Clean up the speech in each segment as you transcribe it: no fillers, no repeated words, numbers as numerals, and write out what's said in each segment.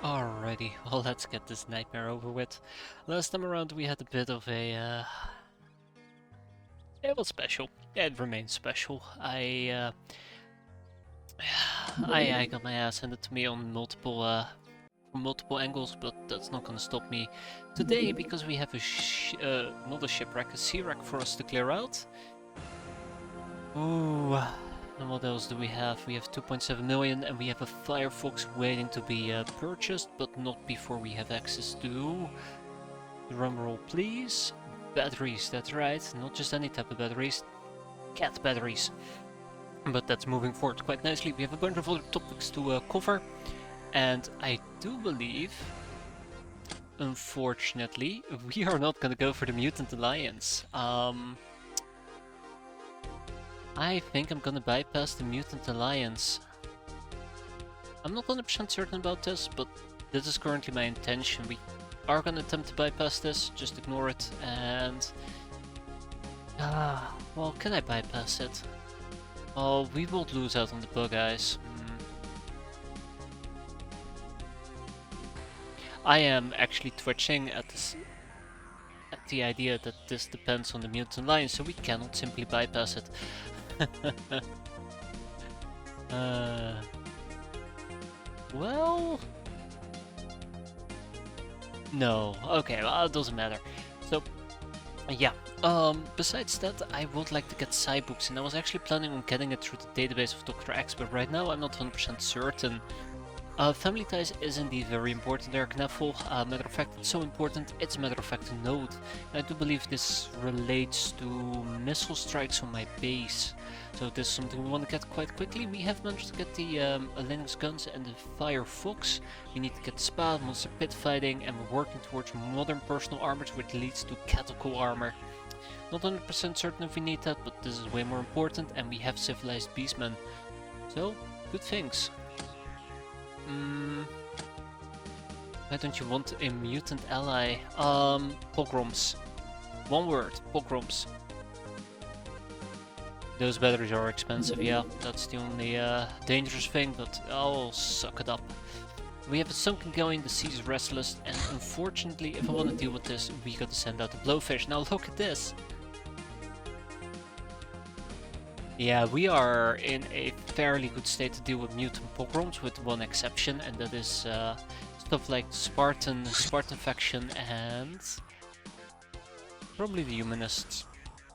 Alrighty, well let's get this nightmare over with. Last time around we had a bit of a, it was special. It remains special. I got my ass handed to me on from multiple angles, but that's not gonna stop me today because we have not a shipwreck, a sea wreck for us to clear out. Ooh, and what else do we have? We have 2.7 million and we have a Firefox waiting to be purchased, but not before we have access to... Drumroll please. Batteries, that's right, not just any type of batteries. Cat batteries. But that's moving forward quite nicely. We have a bunch of other topics to cover. And I do believe, unfortunately, we are not gonna go for the Mutant Alliance. I think I'm gonna bypass the Mutant Alliance. I'm not 100% certain about this, but this is currently my intention. We are gonna attempt to bypass this, just ignore it, and... well, can I bypass it? Oh, we won't lose out on the bug eyes. I am actually twitching at this, at the idea that this depends on the Mutant Alliance, so we cannot simply bypass it. Well... No, okay, well, it doesn't matter. So, yeah, besides that, I would like to get Cybooks, and I was actually planning on getting it through the database of Dr. X, but right now I'm not 100% certain. Family ties is indeed very important there, Knaffle. Matter of fact, it's so important, it's a matter of fact a node. And I do believe this relates to missile strikes on my base. So this is something we want to get quite quickly. We have managed to get the Linux guns and the Firefox. We need to get Spa, Monster Pit fighting, and we're working towards modern personal armors, which leads to cattle armor. Not 100% certain if we need that, but this is way more important, and we have civilized beastmen. So, good things. Why don't you want a mutant ally? Pogroms. One word, pogroms. Those batteries are expensive, yeah, that's the only dangerous thing, but I'll suck it up. We have a sunken going, the sea is restless, and unfortunately, if I want to deal with this, we gotta send out the blowfish. Now look at this! Yeah, we are in a fairly good state to deal with mutant pogroms, with one exception, and that is stuff like Spartan faction and probably the humanists.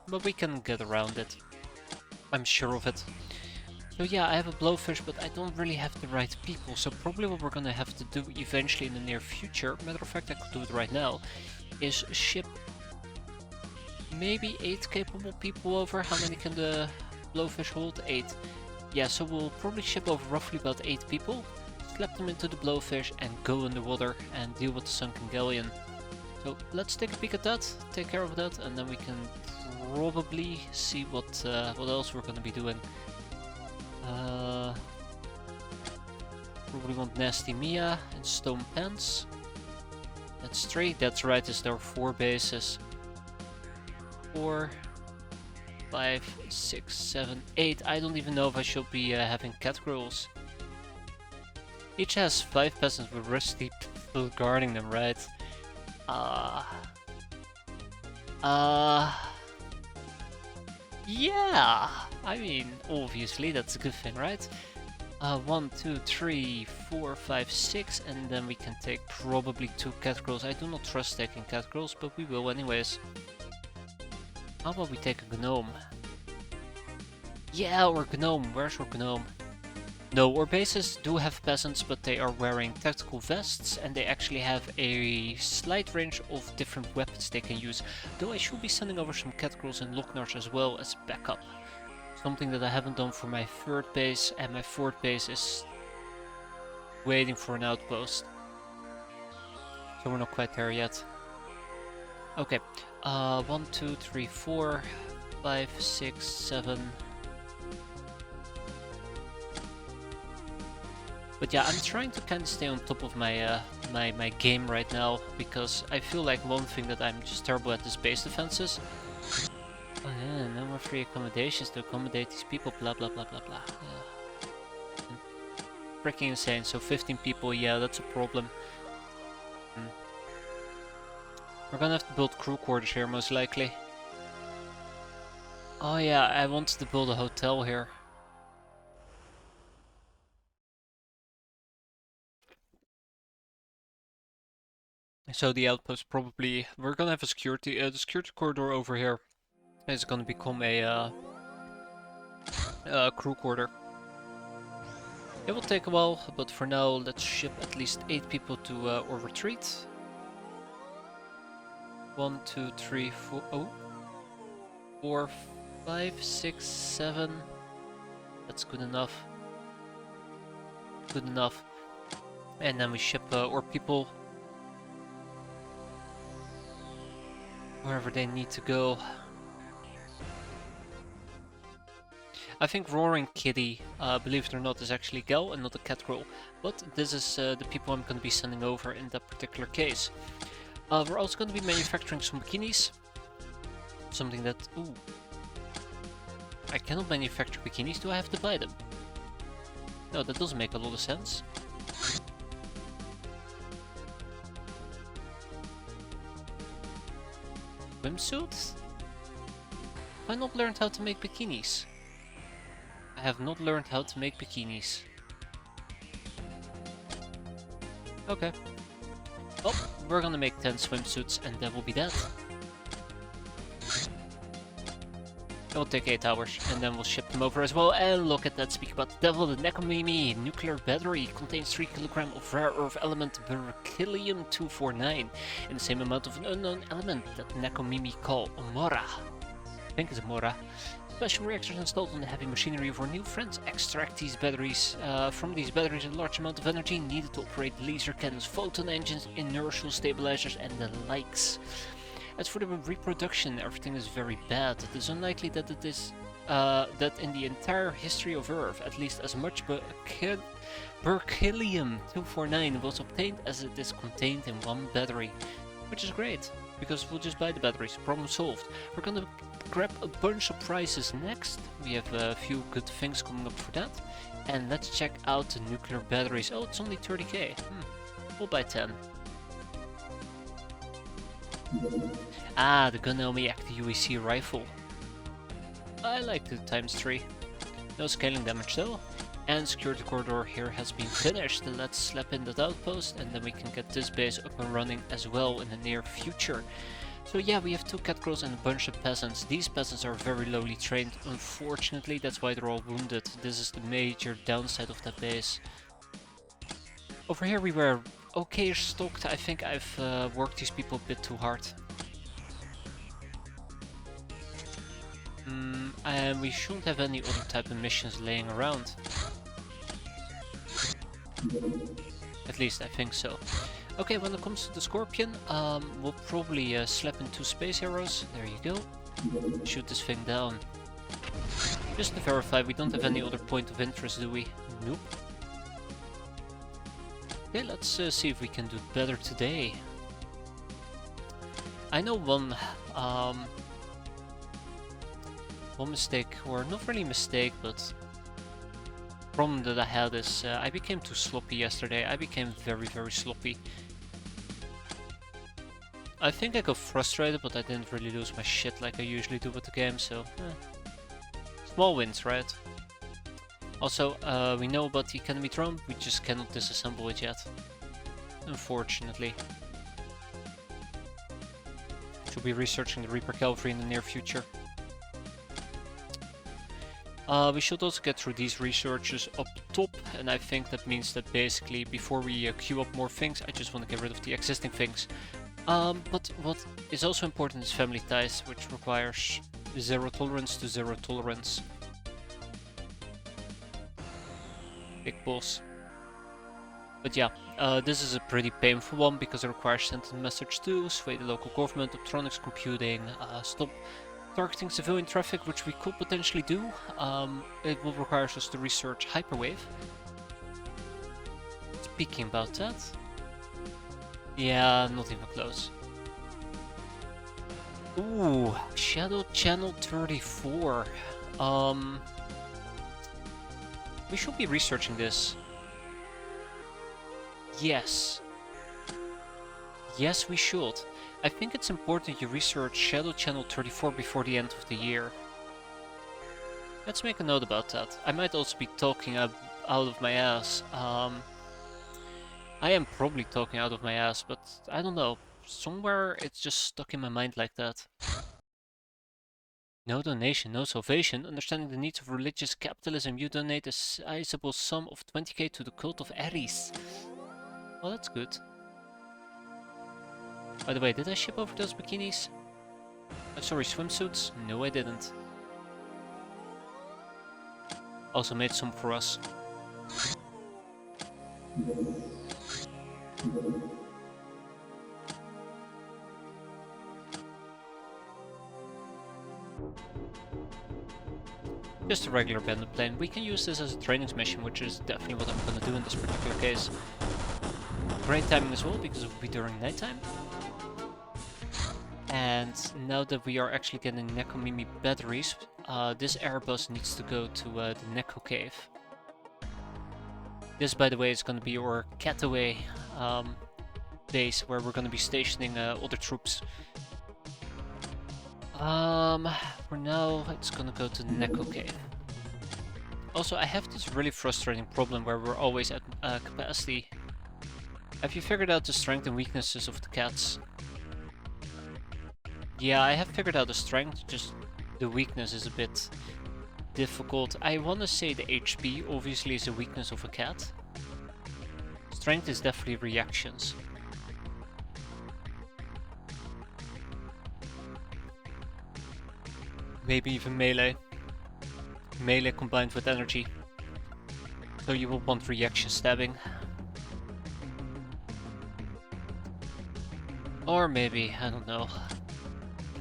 But we can get around it. I'm sure of it. So yeah, I have a blowfish, but I don't really have the right people, so probably what we're gonna have to do eventually in the near future, matter of fact I could do it right now, is ship maybe 8 capable people over. How many can the blowfish hold? 8. Yeah, so we'll probably ship over roughly about 8 people, slap them into the blowfish and go underwater and deal with the sunken galleon. So let's take a peek at that, take care of that, and then we can probably see what else we're gonna be doing. Probably want Nasty Mia and Stone Pants. That's 3, that's right, there are 4 bases. 4, 5, 6, 7, 8. I don't even know if I should be having cat girls. Each has 5 peasants with rusty people guarding them, right? Yeah! I mean, obviously, that's a good thing, right? 1, 2, 3, 4, 5, 6, and then we can take probably 2 cat girls. I do not trust taking cat girls, but we will anyways. How about we take a gnome? Yeah, or gnome. Where's our gnome? No, our bases do have peasants, but they are wearing tactical vests, and they actually have a slight range of different weapons they can use. Though I should be sending over some catgirls and locknars as well as backup. Something that I haven't done for my 3rd base, and my 4th base is waiting for an outpost. So we're not quite there yet. Okay, 1, 2, 3, 4, 5, 6, 7... But yeah, I'm trying to kind of stay on top of my my game right now, because I feel like one thing that I'm just terrible at is base defenses. Oh yeah, no more free accommodations to accommodate these people, blah blah blah blah blah. freaking insane. So 15 people, yeah, that's a problem. We're gonna have to build crew quarters here, most likely. Oh yeah, I wanted to build a hotel here. So the outpost probably... We're gonna have a security... the security corridor over here is gonna become a crew quarter. It will take a while, but for now let's ship at least 8 people to our retreat. 1, 2, 3, 4... Oh! 4, 5, 6, 7... That's good enough. Good enough. And then we ship our people wherever they need to go. I think Roaring Kitty, believe it or not, is actually a gal and not a cat girl. But this is the people I'm going to be sending over in that particular case. We're also going to be manufacturing some bikinis. Something that... Ooh. I cannot manufacture bikinis, do I have to buy them? No, that doesn't make a lot of sense. Swimsuits? Have I not learned how to make bikinis? I have not learned how to make bikinis. Okay. Well, we're gonna make 10 swimsuits and that will be that. It will take 8 hours and then we'll ship them over as well. And look at that, speak about the devil, the Nekomimi nuclear battery contains 3 kg of rare earth element berkelium-249 in the same amount of an unknown element that Nekomimi call Mora. I think it's Mora. Special reactors installed on the heavy machinery of our new friends extract these batteries. From these batteries a large amount of energy needed to operate laser cannons, photon engines, inertial stabilizers and the likes. As for the reproduction, everything is very bad. It is unlikely that it is that in the entire history of Earth, at least as much berkelium-249 was obtained as it is contained in one battery. Which is great, because we'll just buy the batteries. Problem solved. We're gonna grab a bunch of prizes next. We have a few good things coming up for that. And let's check out the nuclear batteries. Oh, it's only 30k. We'll buy 10. Ah, the Gunelmi Active UEC rifle. I like the ×3. No scaling damage though. And security corridor here has been finished. Let's slap in that outpost and then we can get this base up and running as well in the near future. So yeah, we have 2 cat girls and a bunch of peasants. These peasants are very lowly trained, unfortunately, that's why they're all wounded. This is the major downside of that base. Over here we were okay stocked. I think I've worked these people a bit too hard. And we shouldn't have any other type of missions laying around. At least I think so. Okay, when it comes to the Scorpion, we'll probably slap in 2 space arrows. There you go. Shoot this thing down. Just to verify, we don't have any other point of interest, do we? Nope. Okay, let's see if we can do better today. I know one mistake, or not really mistake, but problem that I had is I became too sloppy yesterday. I became very, very sloppy. I think I got frustrated, but I didn't really lose my shit like I usually do with the game, so small wins, right? Also, we know about the Academy drone, we just cannot disassemble it yet. Unfortunately. Should be researching the Reaper Cavalry in the near future. We should also get through these researches up top, and I think that means that basically before we queue up more things, I just want to get rid of the existing things. But what is also important is family ties, which requires 0 tolerance to 0 tolerance. Big boss. But yeah, this is a pretty painful one because it requires sending a message to sway the local government, optronics computing, stop targeting civilian traffic, which we could potentially do. It will require us to research hyperwave. Speaking about that, yeah, not even close. Ooh, Shadow Channel 34. We should be researching this. Yes. Yes, we should. I think it's important you research Shadow Channel 34 before the end of the year. Let's make a note about that. I might also be talking out of my ass. I am probably talking out of my ass, but I don't know. Somewhere it's just stuck in my mind like that. No donation, no salvation. Understanding the needs of religious capitalism, you donate a sizable sum of 20k to the cult of Ares. Well, that's good. By the way, did I ship over those bikinis? Sorry, swimsuits? No, I didn't. Also made some for us. Just a regular bandit plane. We can use this as a training mission, which is definitely what I'm gonna do in this particular case. Great timing as well, because it will be during nighttime. And now that we are actually getting Nekomimi batteries, this Airbus needs to go to the Neko Cave. This, by the way, is going to be our Cataway base, where we're going to be stationing other troops. For now, it's going to go to the Neko Cave. Also, I have this really frustrating problem where we're always at capacity. Have you figured out the strengths and weaknesses of the cats? Yeah, I have figured out the strength, just the weakness is a bit difficult. I want to say the HP obviously is a weakness of a cat. Strength is definitely reactions. Maybe even melee. Melee combined with energy. So you will want reaction stabbing. Or maybe, I don't know.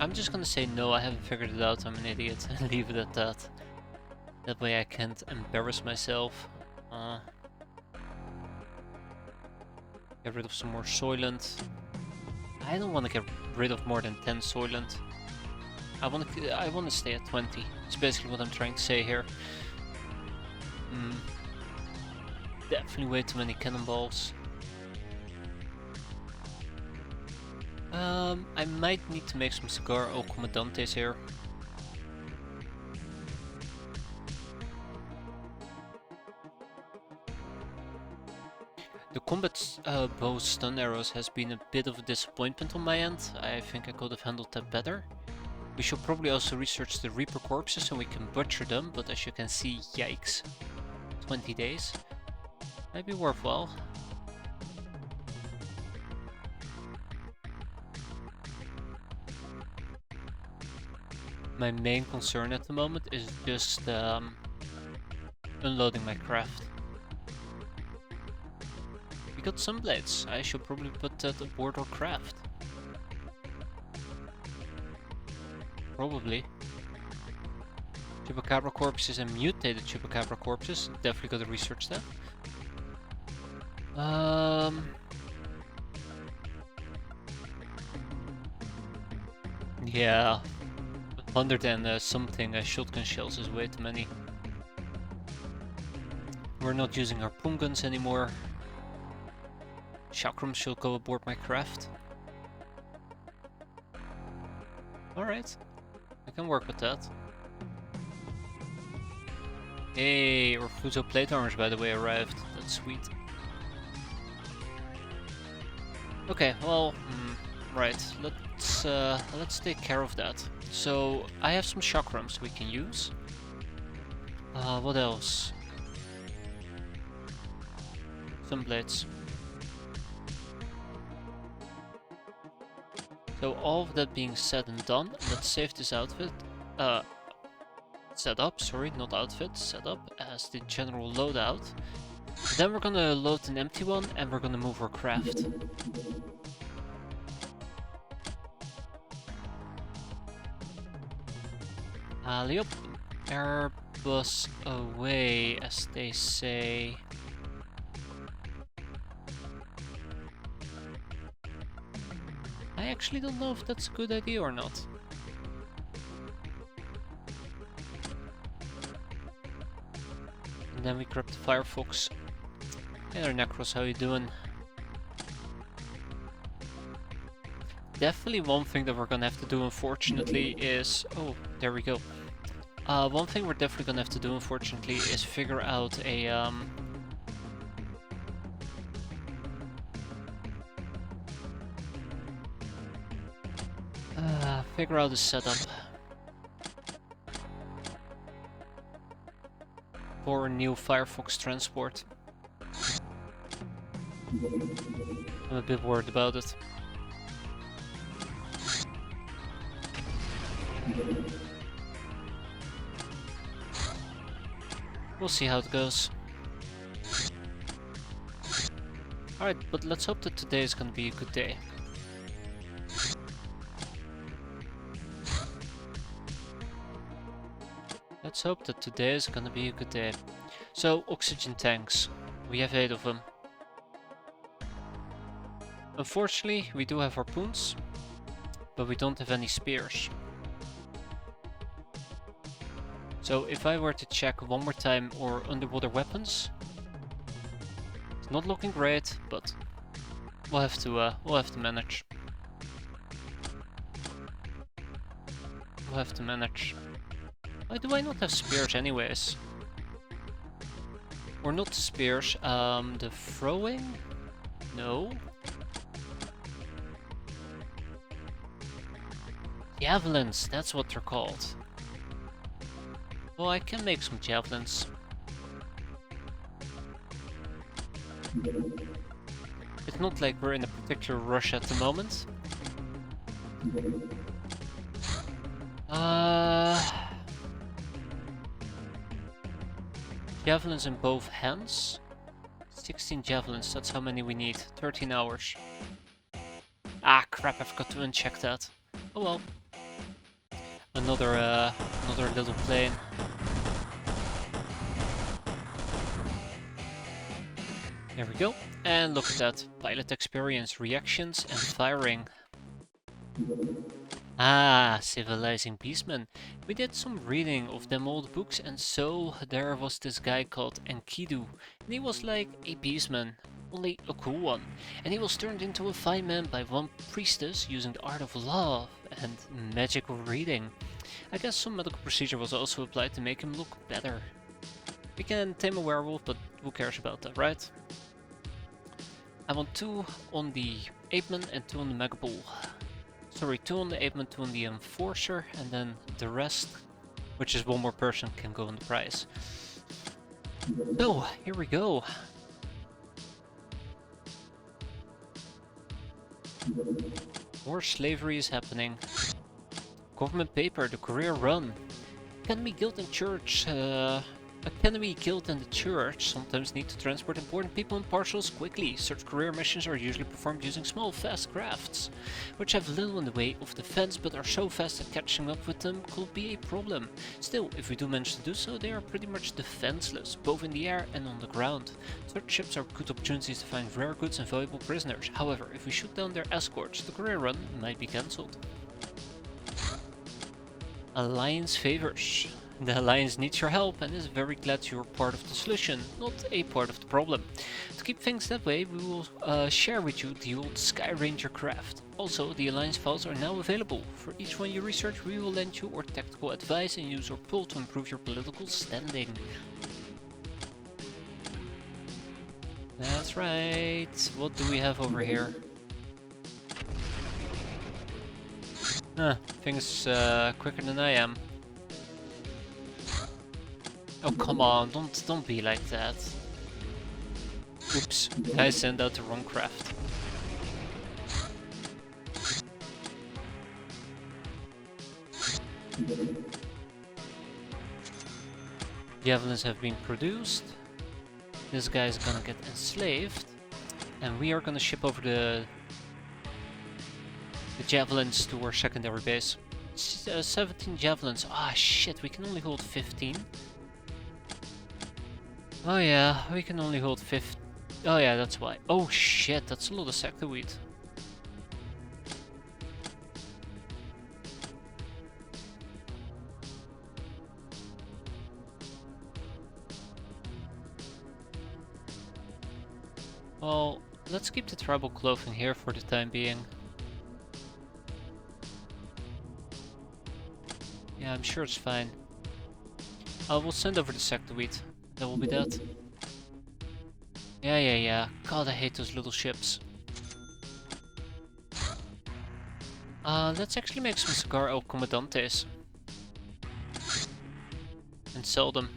I'm just gonna say no, I haven't figured it out, I'm an idiot, and leave it at that. That way I can't embarrass myself. Get rid of some more Soylent. I don't want to get rid of more than 10 Soylent. I want to stay at 20. It's basically what I'm trying to say here. Definitely way too many cannonballs. I might need to make some Cigar au Comandantes here. The combat bow stun arrows has been a bit of a disappointment on my end. I think I could have handled that better. We should probably also research the Reaper corpses so we can butcher them, but as you can see, yikes. 20 days. Might be worthwhile. My main concern at the moment is just unloading my craft. We got some blades. I should probably put that aboard our craft. Probably. Chupacabra corpses and mutated Chupacabra corpses. Definitely gotta research that. Yeah. 100 and something shotgun shells is way too many. We're not using our pum guns anymore. Chakrams should go aboard my craft. Alright. I can work with that. Hey, our Fuso plate armors by the way arrived. That's sweet. Okay, well, right. Let's take care of that. So I have some chakrams we can use. What else? Some blades. So all of that being said and done, let's save this outfit. Set up, sorry, not outfit. Set up as the general loadout. Then we're gonna load an empty one and we're gonna move our craft. Alley-up. Airbus away, as they say. I actually don't know if that's a good idea or not. And then we grab the Firefox. Hey there, Necros, how you doing? definitely one thing that we're gonna have to do, unfortunately, is... Oh, there we go. One thing we're definitely gonna have to do, unfortunately, is figure out a, figure out a setup for a new Firefox transport. I'm a bit worried about it. We'll see how it goes. Alright, but let's hope that today is gonna be a good day. Let's hope that today is gonna be a good day. So, oxygen tanks. We have 8 of them. Unfortunately, we do have harpoons, but we don't have any spears. So if I were to check one more time our underwater weapons, it's not looking great, but we'll have to manage. We'll have to manage. Why do I not have spears anyways? Or not the spears, the throwing? No. Javelins, that's what they're called. Well, I can make some javelins. It's not like we're in a particular rush at the moment. Javelins in both hands. 16 javelins, that's how many we need. 13 hours. Ah, crap, I forgot to uncheck that. Oh well. Another little plane. There we go. And look at that. Pilot experience, reactions and firing. Ah, Civilizing Beastmen. We did some reading of them old books, and so there was this guy called Enkidu. And he was like a beastman, only a cool one. And he was turned into a fine man by one priestess using the art of love and magical reading. I guess some medical procedure was also applied to make him look better. We can tame a werewolf, but who cares about that, right? I want 2 on the Apeman and 2 on the Megabull. Sorry, 2 on the Apeman, 2 on the Enforcer, and then the rest, which is 1 more person, can go on the prize. So, here we go. More slavery is happening. Government paper, the career run. Academy Guild and Church. Academy Guild and the Church sometimes need to transport important people and parcels quickly. Such career missions are usually performed using small, fast crafts, which have little in the way of defense but are so fast that catching up with them could be a problem. Still, if we do manage to do so, they are pretty much defenseless, both in the air and on the ground. Such ships are good opportunities to find rare goods and valuable prisoners. However, if we shoot down their escorts, the career run might be cancelled. Alliance favors. The Alliance needs your help and is very glad you're part of the solution, not a part of the problem. To keep things that way, we will share with you the old Sky Ranger craft. Also, the Alliance files are now available. For each one you research, we will lend you our tactical advice and use our pull to improve your political standing. That's right. What do we have over here? Things quicker than I am. Oh come on, don't be like that. Oops, I sent out the wrong craft. Javelins have been produced. This guy is gonna get enslaved. And we are gonna ship over the javelins to our secondary base. 17 javelins. Ah shit, we can only hold 15. Oh yeah, we can only hold 50. Oh yeah, that's why. Oh shit, that's a lot of sectorweed. Well, let's keep the tribal clothing here for the time being. Yeah, I'm sure it's fine. We'll send over the sectoid. That will be that. Yeah. God, I hate those little ships. Let's actually make some cigar el comandantes. And sell them.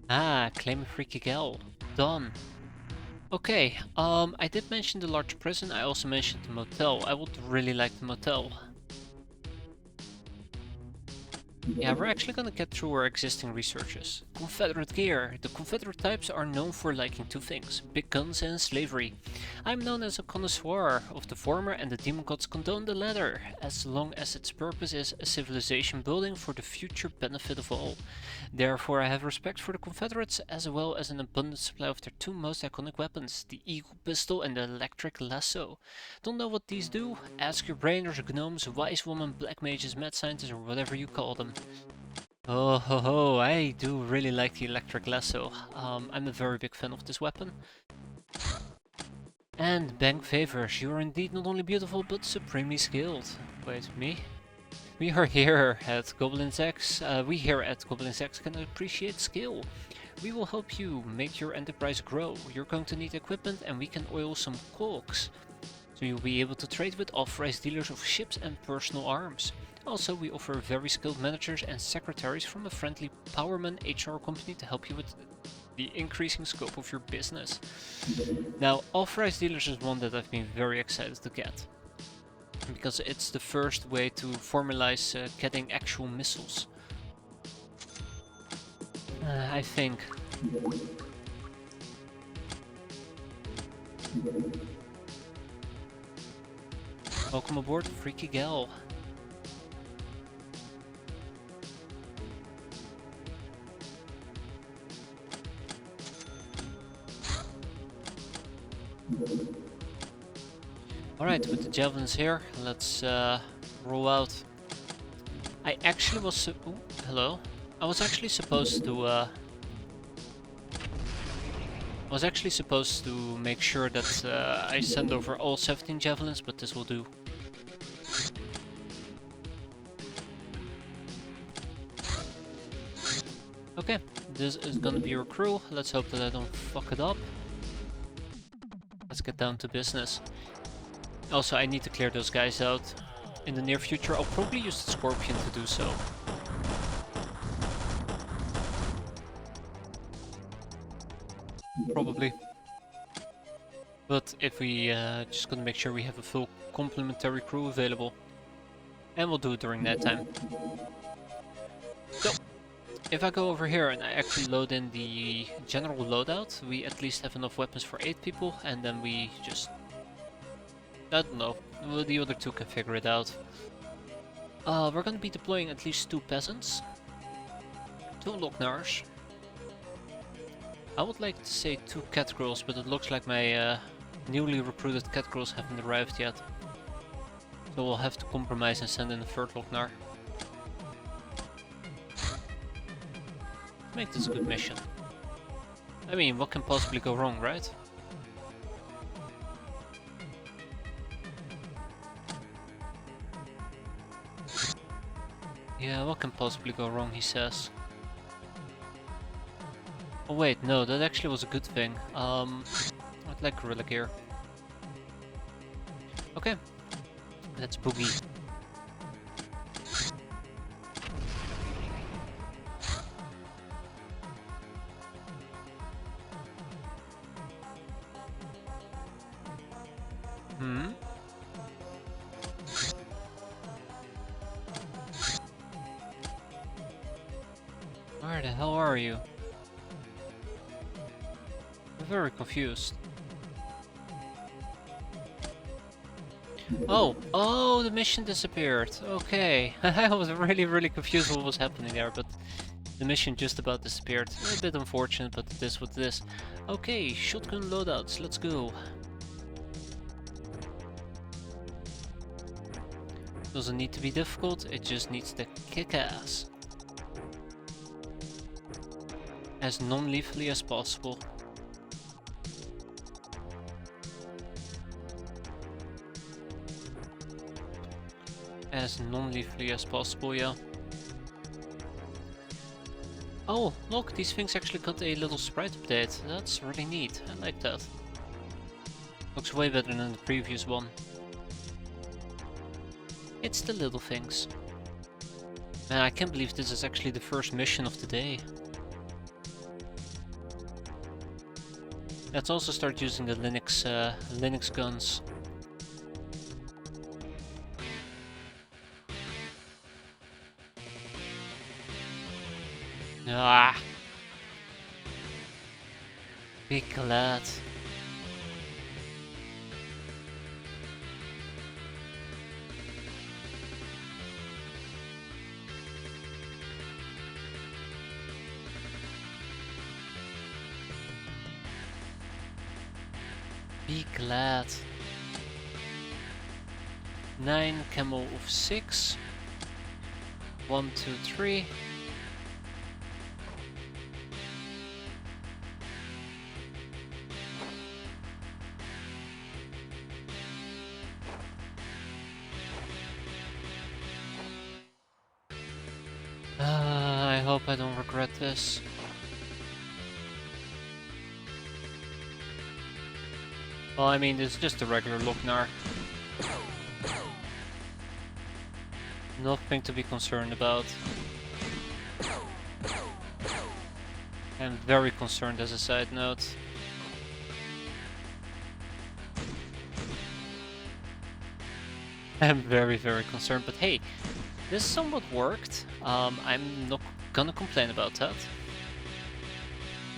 Ah, claim a freaky gal. Done. Okay, I did mention the large prison, I also mentioned the motel. I would really like the motel. Yeah, we're actually gonna get through our existing researches. Confederate gear. The Confederate types are known for liking two things: big guns and slavery. I'm known as a connoisseur of the former, and the demon gods condone the latter, as long as its purpose is a civilization building for the future benefit of all. Therefore, I have respect for the Confederates, as well as an abundant supply of their two most iconic weapons, the Eagle Pistol and the Electric Lasso. Don't know what these do? Ask your brainers, gnomes, wise woman, black mages, mad scientists, or whatever you call them. Oh ho ho, I do really like the Electric Lasso. I'm a very big fan of this weapon. And bank favors, you are indeed not only beautiful but supremely skilled. Wait, me? We are here at Goblins X. We here at Goblins X can appreciate skill. We will help you make your enterprise grow. You're going to need equipment and we can oil some cogs. So you'll be able to trade with authorized dealers of ships and personal arms. Also, we offer very skilled managers and secretaries from a friendly Powerman HR company to help you with the increasing scope of your business. Now, authorized dealers is one that I've been very excited to get, because it's the first way to formalize getting actual missiles. I think. Welcome aboard, Freaky Gal. Alright, with the javelins here, let's roll out. I actually was ooh, hello. I was actually supposed to make sure that I send over all 17 javelins, but this will do. Okay, this is gonna be your crew. Let's hope that I don't fuck it up. Let's get down to business. Also, I need to clear those guys out in the near future. I'll probably use the Scorpion to do so. Probably. But if we just gonna make sure we have a full complementary crew available. And we'll do it during that time. So, if I go over here and I actually load in the general loadout, we at least have enough weapons for 8 people, and then we just... I don't know, the other two can figure it out. We're gonna be deploying at least 2 peasants, 2 Lognars. I would like to say 2 cat girls, but it looks like my newly recruited cat girls haven't arrived yet. So we'll have to compromise and send in a 3rd Lognar. Make this a good mission. I mean, what can possibly go wrong, right? Yeah, what can possibly go wrong, he says. Oh wait, no, that actually was a good thing. I'd like gorilla gear. Okay, let's boogie. Where the hell are you? I'm very confused. Oh, the mission disappeared. Okay, I was really confused what was happening there, but the mission just about disappeared. A bit unfortunate, but it is what it is. Okay, shotgun loadouts, let's go. Doesn't need to be difficult, it just needs to kick ass. As non-lethally as possible. as non-lethally as possible, yeah. Oh, look, these things actually got a little sprite update. That's really neat. I like that. Looks way better than the previous one. It's the little things. Man, I can't believe this is actually the first mission of the day. Let's also start using the Linux guns. Ah! Be glad. Be glad. 9 camo of 6. 1, 2, 3. I hope I don't regret this. Well, I mean, this is just a regular Lochnar. Nothing to be concerned about. I'm very concerned as a side note. I'm very, very concerned, but hey, this somewhat worked. I'm not gonna complain about that.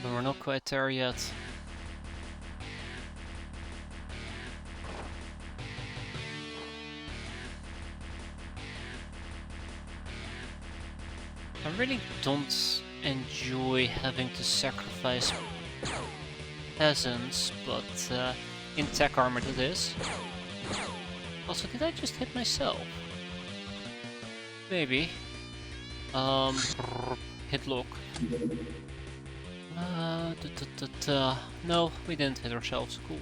But we're not quite there yet. I really don't enjoy having to sacrifice peasants, but in tech armor it is. Also, did I just hit myself? Maybe. Hit lock. No, we didn't hit ourselves. Cool.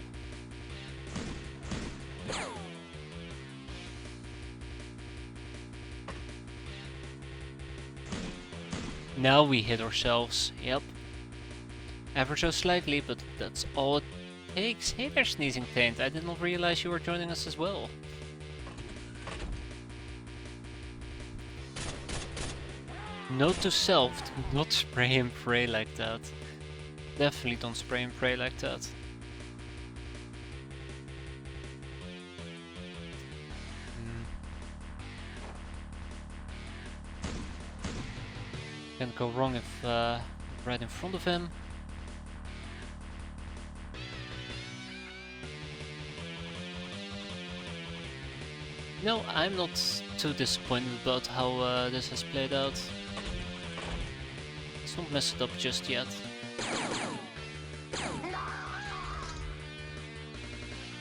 Now we hit ourselves. Yep. Ever so slightly, but that's all it takes. Hey there, Sneezing Taint. I did not realize you were joining us as well. Note to self, do not spray and pray like that. Definitely don't spray and pray like that. Can't go wrong if right in front of him. No, I'm not too disappointed about how this has played out. Let's not mess it up just yet.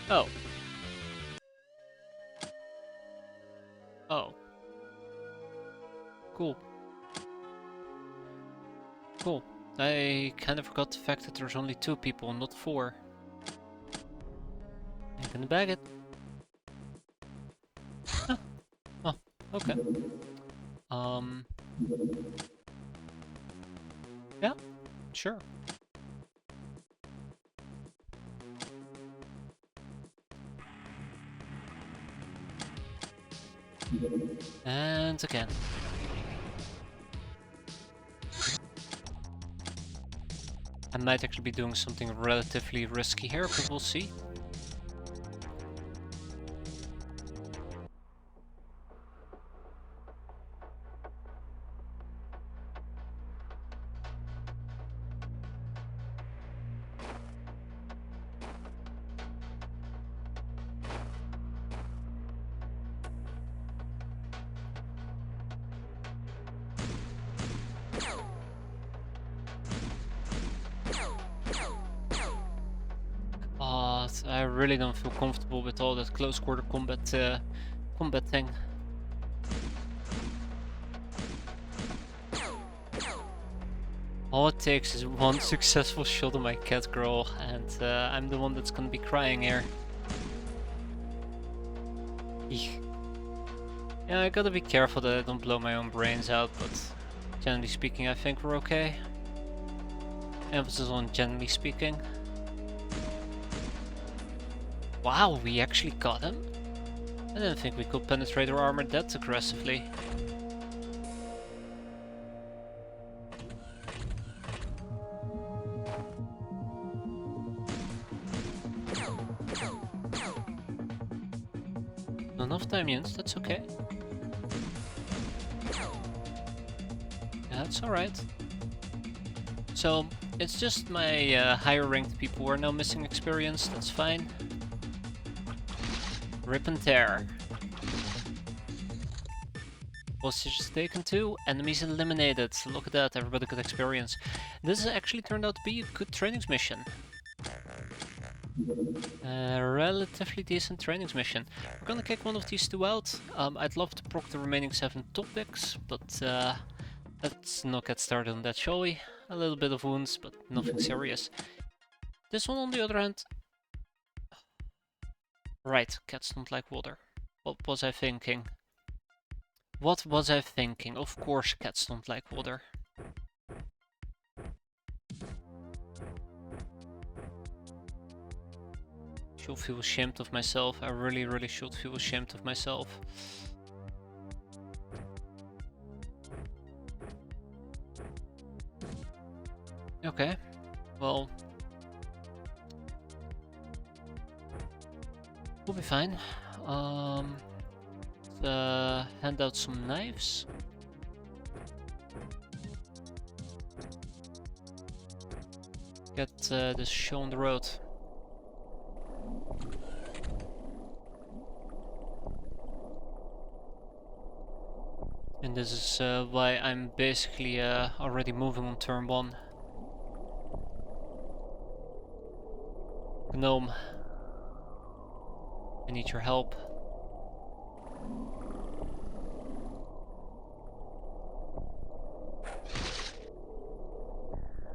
Oh. Oh. Cool. Cool. I kind of forgot the fact that there's only 2 people, not 4. I'm gonna bag it. Ah. Oh, okay. Yeah, sure. And again. I might actually be doing something relatively risky here, but we'll see. I really don't feel comfortable with all that close quarter combat thing. All it takes is one successful shot on my cat girl, and I'm the one that's gonna be crying here. Eek. Yeah, I gotta be careful that I don't blow my own brains out, but generally speaking, I think we're okay. Emphasis on generally speaking. Wow, we actually got him? I didn't think we could penetrate our armor that aggressively. None of the immunes, that's okay. Yeah, that's alright. So, it's just my higher ranked people who are now missing experience, that's fine. Rip and tear. Hostages taken too, enemies eliminated. Look at that, everybody got experience. This has actually turned out to be a good training mission. A relatively decent training mission. We're gonna kick one of these two out. I'd love to proc the remaining 7 topics, but let's not get started on that, shall we? A little bit of wounds, but nothing serious. This one, on the other hand... Right, cats don't like water. What was I thinking? What was I thinking? Of course cats don't like water. Should feel ashamed of myself. I really should feel ashamed of myself. Okay, well... we'll be fine. Hand out some knives. Get this show on the road. And this is why I'm basically already moving on turn 1. Gnome, I need your help.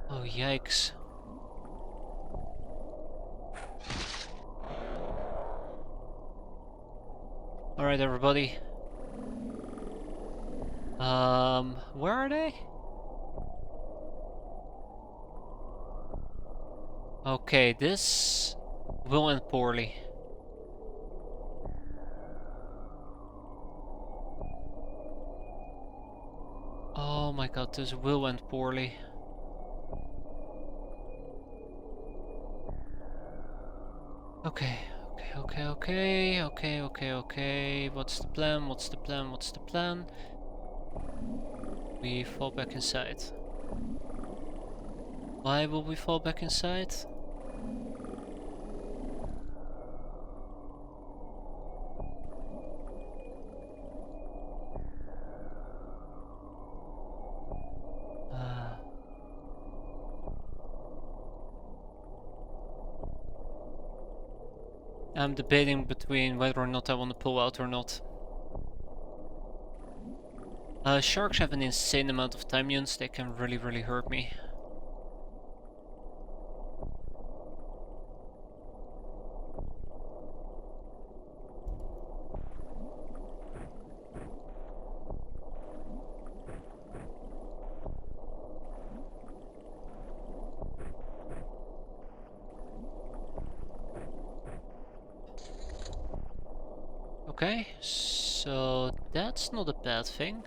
Oh, yikes. Alright, everybody. Where are they? Okay, this will end poorly. Oh my god, this will end poorly. Okay. What's the plan? What's the plan? What's the plan? We fall back inside. Why will we fall back inside? I'm debating between whether or not I want to pull out or not. Sharks have an insane amount of time units, they can really hurt me. Okay, so that's not a bad thing.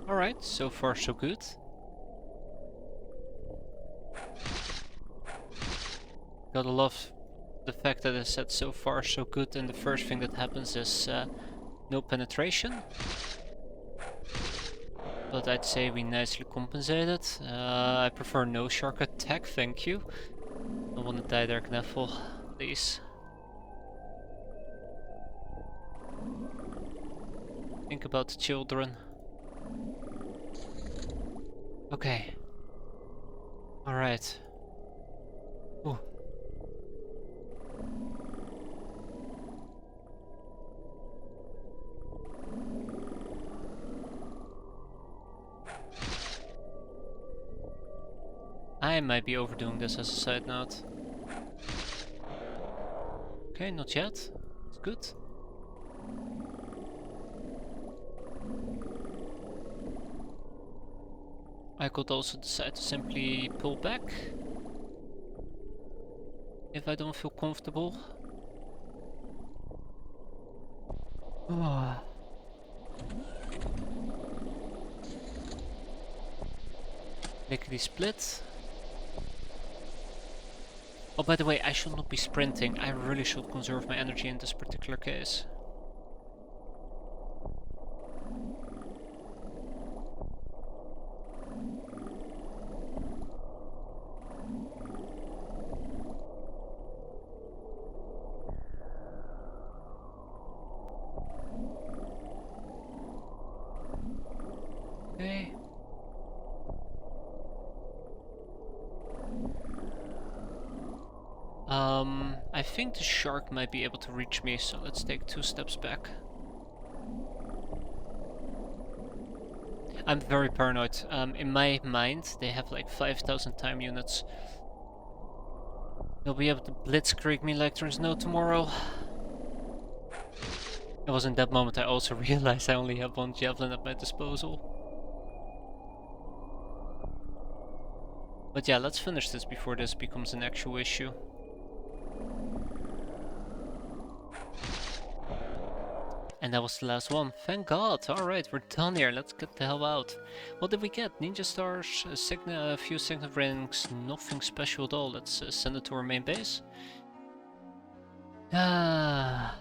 Alright, so far so good. Gotta love the fact that I said so far so good, and the first thing that happens is no penetration. But I'd say we nicely compensated. I prefer no shark attack, thank you. I don't want to die there, Knuffle, please. Think about the children. Okay. Alright. Ooh. I might be overdoing this as a side note. Okay, not yet. It's good. I could also decide to simply pull back if I don't feel comfortable. Oh. Lickety split. Oh, by the way, I should not be sprinting. I really should conserve my energy in this particular case. Okay. I think the shark might be able to reach me, so let's take 2 steps back. I'm very paranoid. In my mind, they have like 5,000 time units. They'll be able to blitzkrieg me like there's no tomorrow. It was in that moment I also realized I only have 1 javelin at my disposal. But yeah, let's finish this before this becomes an actual issue. And that was the last one. Thank God. Alright, we're done here. Let's get the hell out. What did we get? Ninja stars, a few signal rings, nothing special at all. Let's send it to our main base. Ah,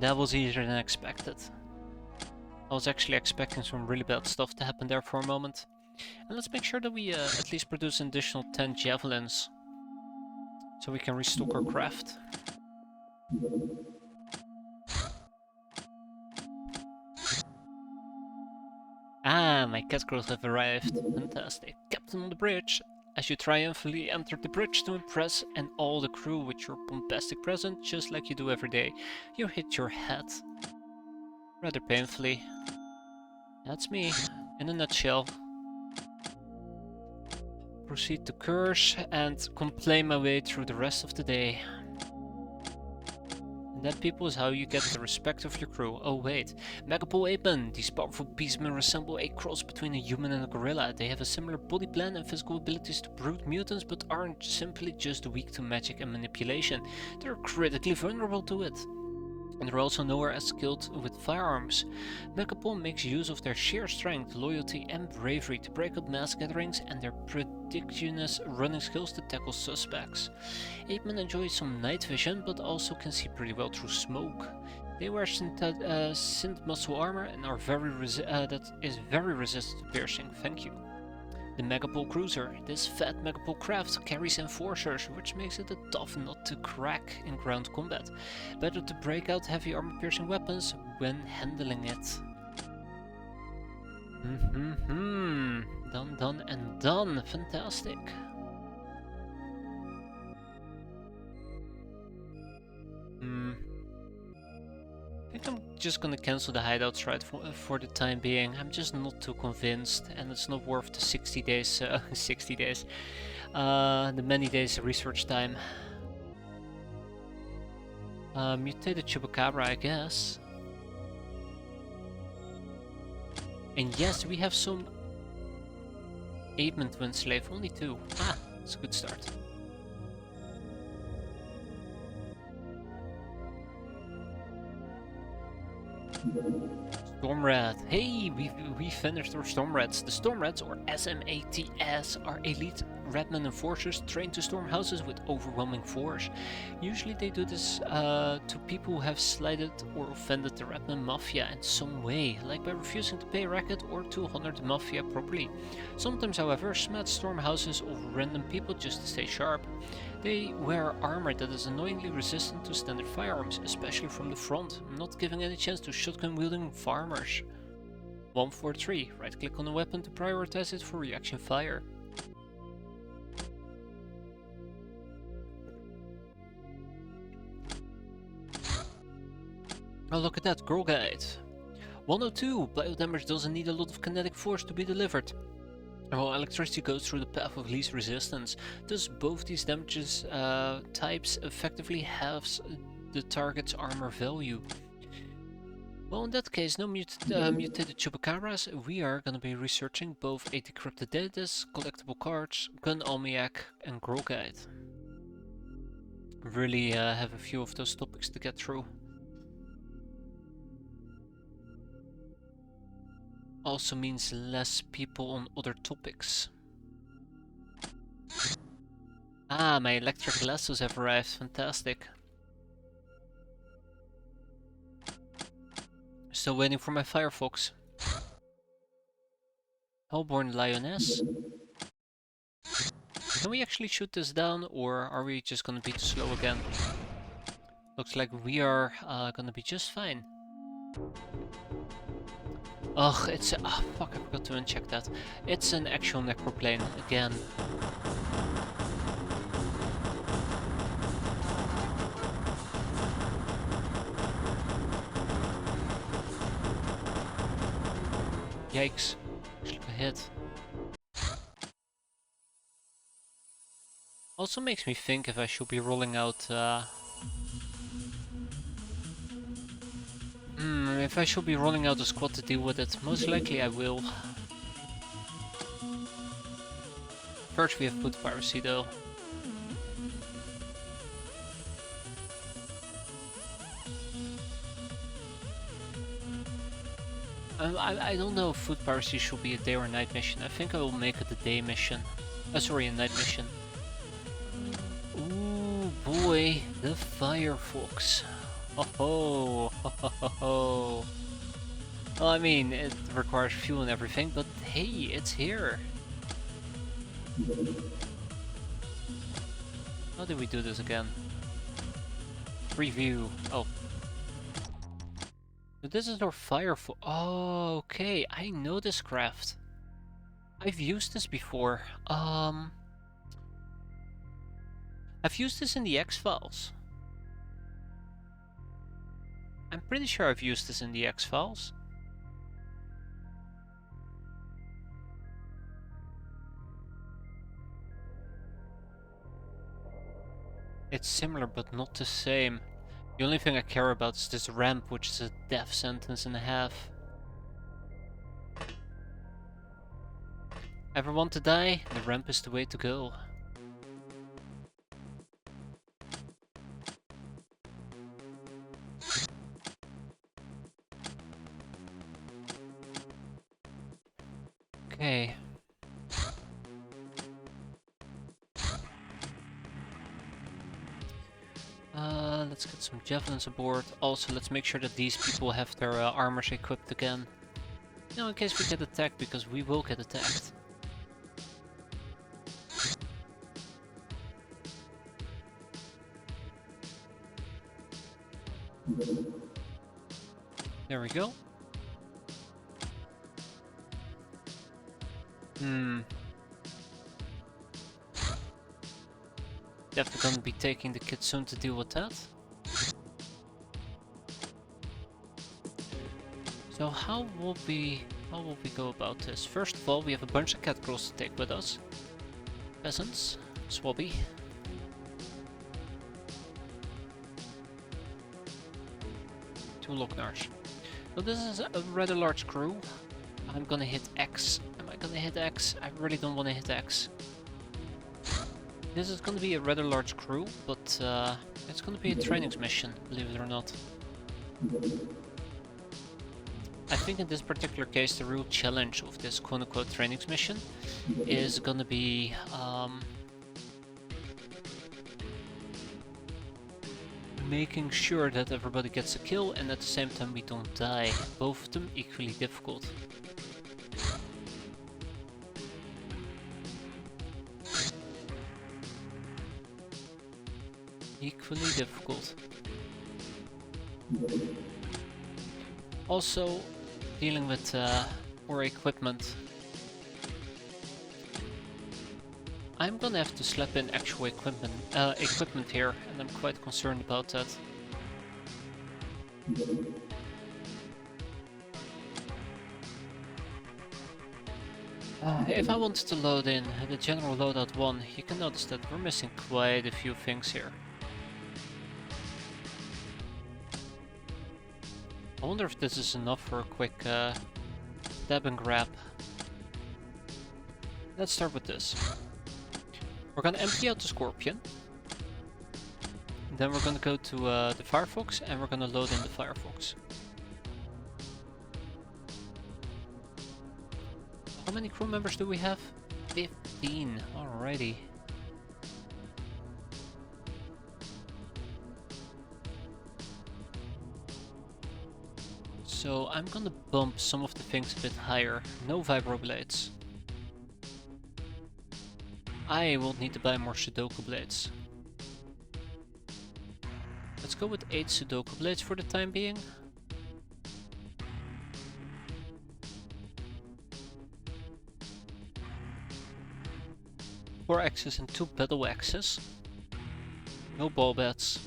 that was easier than expected. I was actually expecting some really bad stuff to happen there for a moment. And let's make sure that we at least produce an additional 10 javelins. So we can restock our craft. Ah, my cat girls have arrived. Fantastic. Captain on the bridge. As you triumphantly enter the bridge to impress and all the crew with your bombastic present, just like you do every day, you hit your head. Rather painfully. That's me, in a nutshell. Proceed to curse and complain my way through the rest of the day. That, people, is how you get the respect of your crew. Oh wait, Megapole Apemen. These powerful beastmen resemble a cross between a human and a gorilla. They have a similar body plan and physical abilities to brute mutants, but aren't simply just weak to magic and manipulation. They're critically vulnerable to it. And they're also nowhere as skilled with firearms. Megapole makes use of their sheer strength, loyalty and bravery to break up mass gatherings and their prodigious running skills to tackle suspects. Apemen enjoy some night vision but also can see pretty well through smoke. They wear synth muscle armor and are very resistant to piercing. Thank you. The Megapole Cruiser. This fat Megapole craft carries enforcers, which makes it a tough nut to crack in ground combat. Better to break out heavy armor-piercing weapons when handling it. Done, done, and done. Fantastic. I think I'm just gonna cancel the hideouts right for the time being. I'm just not too convinced, and it's not worth the 60 days, the many days research time. Mutated Chupacabra, I guess. And yes, we have some Apemen Twin Slave, only 2. Ah, it's a good start. Stormrat. Hey, we finished our Stormrats. The Stormrats, or SMATS, are elite Redmen enforcers trained to storm houses with overwhelming force. Usually they do this to people who have slighted or offended the Redmen Mafia in some way, like by refusing to pay racket or to honor the Mafia properly. Sometimes, however, Smeds storm houses of random people just to stay sharp. They wear armor that is annoyingly resistant to standard firearms, especially from the front, not giving any chance to shotgun-wielding farmers. 143. Right-click on a weapon to prioritize it for reaction fire. Oh, look at that, Girl Guide. 102. Biodamage doesn't need a lot of kinetic force to be delivered. While electricity goes through the path of least resistance, thus both these damages types effectively halves the target's armor value. Well, in that case, no mutated chupacabras. We are gonna be researching both a decrypted data disk, collectible cards, gun almanac, and Girl Guide. Really have a few of those topics to get through. Also means less people on other topics. Ah, my electric lassos have arrived. Fantastic. Still waiting for my Firefox. Hellborn Lioness. Can we actually shoot this down, or are we just gonna be too slow again? Looks like we are gonna be just fine. Ugh, it's a... Oh, fuck, I forgot to uncheck that. It's an actual necroplane, again. Yikes. Actually a hit. Also makes me think if I should be rolling out... if I should be rolling out a squad to deal with it. Most likely I will. First we have food piracy though. I don't know if food piracy should be a day or a night mission. I think I will make it a day mission. Sorry, a night mission. Ooh boy, the Firefox. Oh ho ho ho ho. Well, I mean, it requires fuel and everything, but hey, it's here. How do we do this again? Preview. Oh. So this is our Firefox. Oh, okay. I know this craft. I've used this before. I've used this in the X-Files. I'm pretty sure I've used this in the X-Files. It's similar, but not the same. The only thing I care about is this ramp, which is a death sentence and a half. Ever want to die? The ramp is the way to go. Okay. Let's get some javelins aboard. Also, let's make sure that these people have their armors equipped again. Now, in case we get attacked, because we will get attacked. There we go. Definitely gonna be taking the kid soon to deal with that. So how will we go about this? First of all, we have a bunch of cat girls to take with us. Peasants, Swabby. Two Locknars. So this is a rather large crew. I'm gonna hit X. Am I gonna hit X? I really don't want to hit X. This is gonna be a rather large crew, but it's gonna be a training mission, believe it or not. I think in this particular case, the real challenge of this quote-unquote trainings mission is gonna be making sure that everybody gets a kill and at the same time we don't die. Both of them equally difficult. Equally difficult. Also, dealing with more equipment. I'm gonna have to slap in actual equipment here, and I'm quite concerned about that. If I wanted to load in the general loadout 1, you can notice that we're missing quite a few things here. I wonder if this is enough for a quick stab and grab. Let's start with this. We're gonna empty out the Scorpion. Then we're gonna go to the Firefox and we're gonna load in the Firefox. How many crew members do we have? 15. Alrighty. So I'm gonna bump some of the things a bit higher. No vibroblades. I will need to buy more Sudoku blades. Let's go with 8 Sudoku blades for the time being. Four axes and 2 battle axes. No ball bats.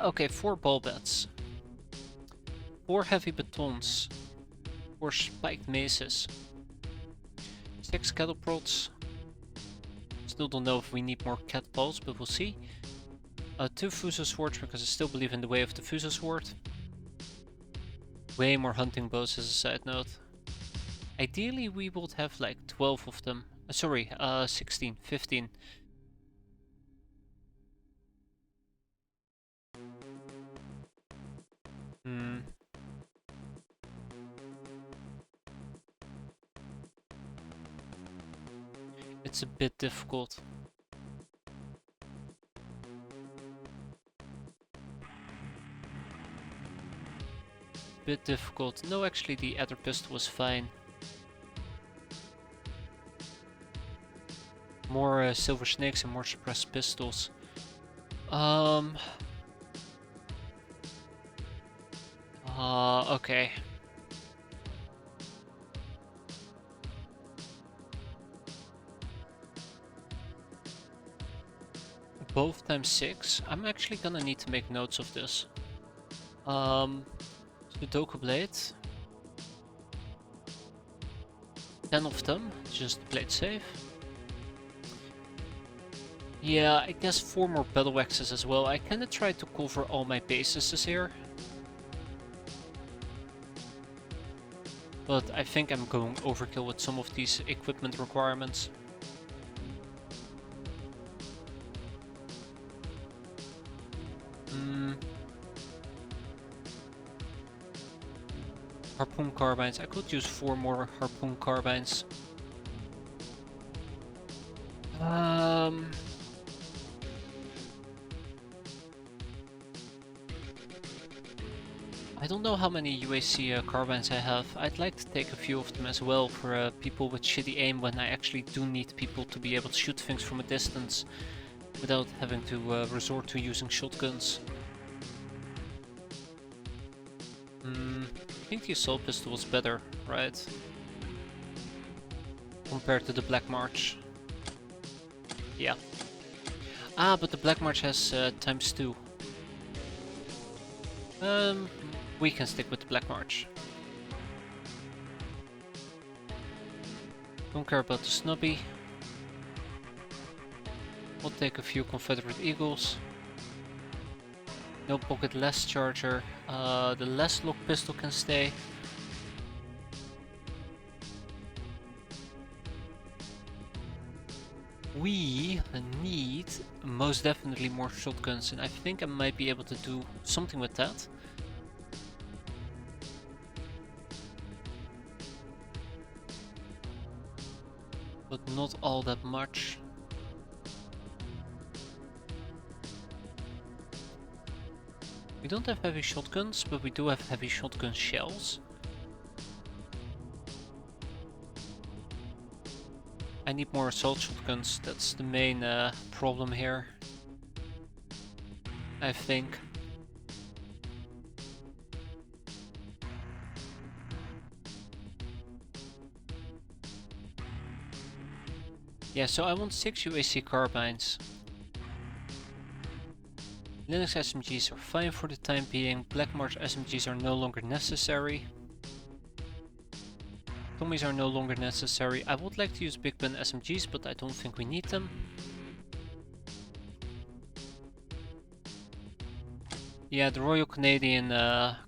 Okay, 4 ball bats. 4 heavy batons. 4 spiked maces. 6 cattle prods. Still don't know if we need more cat balls, but we'll see. 2 Fuso swords, because I still believe in the way of the Fuso sword. Way more hunting bows as a side note. Ideally we would have like 12 of them. Sorry, 16, 15. It's a bit difficult. Bit difficult. No, actually the other pistol was fine. More silver snakes and more suppressed pistols. Okay. Both times 6. I'm actually gonna need to make notes of this. Sudoku blade. 10 of them, just blade safe. Yeah, I guess 4 more battle axes as well. I kinda tried to cover all my bases this here. But I think I'm going overkill with some of these equipment requirements. Harpoon carbines. I could use 4 more harpoon carbines. I don't know how many UAC carbines I have. I'd like to take a few of them as well for people with shitty aim when I actually do need people to be able to shoot things from a distance without having to resort to using shotguns. I think the assault pistol was better, right? Compared to the Black March. Yeah. Ah, but the Black March has ×2. We can stick with the Black March. Don't care about the Snubby. We'll take a few Confederate Eagles. No pocket less charger. The less lock pistol can stay. we need most definitely more shotguns, and I think I might be able to do something with that. But not all that much. We don't have heavy shotguns, but we do have heavy shotgun shells. I need more assault shotguns, that's the main problem here, I think. Yeah, so I want 6 UAC carbines. Linux SMGs are fine for the time being, Black March SMGs are no longer necessary. Tommies are no longer necessary. I would like to use Big Ben SMGs, but I don't think we need them. Yeah, the Royal Canadian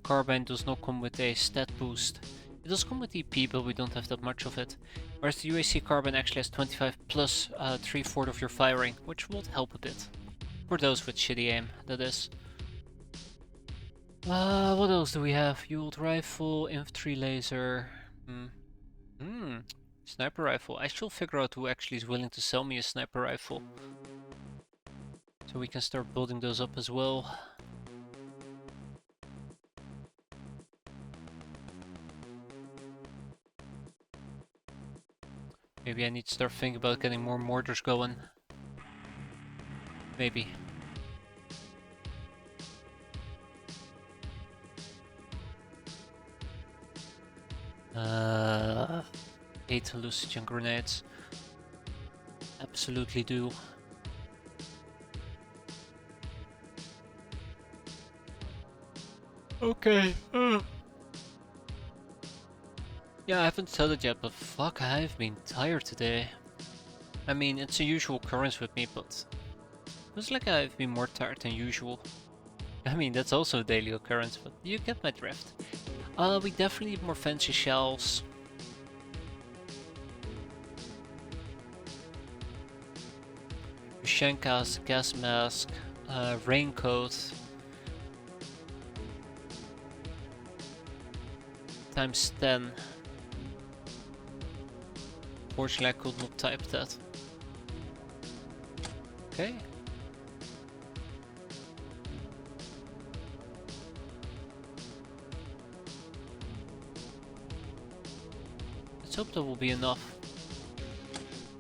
carbine does not come with a stat boost. It does come with EP, but we don't have that much of it. Whereas the UAC carbine actually has 25 plus 3/4 of your firing, which would help a bit. For those with shitty aim, that is. What else do we have? Fueled rifle, infantry laser. Sniper rifle. I should figure out who actually is willing to sell me a sniper rifle. So we can start building those up as well. Maybe I need to start thinking about getting more mortars going. Maybe. Hate hallucinogen grenades. Absolutely do. Okay. Yeah, I haven't said it yet, but fuck, I've been tired today. I mean, it's a usual occurrence with me, but it feels like I've been more tired than usual. I mean, that's also a daily occurrence, but you get my drift. We definitely need more fancy shells. Ushankas, gas mask, raincoat. Times 10. Fortunately, I could not type that. Okay. Let's hope that will be enough.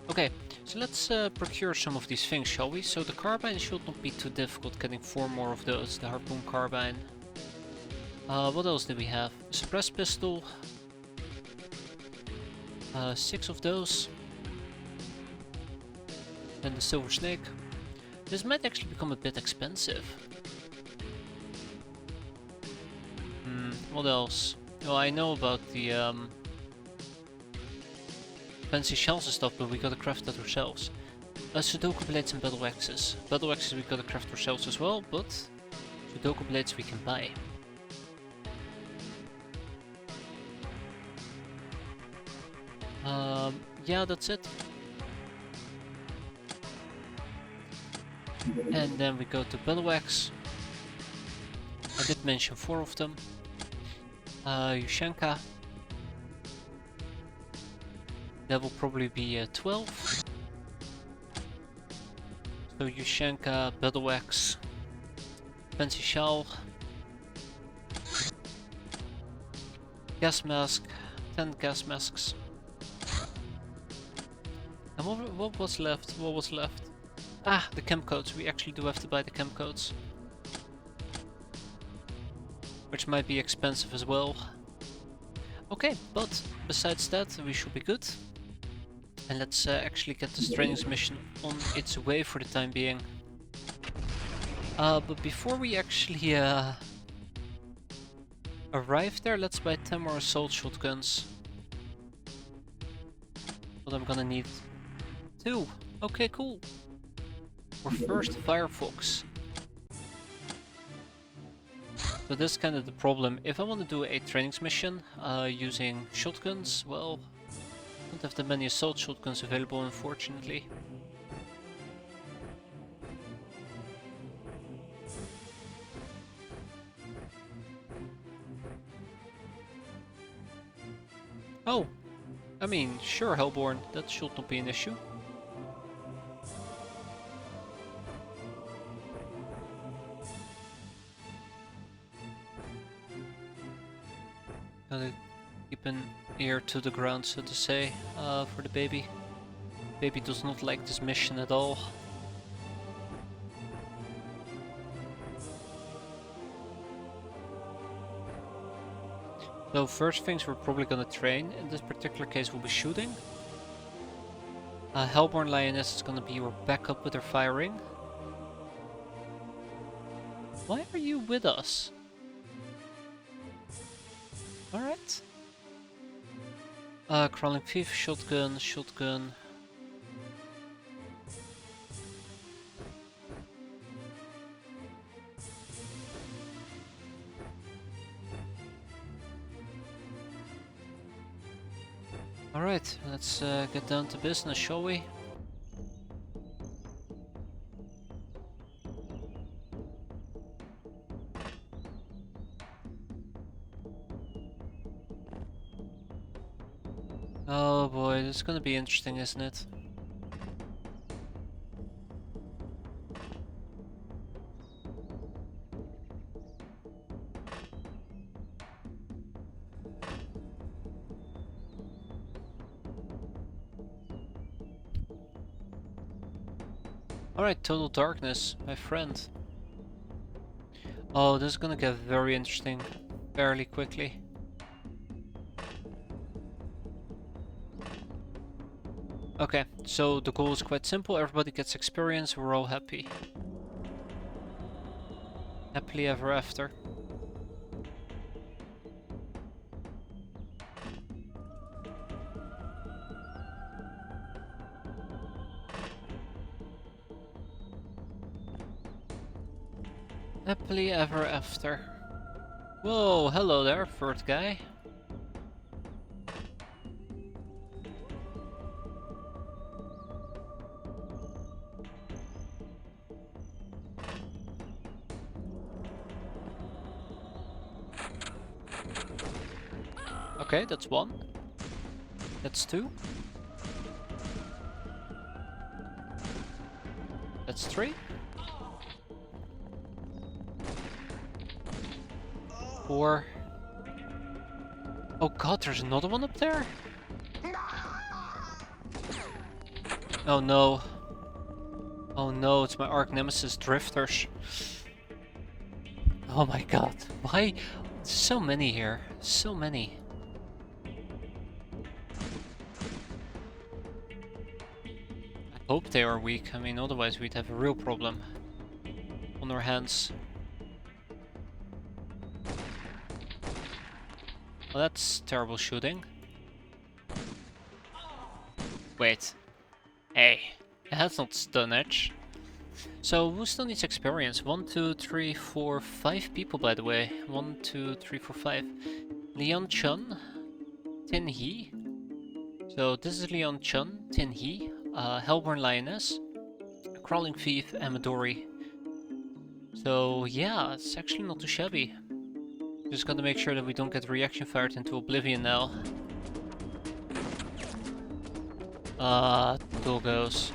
Okay, so let's procure some of these things, shall we? So the carbine should not be too difficult, getting 4 more of those. The harpoon carbine. What else did we have? Suppress pistol. 6 of those. And the silver snake. This might actually become a bit expensive. What else? Well, I know about the fancy shells and stuff, but we gotta craft that ourselves. Sudoku blades and battle axes. Battle axes we gotta craft ourselves as well, but Sudoku blades we can buy. Yeah, that's it. And then we go to Bellwax. I did mention 4 of them. Ushanka. That will probably be 12. So Ushanka, Bellwax, Fancy Shell, gas mask, 10 gas masks. And what was left? What was left? Ah, the chem codes. We actually do have to buy the chem codes. Which might be expensive as well. Okay, but besides that, we should be good. And let's actually get this training mission on its way for the time being. But before we actually arrive there, let's buy 10 more assault shotguns. But I'm gonna need 2. Okay, cool. Or first Firefox. So that's kind of the problem. If I want to do a training mission using shotguns, well, I don't have that many assault shotguns available, unfortunately. Oh, I mean, sure, Hellborn, that should not be an issue. Gotta keep an ear to the ground, so to say, for the baby. Baby does not like this mission at all. So first things we're probably gonna train, in this particular case we'll be shooting. Hellborn Lioness is gonna be your backup with her firing. Why are you with us? Alright. Crawling Thief, shotgun, shotgun. Alright, let's get down to business, shall we? Oh boy, this is gonna be interesting, isn't it? Alright, total darkness, my friend. Oh, this is gonna get very interesting fairly quickly. Okay, so the goal is quite simple, everybody gets experience, we're all happy. Happily ever after. Happily ever after. Whoa, hello there, third guy. Okay, that's one. That's two. That's three. Four. Oh god, there's another one up there? Oh no. Oh no, it's my arch nemesis drifters. Oh my god, why? So many here, so many. I hope they are weak, I mean otherwise we'd have a real problem on our hands. Well, that's terrible shooting. Wait. Hey, that's not stunnage. So, who still needs experience? 1, 2, 3, 4, 5 people, by the way. 1, 2, 3, 4, 5. Leon Chun, Tin Hee. So, this is Leon Chun, Tin Hee, Hellborn Lioness, Crawling Thief, Amadori. So, yeah, it's actually not too shabby. Just gotta make sure that we don't get reaction fired into oblivion now. Doggos.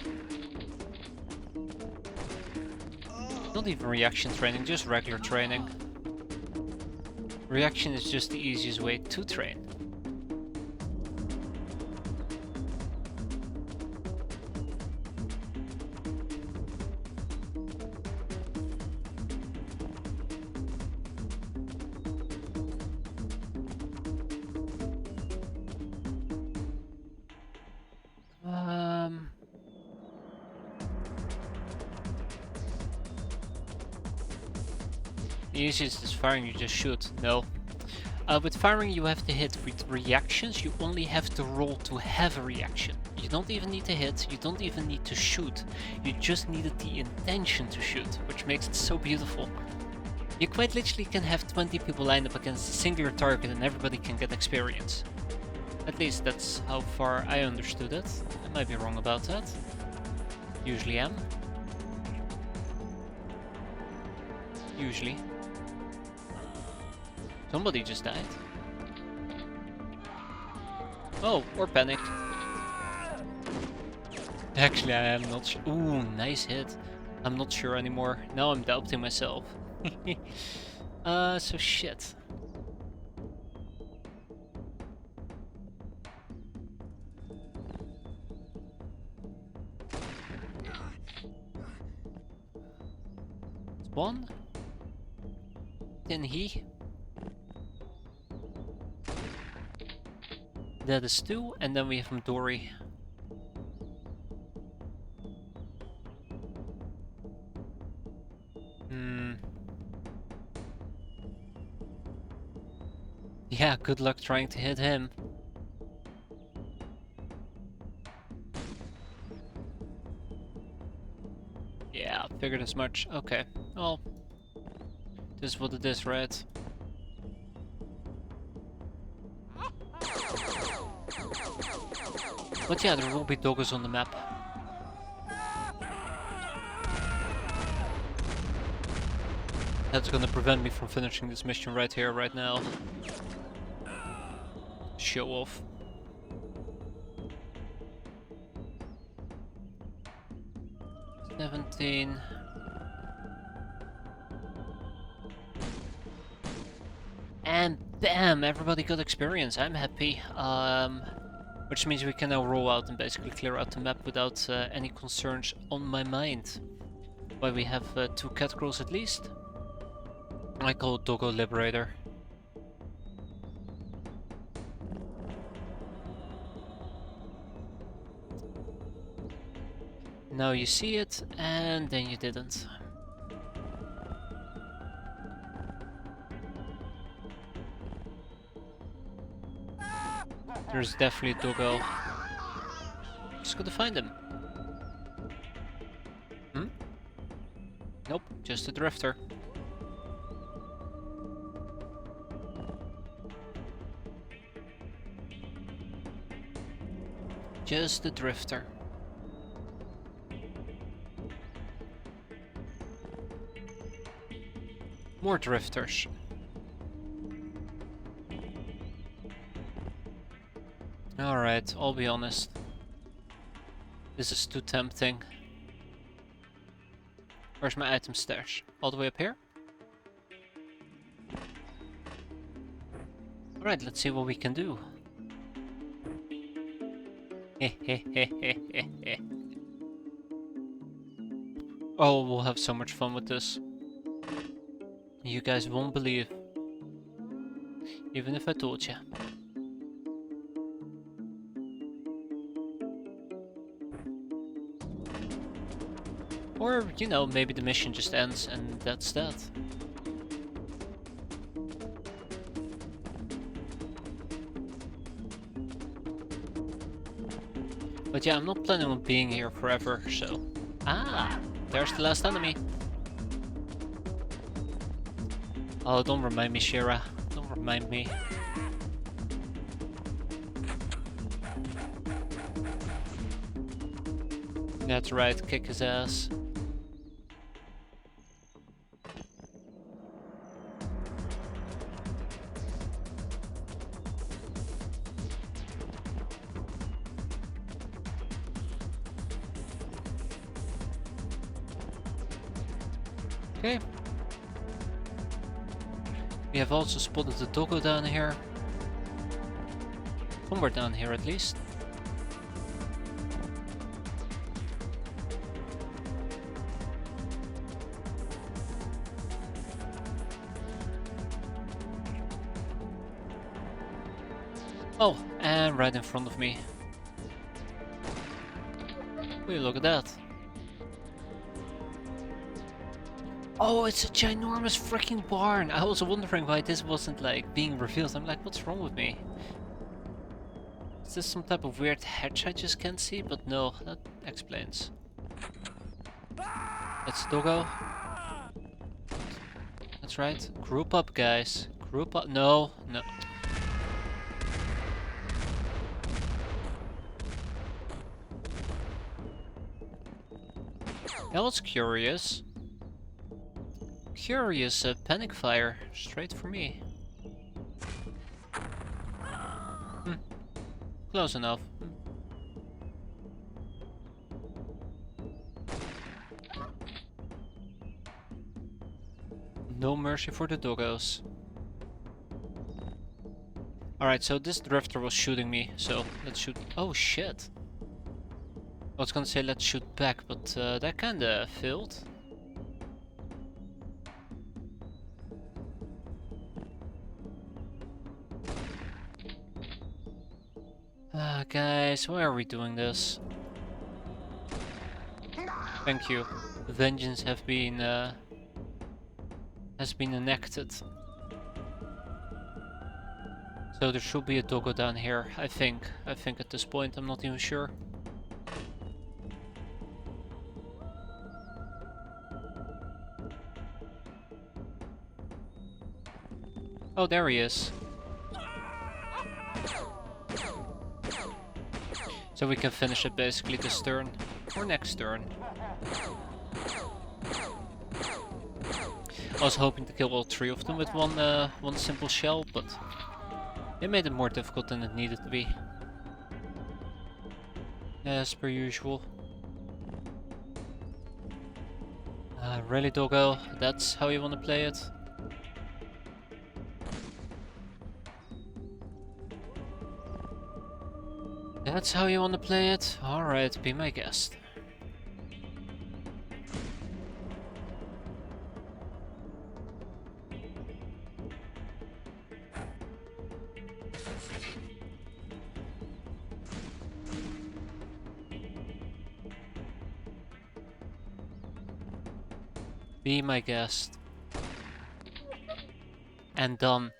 Not even reaction training, just regular training. Reaction is just the easiest way to train. The easiest is firing, you just shoot. No. With firing you have to hit. With reactions you only have to roll to have a reaction. You don't even need to hit, you don't even need to shoot. You just needed the intention to shoot, which makes it so beautiful. You quite literally can have 20 people lined up against a singular target and everybody can get experience. At least that's how far I understood it. I might be wrong about that. Usually am. Usually. Somebody just died. Oh, or panic. Actually, I am not sure. Ooh, nice hit. I'm not sure anymore. Now I'm doubting myself. So shit. One. Then he. That is two, and then we have Midori. Yeah, good luck trying to hit him. Yeah, figured as much. Okay, well, this is what it is, right? But yeah, there will be doggos on the map. That's gonna prevent me from finishing this mission right here, right now. Show off. $17. And bam! Everybody got experience. I'm happy. Which means we can now roll out and basically clear out the map without any concerns on my mind. Why we have 2 cat girls at least. I call it Doggo Liberator. Now you see it, and then you didn't. There's definitely a Doggo. Just gotta find him. Hmm? Nope, just a drifter. Just a drifter. More drifters. Alright, I'll be honest. This is too tempting. Where's my item stash? All the way up here? Alright, let's see what we can do. Oh, we'll have so much fun with this. You guys won't believe. Even if I told you. Or, you know, maybe the mission just ends and that's that. But yeah, I'm not planning on being here forever, so... Ah! There's the last enemy. Oh, don't remind me, Shira. Don't remind me. That's right, kick his ass. Okay. We have also spotted the doggo down here. Somewhere down here at least. Oh, and right in front of me. Will you look at that? Oh, it's a ginormous freaking barn! I was wondering why this wasn't like being revealed. I'm like, what's wrong with me? Is this some type of weird hatch I just can't see? But no, that explains. That's doggo. That's right. Group up, guys. Group up. No, no. That was curious. Curious panic fire. Straight for me. Close enough. No mercy for the doggos. Alright, so this drifter was shooting me, so let's shoot. Oh shit! I was gonna say let's shoot back, but that kinda failed. Guys, why are we doing this? Thank you. Vengeance has been enacted. So there should be a doggo down here, I think. I think at this point, I'm not even sure. Oh, there he is. So we can finish it basically this turn, or next turn. I was hoping to kill all three of them with one simple shell, but it made it more difficult than it needed to be. As per usual. Really, doggo? That's how you want to play it? That's how you want to play it? Alright, be my guest. Be my guest. And done.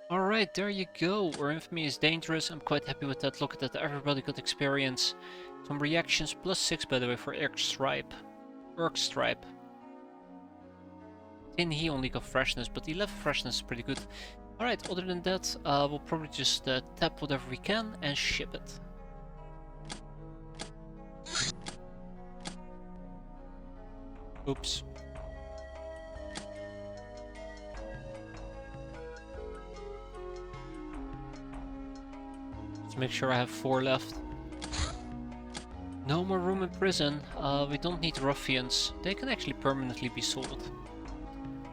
Alright, there you go. Our infamy is dangerous. I'm quite happy with that. Look at that, everybody got experience. Some reactions, +6 by the way for X-stripe. Stripe. And he only got freshness, but 11 freshness is pretty good. Alright, other than that, we'll probably just tap whatever we can and ship it. Oops. Make sure I have 4 left. No more room in prison. We don't need ruffians. They can actually permanently be sold.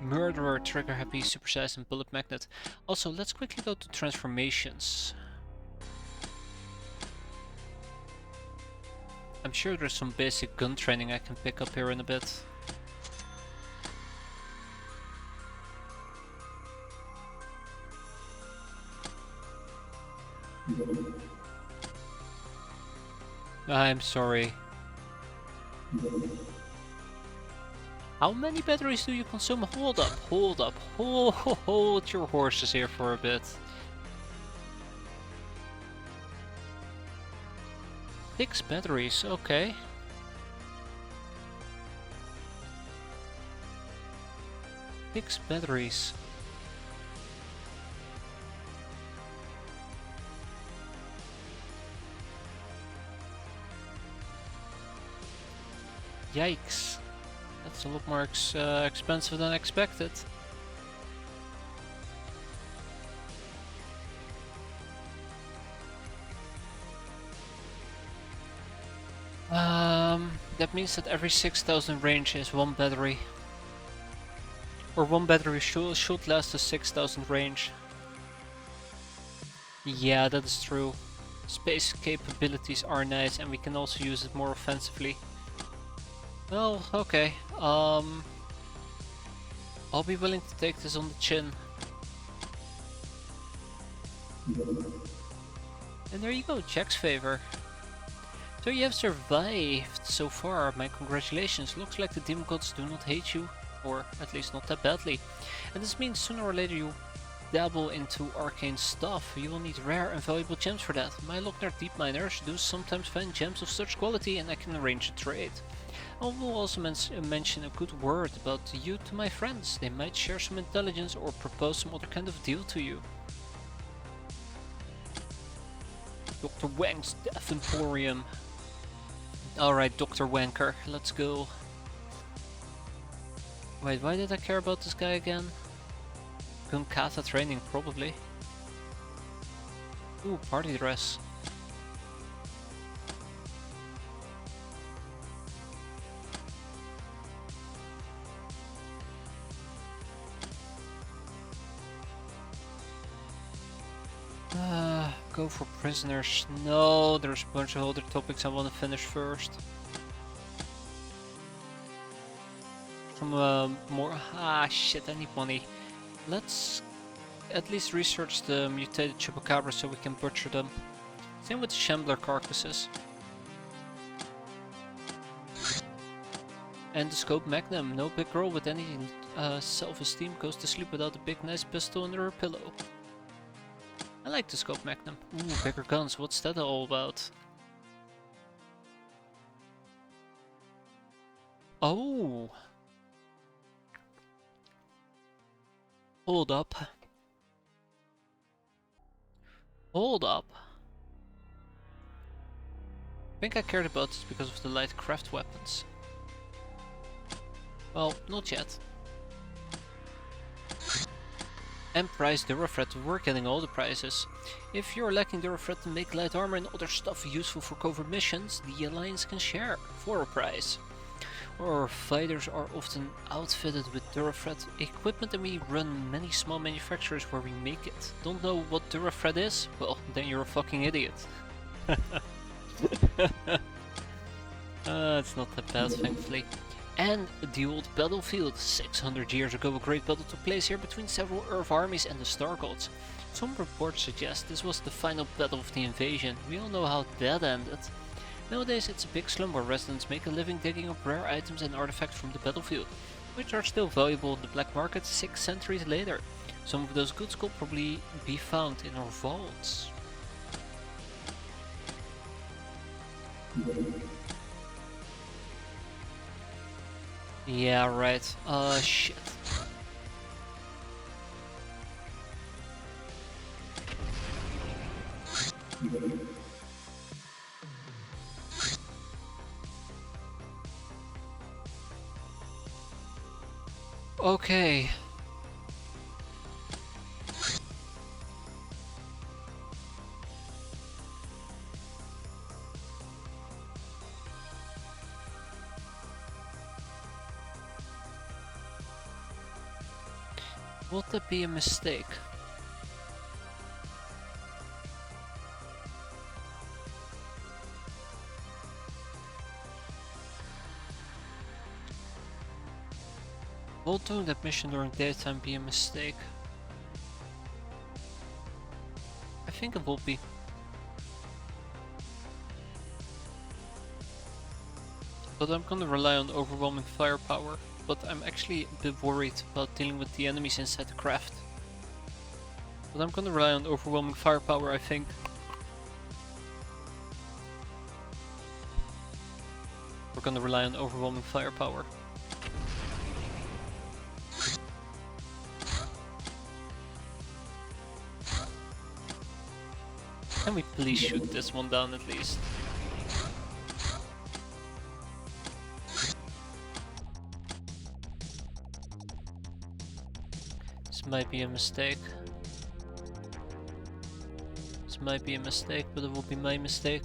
Murderer, trigger happy, supersize and bullet magnet. Also, let's quickly go to transformations. I'm sure there's some basic gun training I can pick up here in a bit. I'm sorry. How many batteries do you consume? Hold up, hold up, hold your horses here for a bit. 6 batteries, okay. Six batteries. Yikes. That's a lot more expensive than expected. That means that every 6,000 range is 1 battery. Or 1 battery should last to 6,000 range. Yeah, that is true. Space capabilities are nice and we can also use it more offensively. Well, okay. I'll be willing to take this on the chin. And there you go, Jack's favor. So you have survived so far, my congratulations. Looks like the demon gods do not hate you, or at least not that badly. And this means sooner or later you dabble into arcane stuff. You will need rare and valuable gems for that. My Lochner deep miners do sometimes find gems of such quality and I can arrange a trade. I will also mention a good word about you to my friends. They might share some intelligence or propose some other kind of deal to you. Dr. Wang's Death Emporium. Alright, Dr. Wanker, let's go. Wait, why did I care about this guy again? Gun kata training, probably. Ooh, party dress. go for prisoners. No, there's a bunch of other topics I want to finish first. Some more. Ah, shit, I need money. Let's at least research the mutated chupacabra so we can butcher them. Same with the shambler carcasses. And the scope magnum. No big girl with any self-esteem goes to sleep without a big nice pistol under her pillow. I like the scope magnum. Ooh, bigger guns. What's that all about? Oh! Hold up. Hold up. I think I cared about this because of the light craft weapons. Well, not yet. And prize Durafret, we're getting all the prizes. If you're lacking Durafret to make light armor and other stuff useful for covert missions, the Alliance can share for a prize. Our fighters are often outfitted with Durafret equipment and we run many small manufacturers where we make it. Don't know what Durafret is? Well, then you're a fucking idiot. It's not that bad, thankfully. And the old battlefield. 600 years ago a great battle took place here between several Earth armies and the Star Gods. Some reports suggest this was the final battle of the invasion. We all know how that ended. Nowadays it's a big slum where residents make a living digging up rare items and artifacts from the battlefield, which are still valuable in the black market 6 centuries later. Some of those goods could probably be found in our vaults. Yeah, right. Shit. Okay. Would that be a mistake? Will doing that mission during daytime be a mistake? I think it will be. But I'm gonna rely on overwhelming firepower. But I'm actually a bit worried about dealing with the enemies inside the craft. But I'm gonna rely on overwhelming firepower, I think. We're gonna rely on overwhelming firepower. Can we please shoot this one down at least? This might be a mistake. This might be a mistake, but it will be my mistake.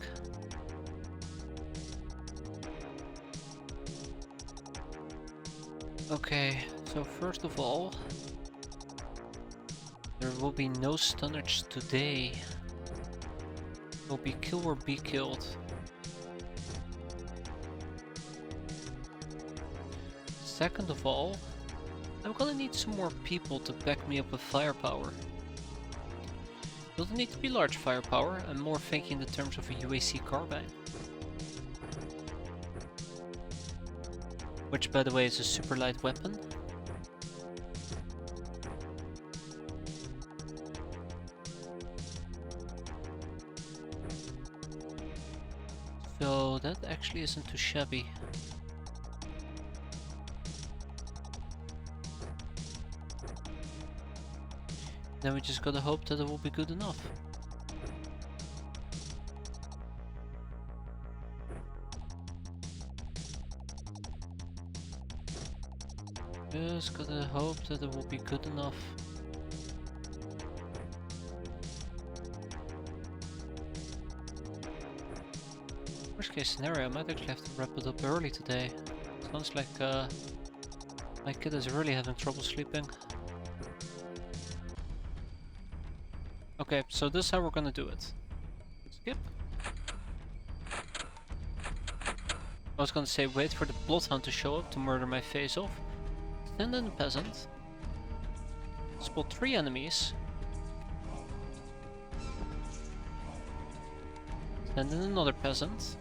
Okay, so first of all, there will be no stunnage today. It will be kill or be killed. Second of all, I'm gonna need some more people to back me up with firepower. Doesn't need to be large firepower, I'm more thinking in the terms of a UAC carbine. Which, by the way, is a super light weapon. So that actually isn't too shabby. Then we just gotta hope that it will be good enough. Just gotta hope that it will be good enough. Worst case scenario, I might actually have to wrap it up early today. Sounds like my kid is really having trouble sleeping. Okay, so this is how we're gonna do it. Skip. I was gonna say wait for the bloodhound to show up to murder my face off. Send in a peasant. Spot 3 enemies. Send in another peasant.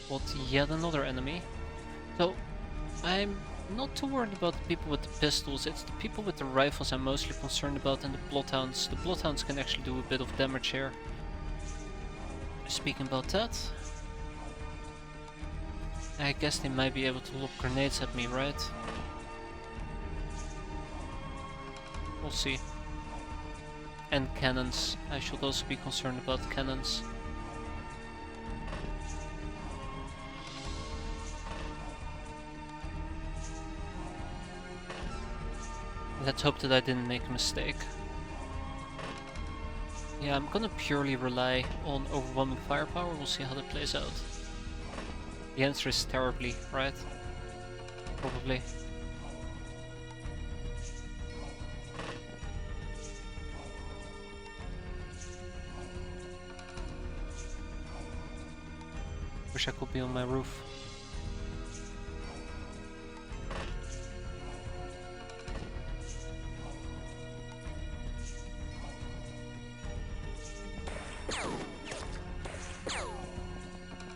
Spot yet another enemy. So I'm not too worried about the people with the pistols, it's the people with the rifles I'm mostly concerned about, and the bloodhounds. The bloodhounds can actually do a bit of damage here. Speaking about that, I guess they might be able to lob grenades at me, right? We'll see. And cannons. I should also be concerned about cannons. Let's hope that I didn't make a mistake. Yeah, I'm gonna purely rely on overwhelming firepower. We'll see how that plays out. The answer is terribly, right? Probably. Wish I could be on my roof.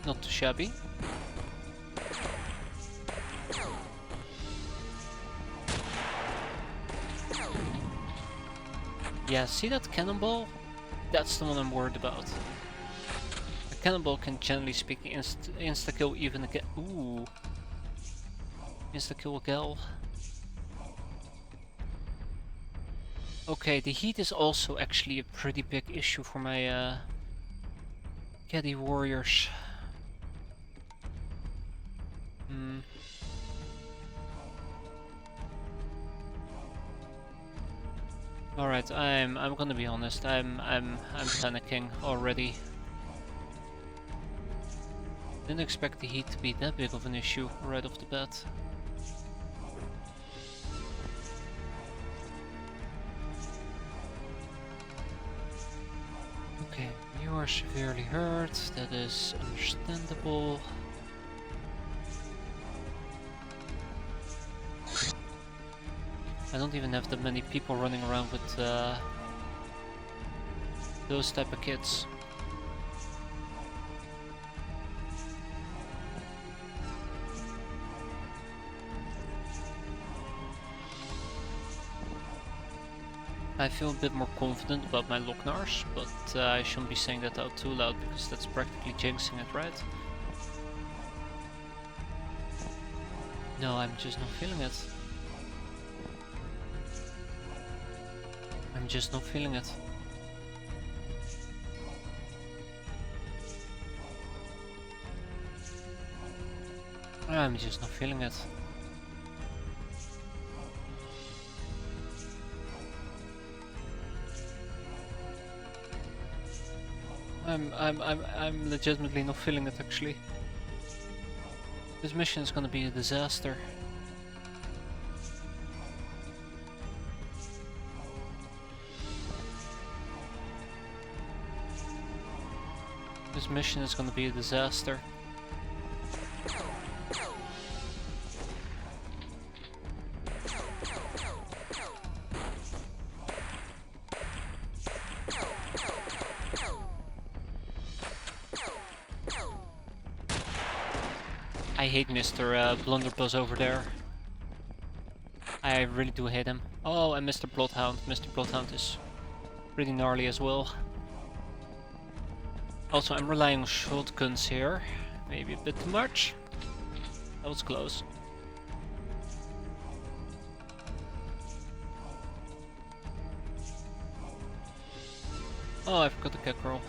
Not too shabby. Yeah, see that cannonball? That's the one I'm worried about. A cannonball can, generally speaking, insta-kill even a ooh. Insta-kill a gal. Okay, the heat is also actually a pretty big issue for my caddy warriors. Alright, I'm gonna be honest. I'm panicking already. Didn't expect the heat to be that big of an issue right off the bat. Okay, you are severely hurt. That is understandable. I don't even have that many people running around with those type of kits. I feel a bit more confident about my Locknars, but I shouldn't be saying that out too loud because that's practically jinxing it, right? No, I'm just not feeling it. I'm just not feeling it. I'm just not feeling it. I'm legitimately not feeling it actually. This mission is gonna be a disaster. This mission is gonna be a disaster. I hate Mr. Blunderbuss over there. I really do hate him. Oh, and Mr. Bloodhound. Mr. Bloodhound is pretty gnarly as well. Also, I'm relying on shotguns here. Maybe a bit too much. That was close. Oh, I forgot the cat girl.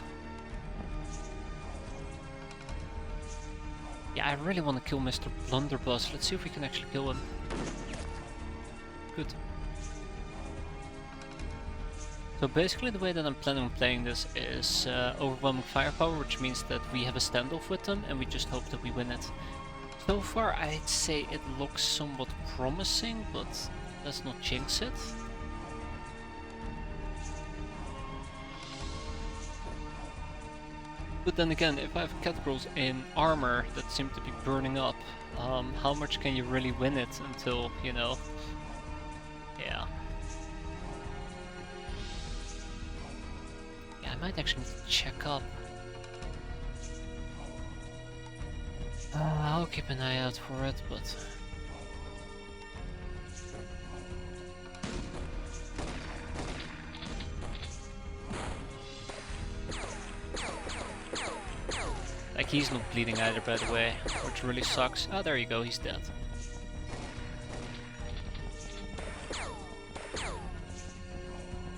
Yeah, I really want to kill Mr. Blunderbuss. Let's see if we can actually kill him. Good. So basically the way that I'm planning on playing this is overwhelming firepower, which means that we have a standoff with them and we just hope that we win it. So far I'd say it looks somewhat promising, but let's not jinx it. But then again, if I have cat girls in armor that seem to be burning up, how much can you really win it until, you know? Yeah. Yeah, I might actually need to check up. I'll keep an eye out for it, but... Like, he's not bleeding either, by the way, which really sucks. Oh, there you go, he's dead.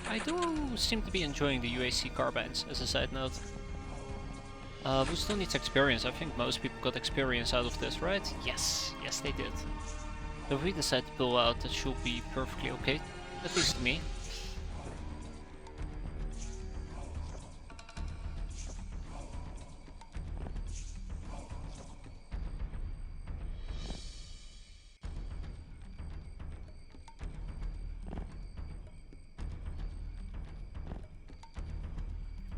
I do seem to be enjoying the UAC carbines, as a side note. We still need experience. I think most people got experience out of this, right? Yes, yes they did. So if we decide to pull out, that should be perfectly okay, at least to me.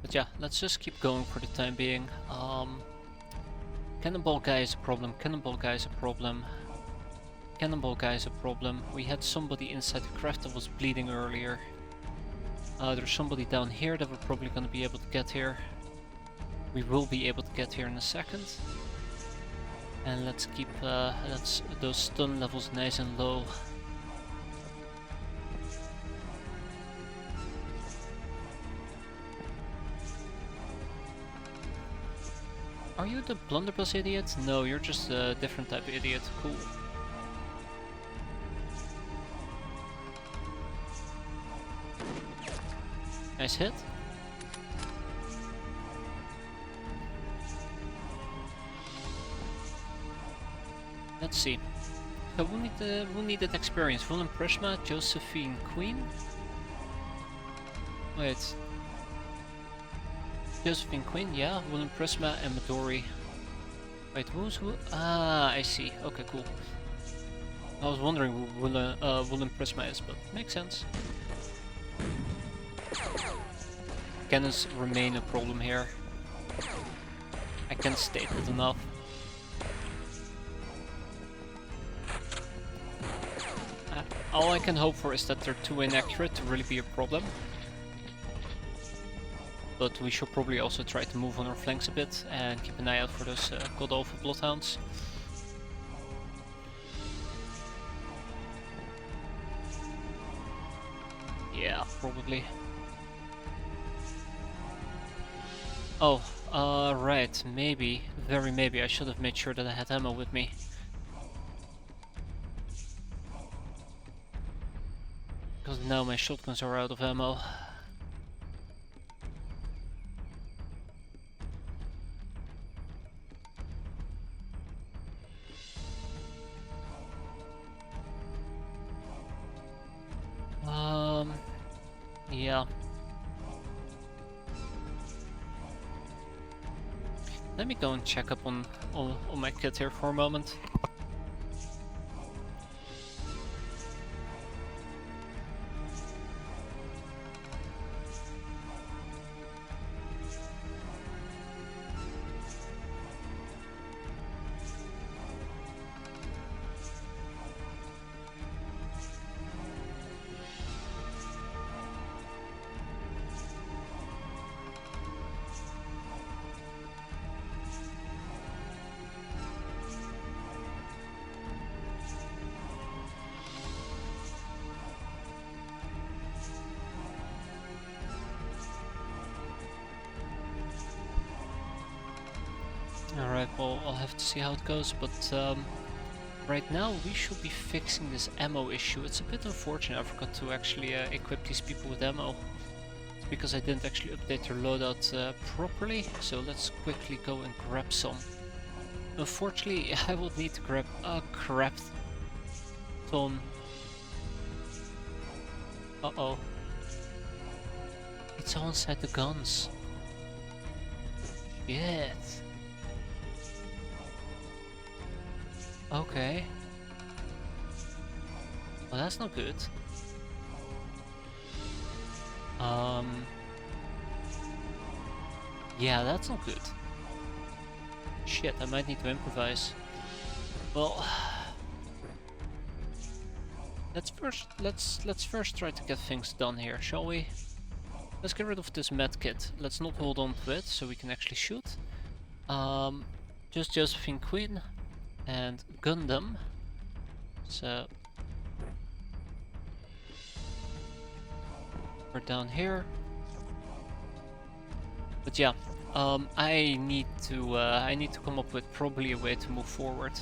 But yeah, let's just keep going for the time being. Cannonball guy is a problem, cannonball guy is a problem. Cannonball guy is a problem. We had somebody inside the craft that was bleeding earlier. There's somebody down here that we're probably gonna be able to get here. We will be able to get here in a second. And let's keep those stun levels nice and low. Are you the blunderbuss idiot? No, you're just a different type of idiot. Cool. Nice hit. Let's see. So who needed experience? Willem Prisma, Josephine Queen? Wait. Josephine Queen, yeah, Willem Prisma and Midori. Wait, who's who? Ah, I see. Okay, cool. I was wondering who Willem Prisma is, but makes sense. Cannons remain a problem here. I can't state it enough. All I can hope for is that they're too inaccurate to really be a problem. But we should probably also try to move on our flanks a bit and keep an eye out for those God Awful Bloodhounds. Yeah, probably. Oh, right, maybe, very maybe I should have made sure that I had ammo with me. Because now my shotguns are out of ammo. Yeah. Let me go and check up on my kit here for a moment. Alright, well, I'll have to see how it goes, but right now we should be fixing this ammo issue. It's a bit unfortunate I forgot to actually equip these people with ammo. It's because I didn't actually update their loadout properly, so let's quickly go and grab some. Unfortunately, I will need to grab a crap ton. Uh-oh. It's all inside the guns. Shit. Okay. Well, that's not good. Yeah, that's not good. Shit, I might need to improvise. Well, let's first try to get things done here, shall we? Let's get rid of this med kit. Let's not hold on to it so we can actually shoot. Just Josephine Queen and Gundam. So we're down here. But yeah, I need to come up with probably a way to move forward.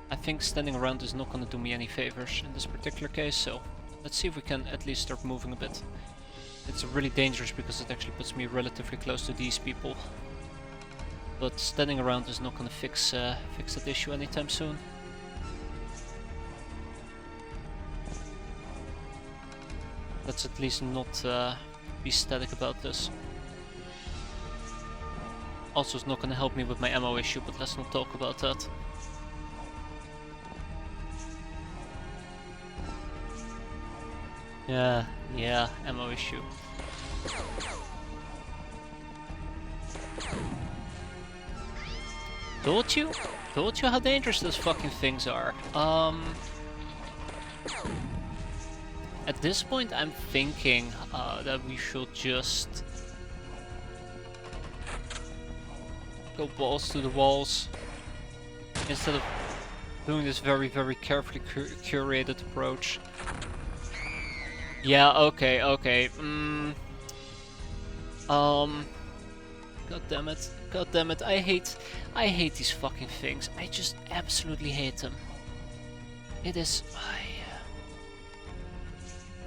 I think standing around is not going to do me any favors in this particular case, so let's see if we can at least start moving a bit. It's really dangerous because it actually puts me relatively close to these people. But standing around is not going to fix that issue anytime soon. Let's at least not be static about this. Also, it's not going to help me with my ammo issue, but let's not talk about that. Yeah, ammo issue. Told you how dangerous those fucking things are. At this point I'm thinking that we should just go balls to the walls instead of doing this very carefully curated approach. Yeah, okay. God damn it, I hate these fucking things. I just absolutely hate them. It is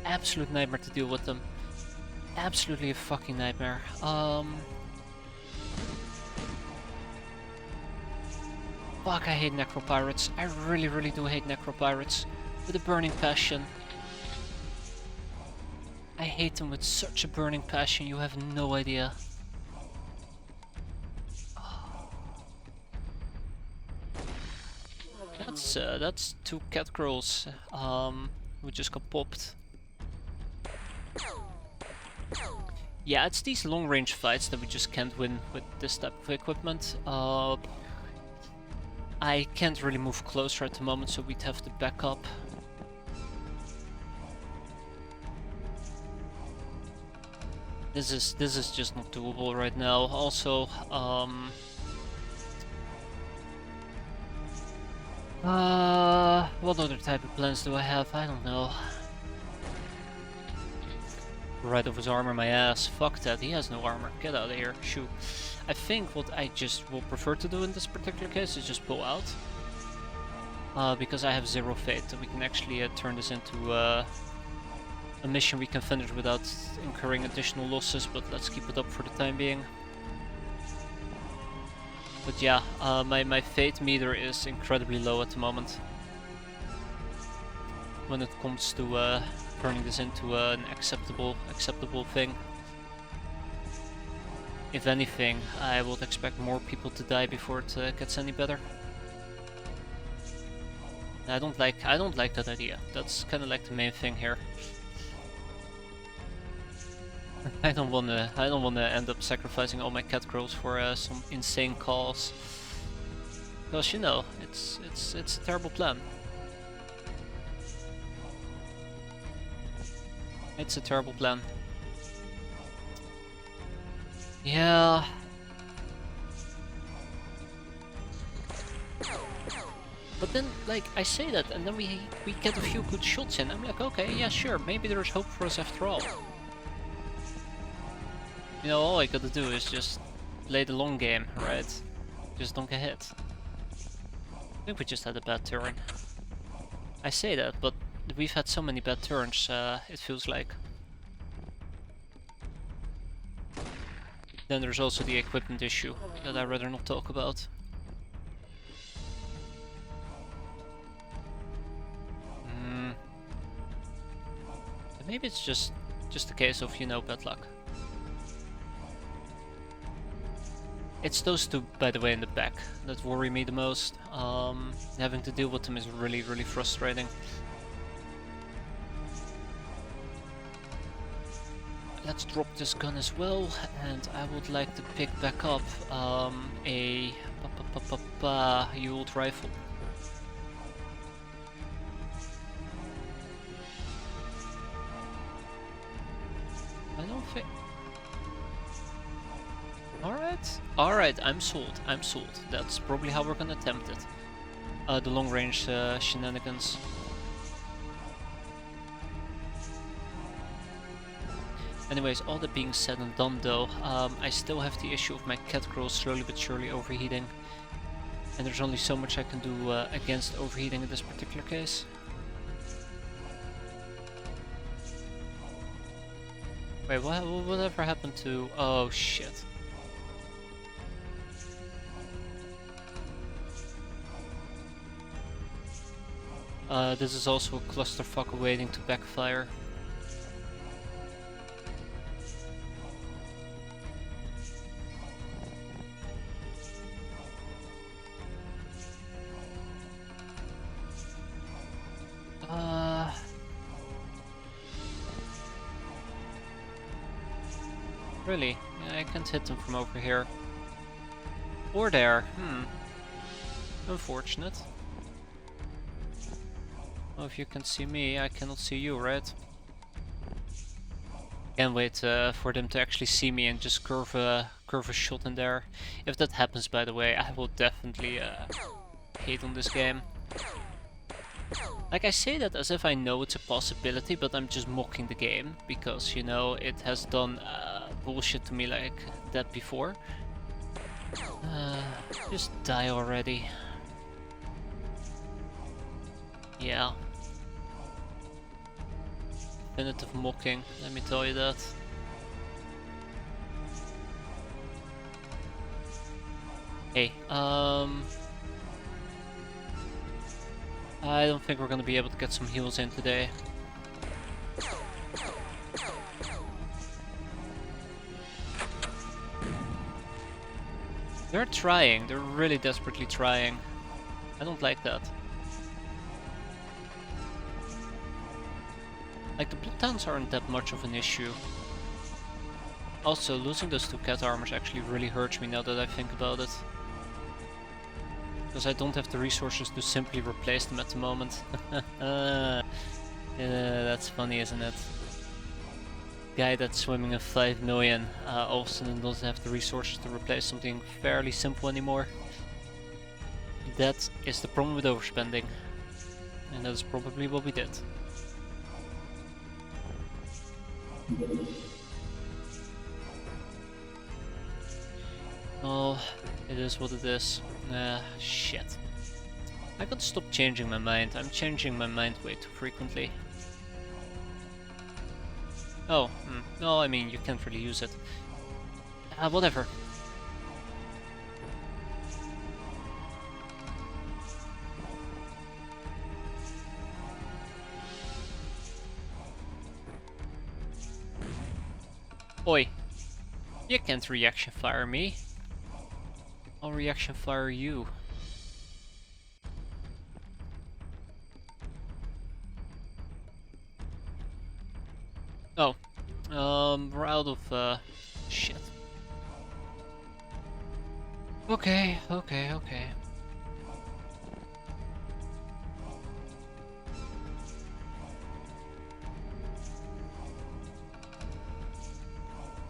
absolute nightmare to deal with them. Absolutely a fucking nightmare. Fuck, I hate necropirates. I really do hate necropirates with a burning passion. I hate them with such a burning passion, you have no idea. That's 2 cat girls who just got popped. Yeah, it's these long range fights that we just can't win with this type of equipment. I can't really move closer at the moment, so we'd have to back up. This is just not doable right now. Also, what other type of plans do I have? I don't know. Right off his armor, my ass. Fuck that, he has no armor. Get out of here. Shoot. I think what I just will prefer to do in this particular case is just pull out. Because I have 0 faith that we can actually turn this into a mission we can finish without incurring additional losses, but let's keep it up for the time being. But yeah, my fate meter is incredibly low at the moment when it comes to turning this into an acceptable thing. If anything, I would expect more people to die before it gets any better. I don't like that idea. That's kind of like the main thing here. I don't wanna end up sacrificing all my cat girls for some insane cause. Because you know, it's a terrible plan. It's a terrible plan. Yeah. But then, like, I say that, and then we get a few good shots in. I'm like, okay, yeah, sure, maybe there's hope for us after all. You know, all I gotta do is just play the long game, right? Just don't get hit. I think we just had a bad turn. I say that, but we've had so many bad turns, it feels like. Then there's also the equipment issue that I'd rather not talk about. Maybe it's just a case of, you know, bad luck. It's those two, by the way, in the back that worry me the most. Having to deal with them is really frustrating. let's drop this gun as well, and I would like to pick back up a old rifle. I don't think... Alright, I'm sold, That's probably how we're gonna attempt it. The long range shenanigans. Anyways, all that being said and done though, I still have the issue of my cat girl slowly but surely overheating. And there's only so much I can do against overheating in this particular case. Wait, whatever happened to... Oh shit. This is also a clusterfuck waiting to backfire. Really? Yeah, I can't hit them from over here. Or there. Unfortunate. Well, if you can see me, I cannot see you, right? Can't wait for them to actually see me and just curve a shot in there. If that happens, by the way, I will definitely hate on this game. Like, I say that as if I know it's a possibility, but I'm just mocking the game, because, you know, it has done bullshit to me like that before. Just die already. Yeah. Definitive mocking, let me tell you that. Hey, I don't think we're gonna be able to get some heals in today. They're trying, they're really desperately trying. I don't like that. Like, the blood towns aren't that much of an issue. Also, losing those two cat armors actually really hurts me now that I think about it. Because I don't have the resources to simply replace them at the moment. Yeah, that's funny, isn't it? Guy that's swimming in 5 million all of a sudden doesn't have the resources to replace something fairly simple anymore. That is the problem with overspending. And that is probably what we did. Oh, it is what it is. Shit. I gotta stop changing my mind. I'm changing my mind way too frequently. Oh, no, I mean, you can't really use it. Whatever. Oi. You can't reaction fire me. I'll reaction fire you. Oh. We're out of, shit. Okay.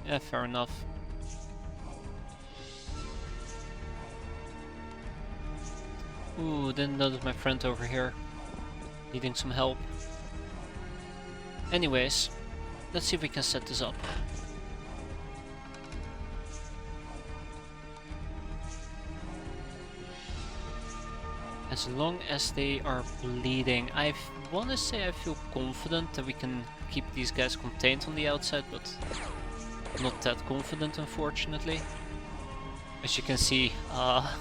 Yeah, fair enough. Ooh, didn't notice my friend over here. Needing some help. Anyways, let's see if we can set this up. As long as they are bleeding, I want to say I feel confident that we can keep these guys contained on the outside, but not that confident, unfortunately. As you can see, I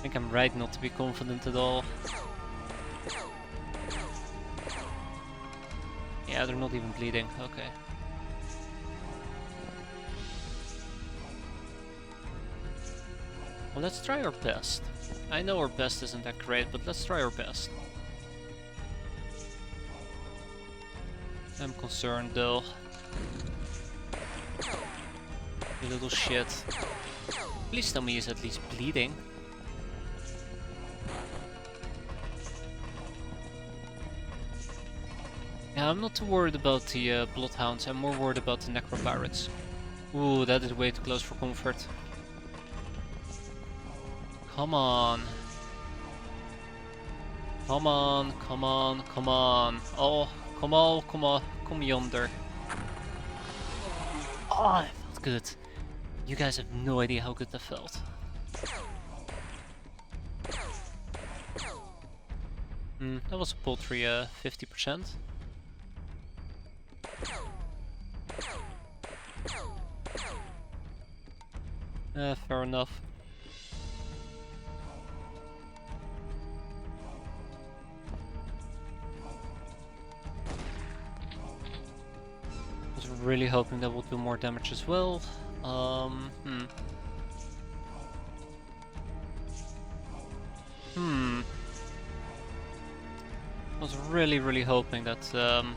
think I'm right not to be confident at all. Yeah, they're not even bleeding, okay. Well, let's try our best. I know our best isn't that great, but let's try our best. I'm concerned though. You little shit. Please tell me he's at least bleeding. Yeah, I'm not too worried about the bloodhounds. I'm more worried about the necropirates. Ooh, that is way too close for comfort. Come on. Come on, come on, come on. Oh, come on, come on, come yonder. Oh, that felt good. You guys have no idea how good that felt. That was a paltry 50%. Fair enough. I was really hoping that would do more damage as well. I was really hoping that would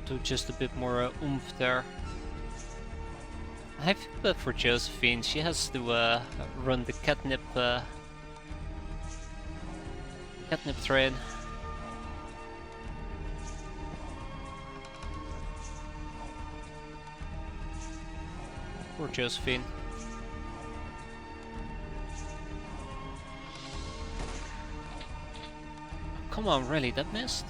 do just a bit more oomph there. I feel bad for Josephine. She has to run the catnip train. Poor Josephine. Come on, really? That missed?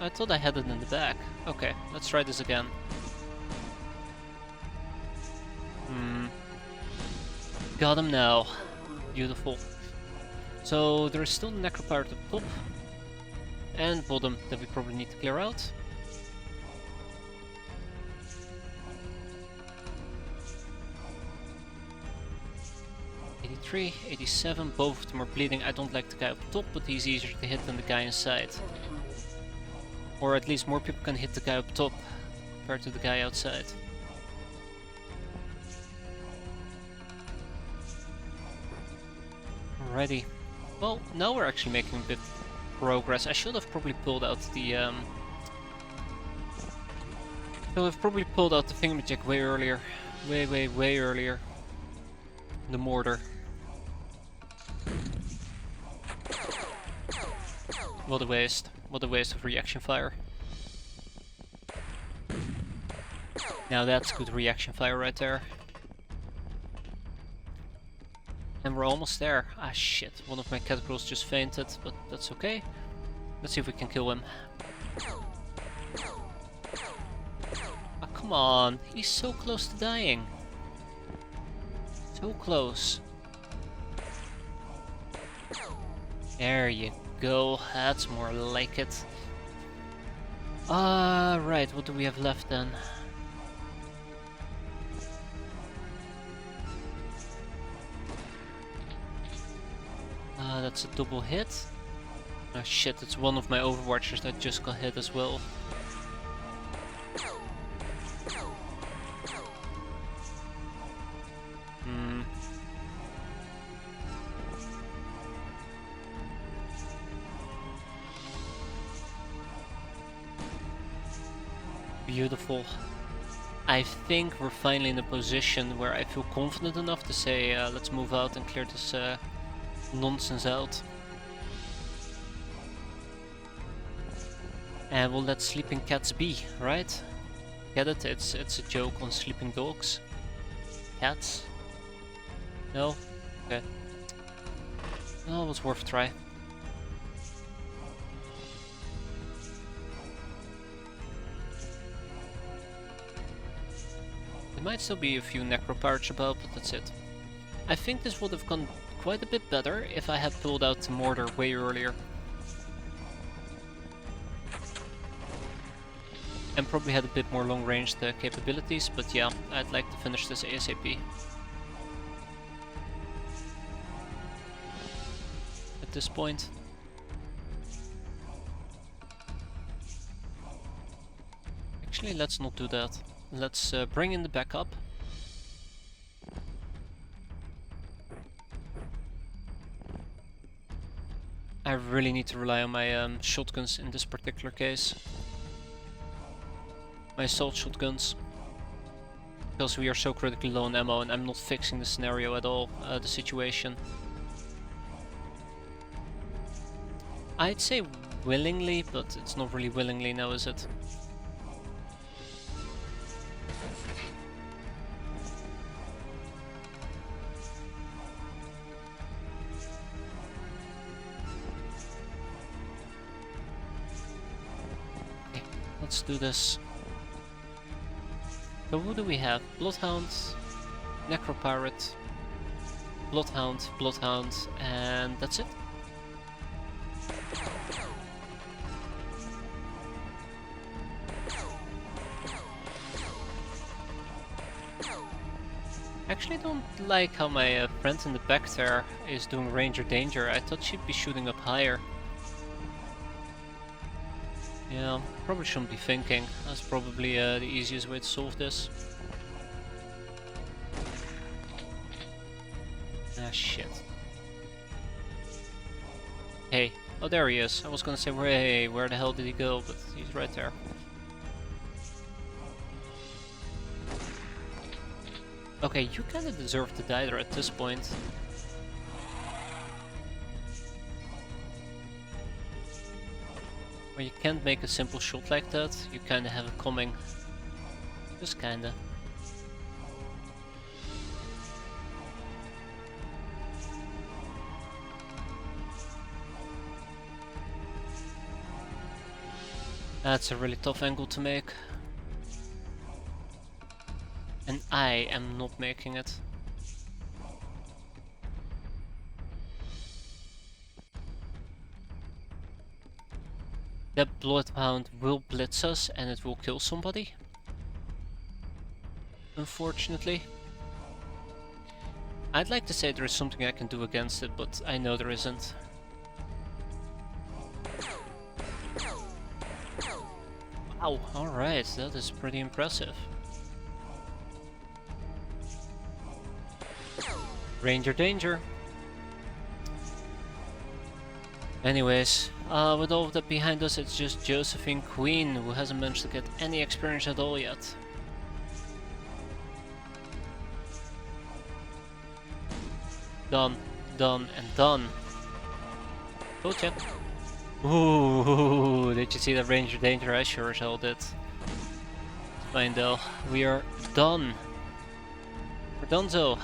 I thought I had it in the back. Okay, let's try this again. Got him now. Beautiful. So there is still the necropirate at the top and bottom that we probably need to clear out. '83, '87, both of them are bleeding. I don't like the guy up top, but he's easier to hit than the guy inside. Or at least more people can hit the guy up top compared to the guy outside. Alrighty. Well, now we're actually making a bit of progress. I should have probably pulled out the thingamajig way earlier. Way earlier. The mortar. What a waste. What a waste of reaction fire. Now that's good reaction fire right there. And we're almost there. Ah shit, one of my cat girls just fainted, but that's okay. Let's see if we can kill him. Ah, come on, he's so close to dying. So close. There you go, that's more like it. Right, what do we have left then? That's a double hit. Oh shit, it's one of my overwatchers that just got hit as well. Beautiful. I think we're finally in a position where I feel confident enough to say let's move out and clear this nonsense out. And we'll let sleeping cats be, right? Get it? It's a joke on sleeping dogs. Cats? No? Okay. Well, it was worth a try. There might still be a few necropirates about, but that's it. I think this would have gone quite a bit better if I had pulled out the mortar way earlier. And probably had a bit more long range capabilities, but yeah, I'd like to finish this ASAP. At this point. Actually, let's not do that. Let's bring in the backup. I really need to rely on my shotguns in this particular case. My assault shotguns. Because we are so critically low on ammo and I'm not fixing the scenario at all, the situation. I'd say willingly, but it's not really willingly now, is it? Okay, let's do this. So who do we have? Bloodhound, Necropirate, Bloodhound, Bloodhound, and that's it. Actually, I don't like how my friend in the back there is doing Ranger Danger. I thought she'd be shooting up higher. Yeah, probably shouldn't be thinking. That's probably the easiest way to solve this. Ah, shit. Hey. Oh, there he is. I was gonna say, hey, where the hell did he go? But he's right there. Okay, you kinda deserve to die there at this point. When you can't make a simple shot like that, you kinda have it coming. Just kinda. That's a really tough angle to make. And I am not making it. That Bloodhound will blitz us and it will kill somebody. Unfortunately. I'd like to say there is something I can do against it, but I know there isn't. Wow, alright, that is pretty impressive. Ranger Danger. Anyways, with all of that behind us, it's just Josephine Queen, who hasn't managed to get any experience at all yet. Done, done, and done. Gotcha. Ooh, did you see that Ranger Danger? I sure as hell did. Fine though, we are done. We're donezo.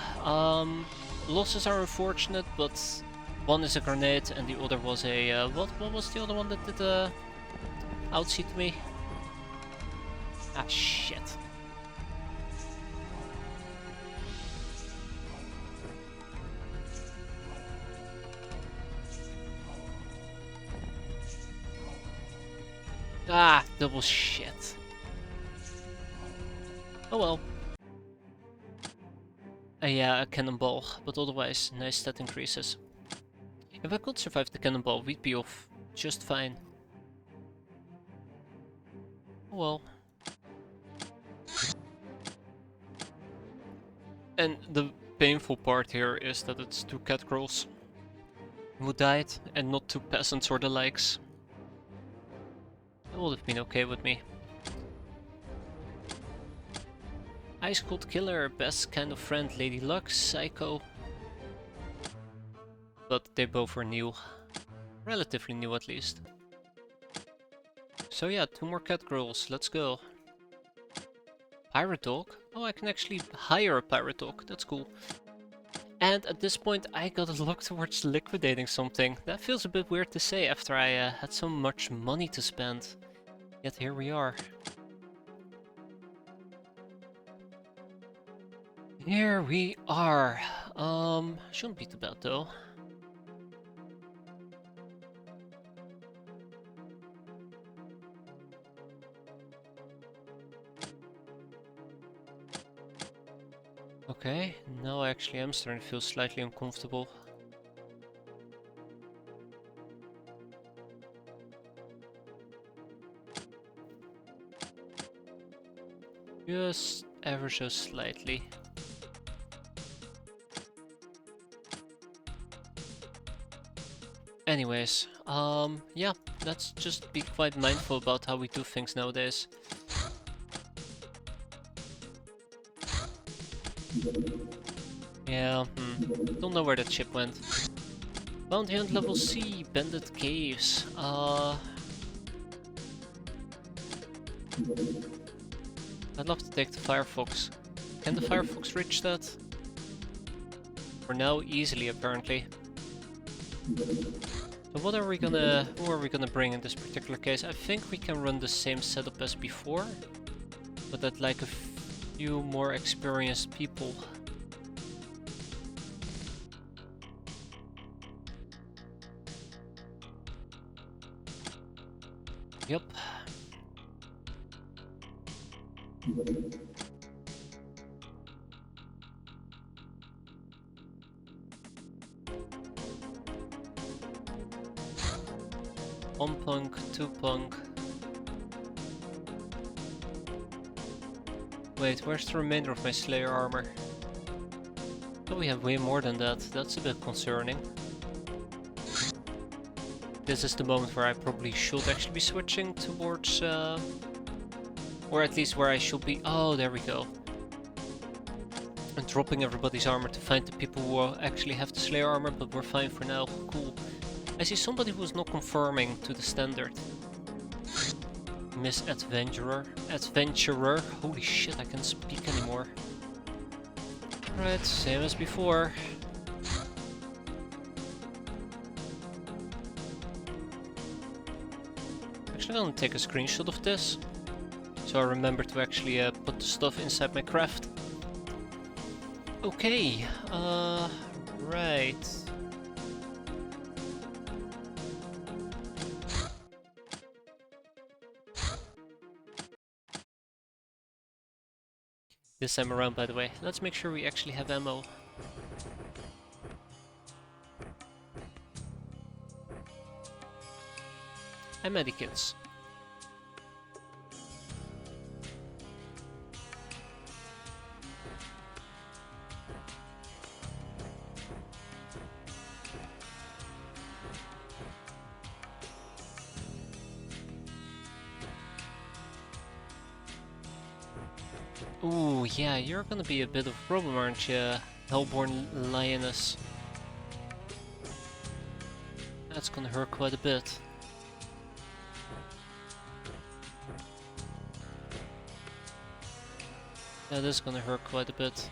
Losses are unfortunate, but one is a grenade and the other was a what was the other one that did outseat me? Ah, shit. Ah, double shit. Oh well. Yeah, a cannonball, but otherwise nice stat increases. If I could survive the cannonball, we'd be off just fine. Well. And the painful part here is that it's 2 cat girls who died and not 2 peasants or the likes. That would have been okay with me. Ice Cold Killer, best kind of friend, Lady Luck, Psycho. But they both were new. Relatively new at least. So yeah, 2 more cat girls, let's go. Pirate dog? Oh, I can actually hire a pirate dog, that's cool. And at this point I got a look towards liquidating something. That feels a bit weird to say after I had so much money to spend. Yet here we are. Here we are. Shouldn't be too bad though. Okay, now I actually am starting to feel slightly uncomfortable. Just ever so slightly. Anyways, yeah, let's just be quite mindful about how we do things nowadays. Yeah, don't know where that ship went. Bounty hunt level C, Bandit Caves. I'd love to take the Firefox. Can the Firefox reach that? For now, easily apparently. So what are we gonna, who are we gonna bring in this particular case? I think we can run the same setup as before, but at like a few more experienced people. Yep. One punk, two punk. Wait, where's the remainder of my Slayer armor? Oh, we have way more than that. That's a bit concerning. This is the moment where I probably should actually be switching towards, or at least where I should be. Oh, there we go. And dropping everybody's armor to find the people who actually have the Slayer armor, but we're fine for now. Cool. I see somebody who's not conforming to the standard. Miss Adventurer. Adventurer. Holy shit, I can't speak anymore. Right, same as before. Actually, I'm gonna take a screenshot of this, so I remember to actually put the stuff inside my craft. Okay, right. This time around, by the way. Let's make sure we actually have ammo. And medikits. Ooh, yeah, you're gonna be a bit of a problem, aren't you, Hellborn Lioness? That's gonna hurt quite a bit. That is gonna hurt quite a bit.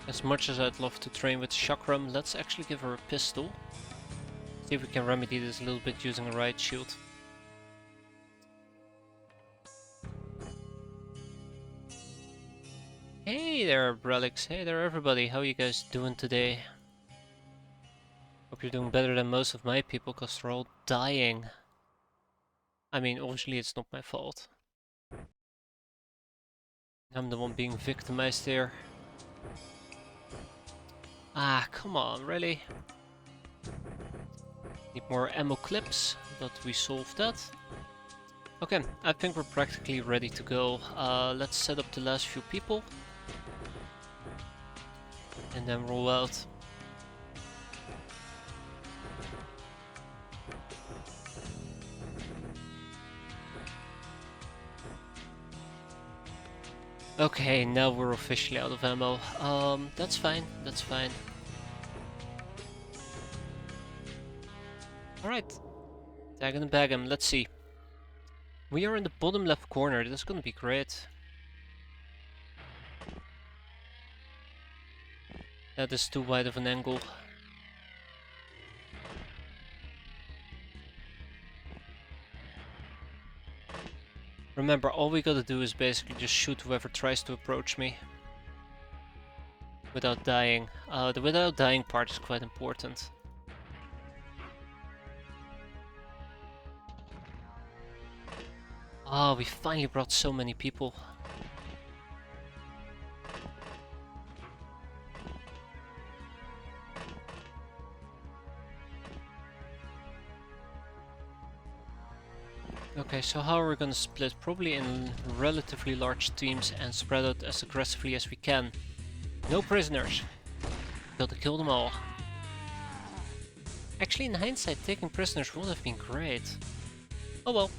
As much as I'd love to train with Chakram, let's actually give her a pistol. See if we can remedy this a little bit using a riot shield. Hey there, Relics. Hey there, everybody. How you guys doing today? Hope you're doing better than most of my people, because they're all dying. I mean, obviously it's not my fault. I'm the one being victimized here. Ah, come on, really? Need more ammo clips, but we solved that. Okay, I think we're practically ready to go. Let's set up the last few people. And then roll out. Okay, now we're officially out of ammo. That's fine, that's fine. Alright. Tag and bag him, let's see. We are in the bottom left corner, that's gonna be great. That is too wide of an angle. Remember, all we gotta do is basically just shoot whoever tries to approach me. Without dying. The without dying part is quite important. Ah, we finally brought so many people. Okay, so how are we gonna split? Probably in relatively large teams and spread out as aggressively as we can. No prisoners. Gotta kill them all. Actually, in hindsight, taking prisoners would have been great. Oh well.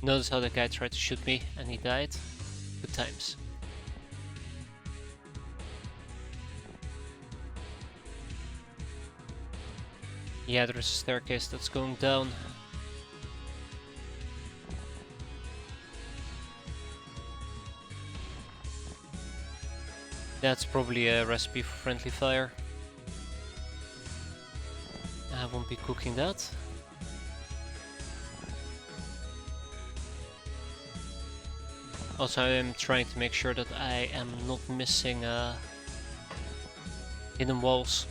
Notice how the guy tried to shoot me and he died? Good times. Yeah, there's a staircase that's going down. That's probably a recipe for friendly fire. I won't be cooking that. Also, I am trying to make sure that I am not missing hidden walls.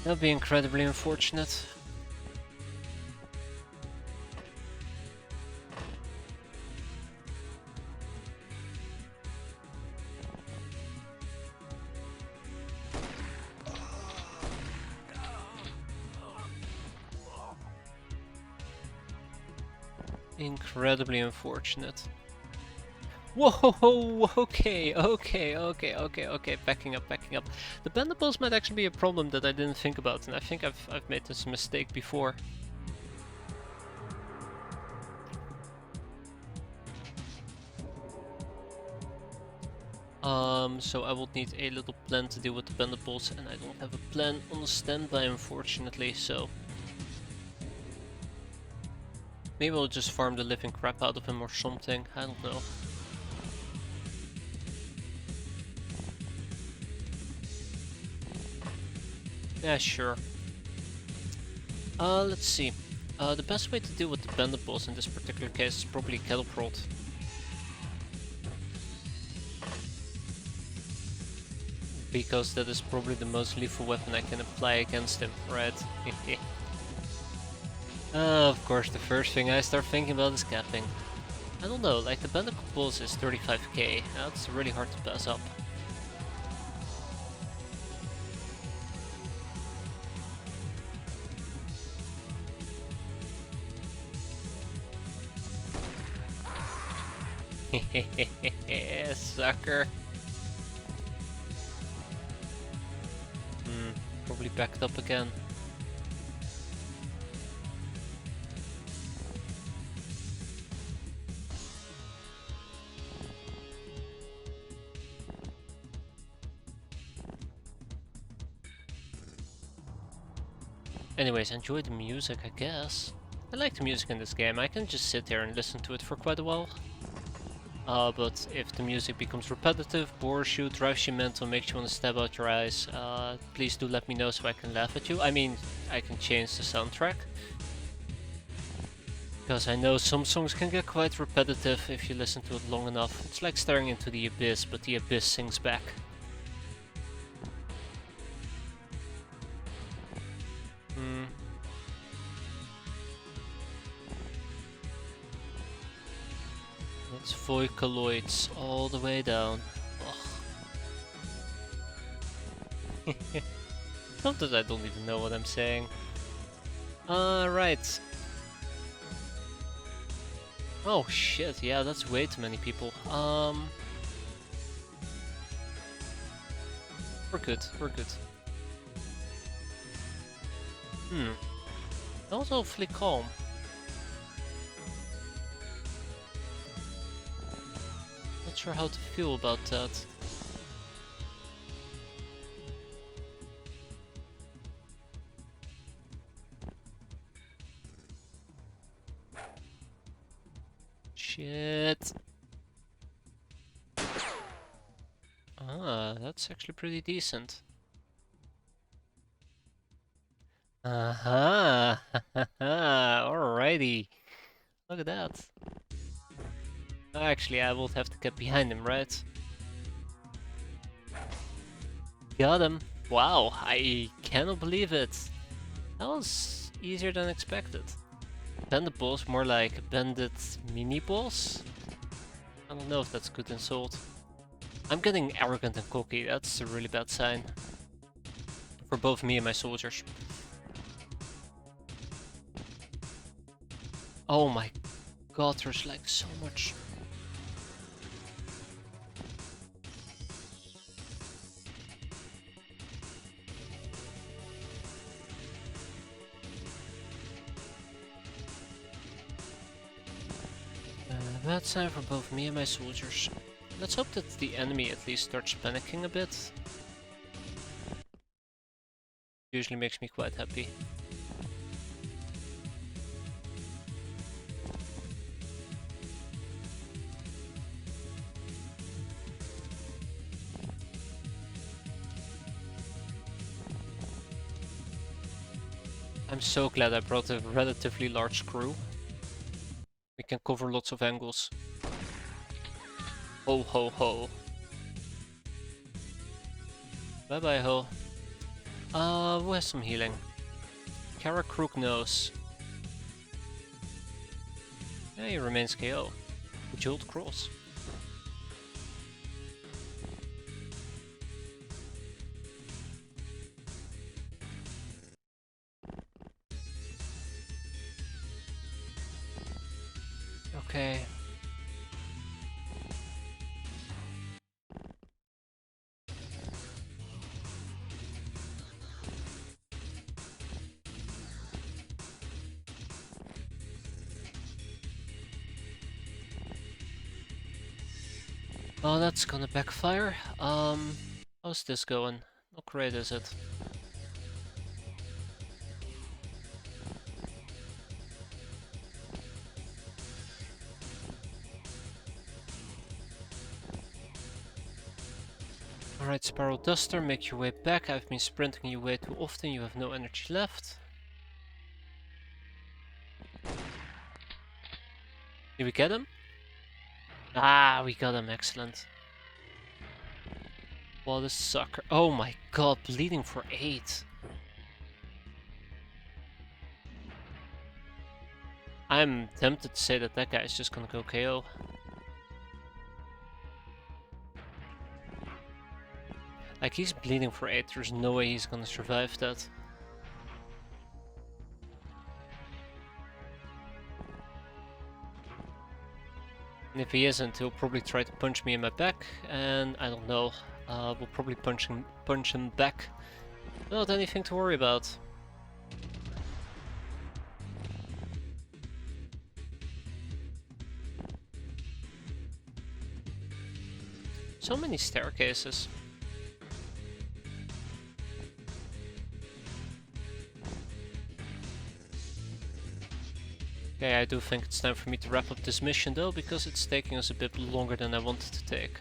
That would be incredibly unfortunate. Incredibly unfortunate. Whoa, okay, backing up. The bendables might actually be a problem that I didn't think about, and I think I've made this mistake before. So I will need a little plan to deal with the bendables, and I don't have a plan on standby, unfortunately, so... Maybe I'll just farm the living crap out of him or something, I don't know. Yeah, sure. Let's see. The best way to deal with the bendables in this particular case is probably cattle prod. Because that is probably the most lethal weapon I can apply against him, right? Of course, the first thing I start thinking about is capping. I don't know, like the bendables is 35k, that's really hard to pass up. Sucker. Probably backed up again. Anyways, enjoy the music, I guess. I like the music in this game, I can just sit there and listen to it for quite a while. But if the music becomes repetitive, bores you, drives you mental, makes you want to stab out your eyes, please do let me know so I can laugh at you. I mean, I can change the soundtrack. Because I know some songs can get quite repetitive if you listen to it long enough. It's like staring into the abyss, but the abyss sings back. It's Vocaloids all the way down. Not that I don't even know what I'm saying. Right. Oh shit, yeah, that's way too many people. We're good. That was awfully calm. Not sure how to feel about that. Shit. Ah, that's actually pretty decent. Aha! Alrighty. Look at that. Actually, I will have to get behind him, right? Got him. Wow, I cannot believe it. That was easier than expected. Bandit boss, more like bandit mini boss? I don't know if that's a good insult. I'm getting arrogant and cocky, that's a really bad sign. For both me and my soldiers. Oh my god, there's like so much. Bad sign for both me and my soldiers. Let's hope that the enemy at least starts panicking a bit. Usually makes me quite happy. I'm so glad I brought a relatively large crew. We can cover lots of angles. Ho ho ho. Bye bye ho. Who has some healing? Karakrook knows. Yeah, he remains KO. Jeweled cross. Okay. Oh, that's gonna backfire. How's this going? Not great, is it? Alright, Sparrow Duster, make your way back. I've been sprinting you way too often, you have no energy left. Did we get him? Ah, we got him, excellent. What a sucker. Oh my god, bleeding for 8. I'm tempted to say that that guy is just gonna go KO. Like, he's bleeding for 8, there's no way he's gonna survive that. And if he isn't, he'll probably try to punch me in my back, and I don't know. We'll probably punch him back without anything to worry about. So many staircases. Okay, I do think it's time for me to wrap up this mission though, because it's taking us a bit longer than I wanted to take.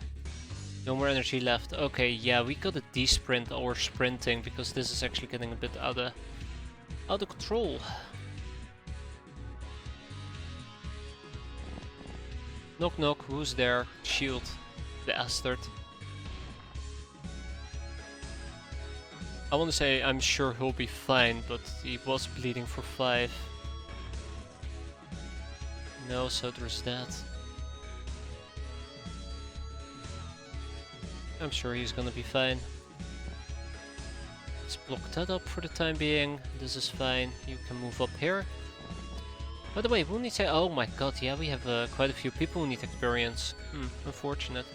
No more energy left. Okay, yeah, we gotta de-sprint our sprinting, because this is actually getting a bit out of control. Knock knock, who's there? Shield. Bastard. I want to say I'm sure he'll be fine, but he was bleeding for 5. No, so there's that. I'm sure he's gonna be fine. Let's block that up for the time being. This is fine. You can move up here. By the way, who needs... Oh my god, yeah, we have quite a few people who need experience. Unfortunate.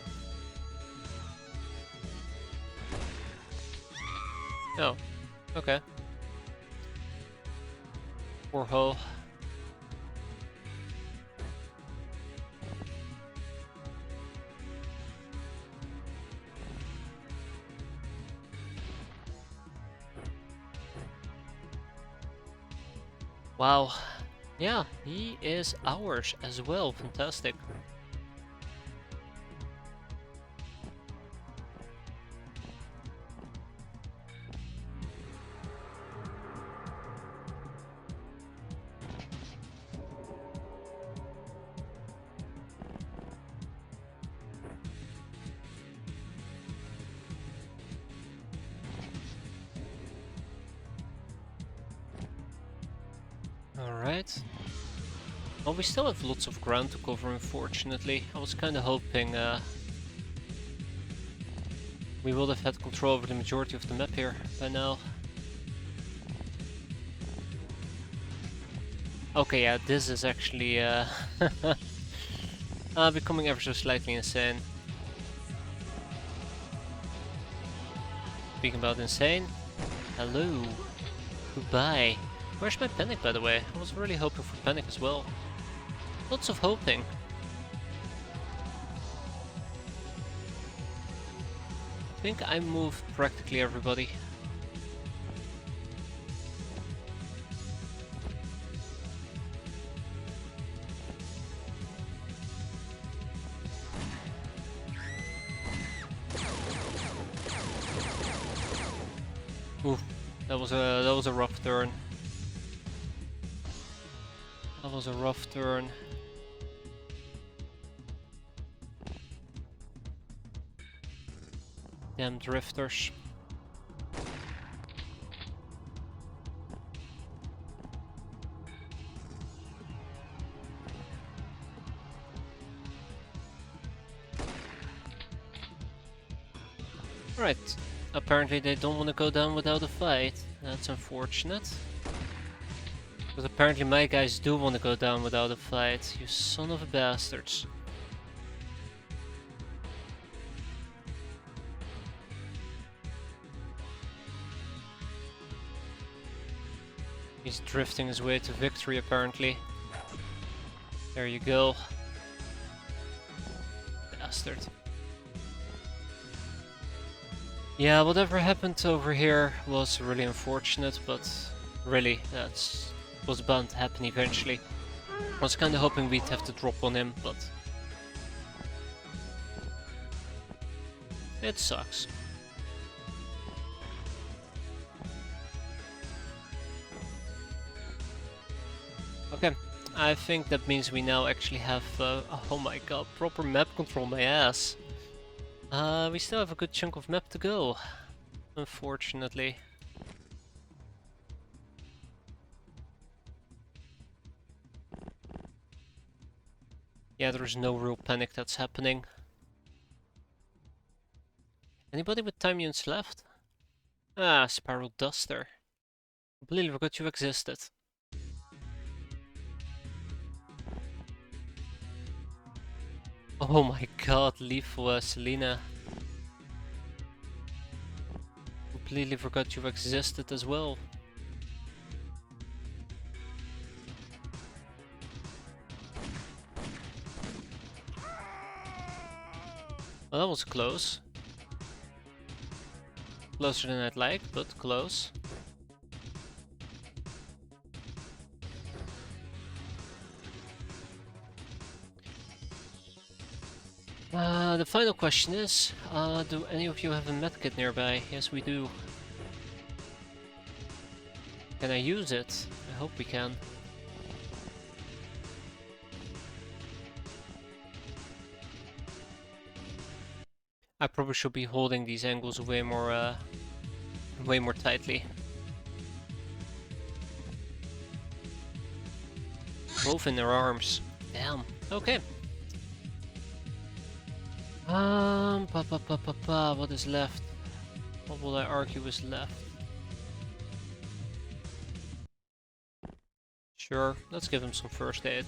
Oh, okay. Poor Ho. Wow. Yeah, he is ours as well. Fantastic. Alright. Well, we still have lots of ground to cover, unfortunately. I was kind of hoping we would have had control over the majority of the map here by now. Okay, yeah, this is actually becoming ever so slightly insane. Speaking about insane, hello, goodbye. Where's my panic, by the way? I was really hoping for panic as well. Lots of hoping. I think I moved practically everybody. Ooh, that was a rough turn. That was a rough turn. Damn drifters. Right. Apparently they don't want to go down without a fight. That's unfortunate. But apparently my guys do want to go down without a fight. You son of a bastards. He's drifting his way to victory apparently. There you go. Bastard. Yeah, whatever happened over here was really unfortunate, but really, was bound to happen eventually. I was kinda hoping we'd have to drop on him, but it sucks. Okay, I think that means we now actually have, oh my god, proper map control, my ass. We still have a good chunk of map to go, unfortunately. Yeah, there's no real panic that's happening. Anybody with time units left? Ah, Spiral Duster. Completely forgot you existed. Oh my god, lethal Selena. Completely forgot you existed as well. Well, that was close. Closer than I'd like, but close. The final question is, do any of you have a medkit nearby? Yes, we do. Can I use it? I hope we can. I probably should be holding these angles way more tightly. Both in their arms. Damn. Okay. What is left? What will I argue is left? Sure, let's give him some first aid.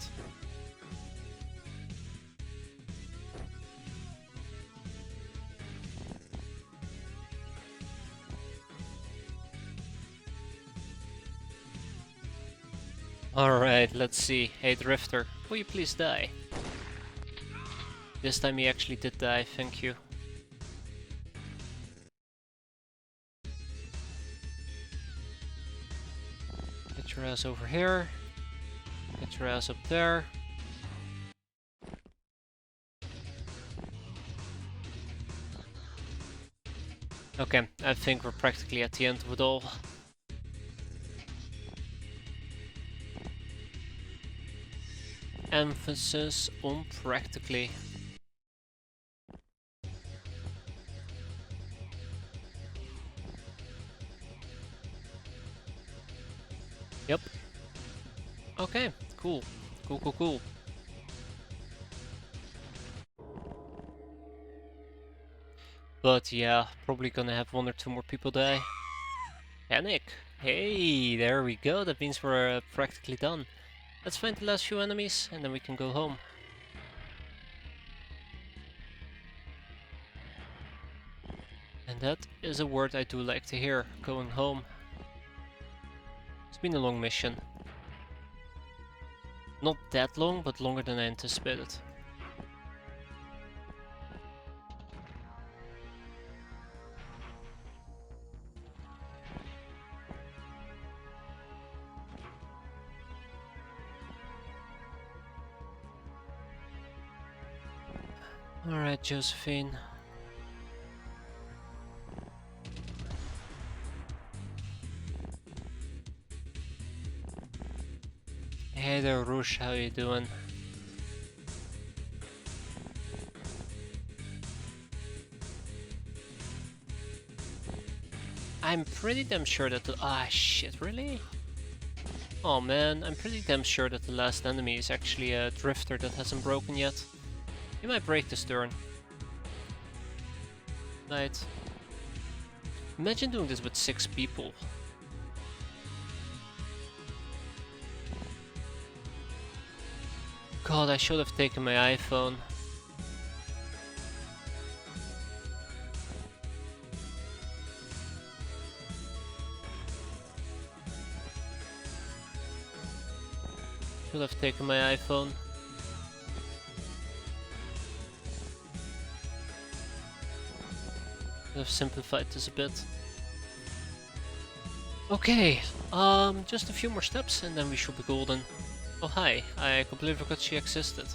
Alright, let's see. Hey Drifter, will you please die? This time he actually did die, thank you. Get your ass over here. Get your ass up there. Okay, I think we're practically at the end of it all. Emphasis on practically. Yep. Okay, cool. Cool. But yeah, probably gonna have one or two more people die. Panic! Hey, there we go, that means we're practically done. Let's find the last few enemies and then we can go home. And that is a word I do like to hear, going home. It's been a long mission. Not that long, but longer than I anticipated. Alright, Josephine. Hey there, Roosh, how you doing? I'm pretty damn sure that the— ah, shit, really? Oh man, I'm pretty damn sure that the last enemy is actually a drifter that hasn't broken yet. He might break this turn. Right. Imagine doing this with 6 people. God, I should have taken my iPhone. Should have taken my iPhone. Should have simplified this a bit. Okay, just a few more steps and then we should be golden. Oh hi, I completely forgot she existed.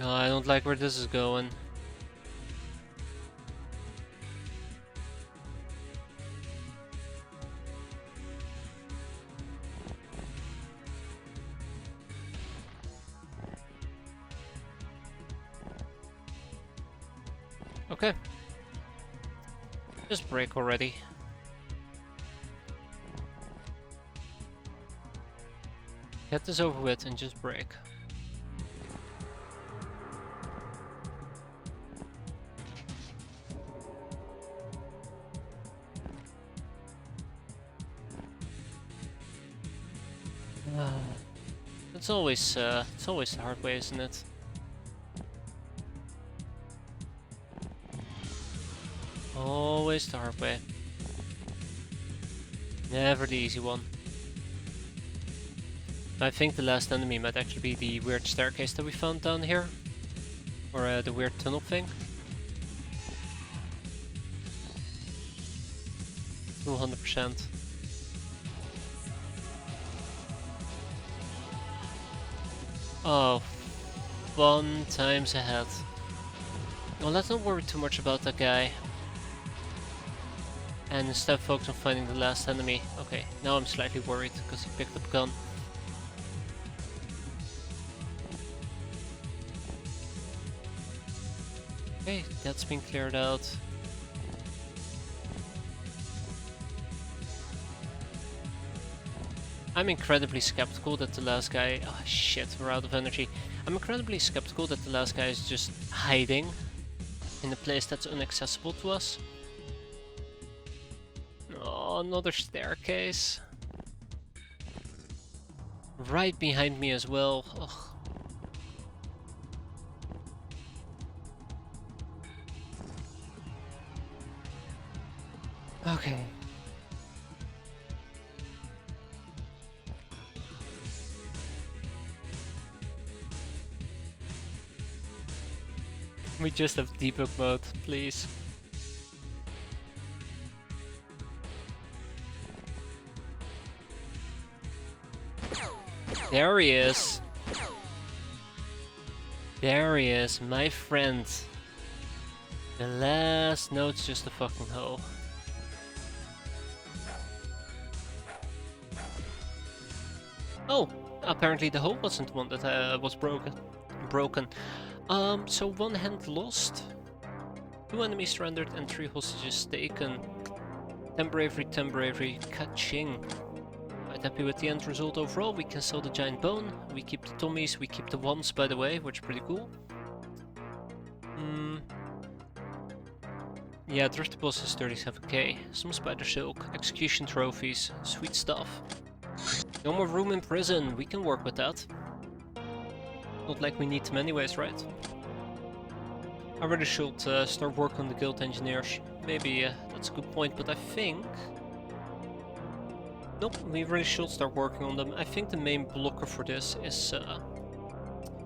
Oh, I don't like where this is going. Okay. Just break already. Get this over with and just break. It's always the hard way, isn't it? Always the hard way. Never the easy one. I think the last enemy might actually be the weird staircase that we found down here. Or the weird tunnel thing. 200%. Oh, fun times ahead. Well, let's not worry too much about that guy. And instead focus on finding the last enemy. Okay, now I'm slightly worried because he picked up a gun. Okay, that's been cleared out. I'm incredibly skeptical that the last guy— oh shit, we're out of energy. I'm incredibly skeptical that the last guy is just hiding in a place that's inaccessible to us. Oh, another staircase. Right behind me as well. Ugh. Okay. We just have debug mode, please. There he is. There he is, my friend. The last note's just a fucking hole. Oh, apparently the hole wasn't the one that was broken. So 1 hand lost, 2 enemies surrendered, and 3 hostages taken. 10 bravery, ka-ching. Quite happy with the end result overall. We can sell the giant bone, we keep the Tommies, we keep the ones by the way, which is pretty cool. Yeah, Driftables is 37k. Some spider silk, execution trophies, sweet stuff. No more room in prison, we can work with that. Not like we need them anyways, right? I really should start work on the guild engineers. Maybe that's a good point, but I think... Nope, we really should start working on them. I think the main blocker for this is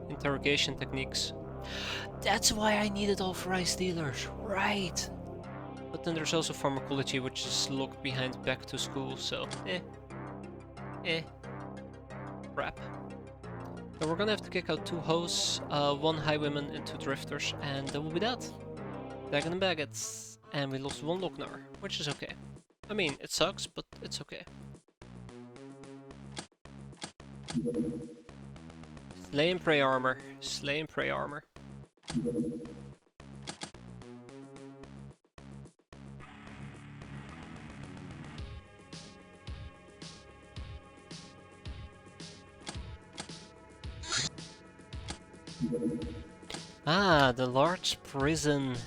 interrogation techniques. That's why I needed authorized dealers, right? But then there's also pharmacology, which is locked behind back to school, so crap. So we're gonna have to kick out 2 hoes, 1 highwayman and 2 drifters, and that will be that. Bagging and baggets. And we lost 1 Lochnar, which is okay. I mean, it sucks, but it's okay. Slay and prey armor. Slay and prey armor. Ah, the large prison.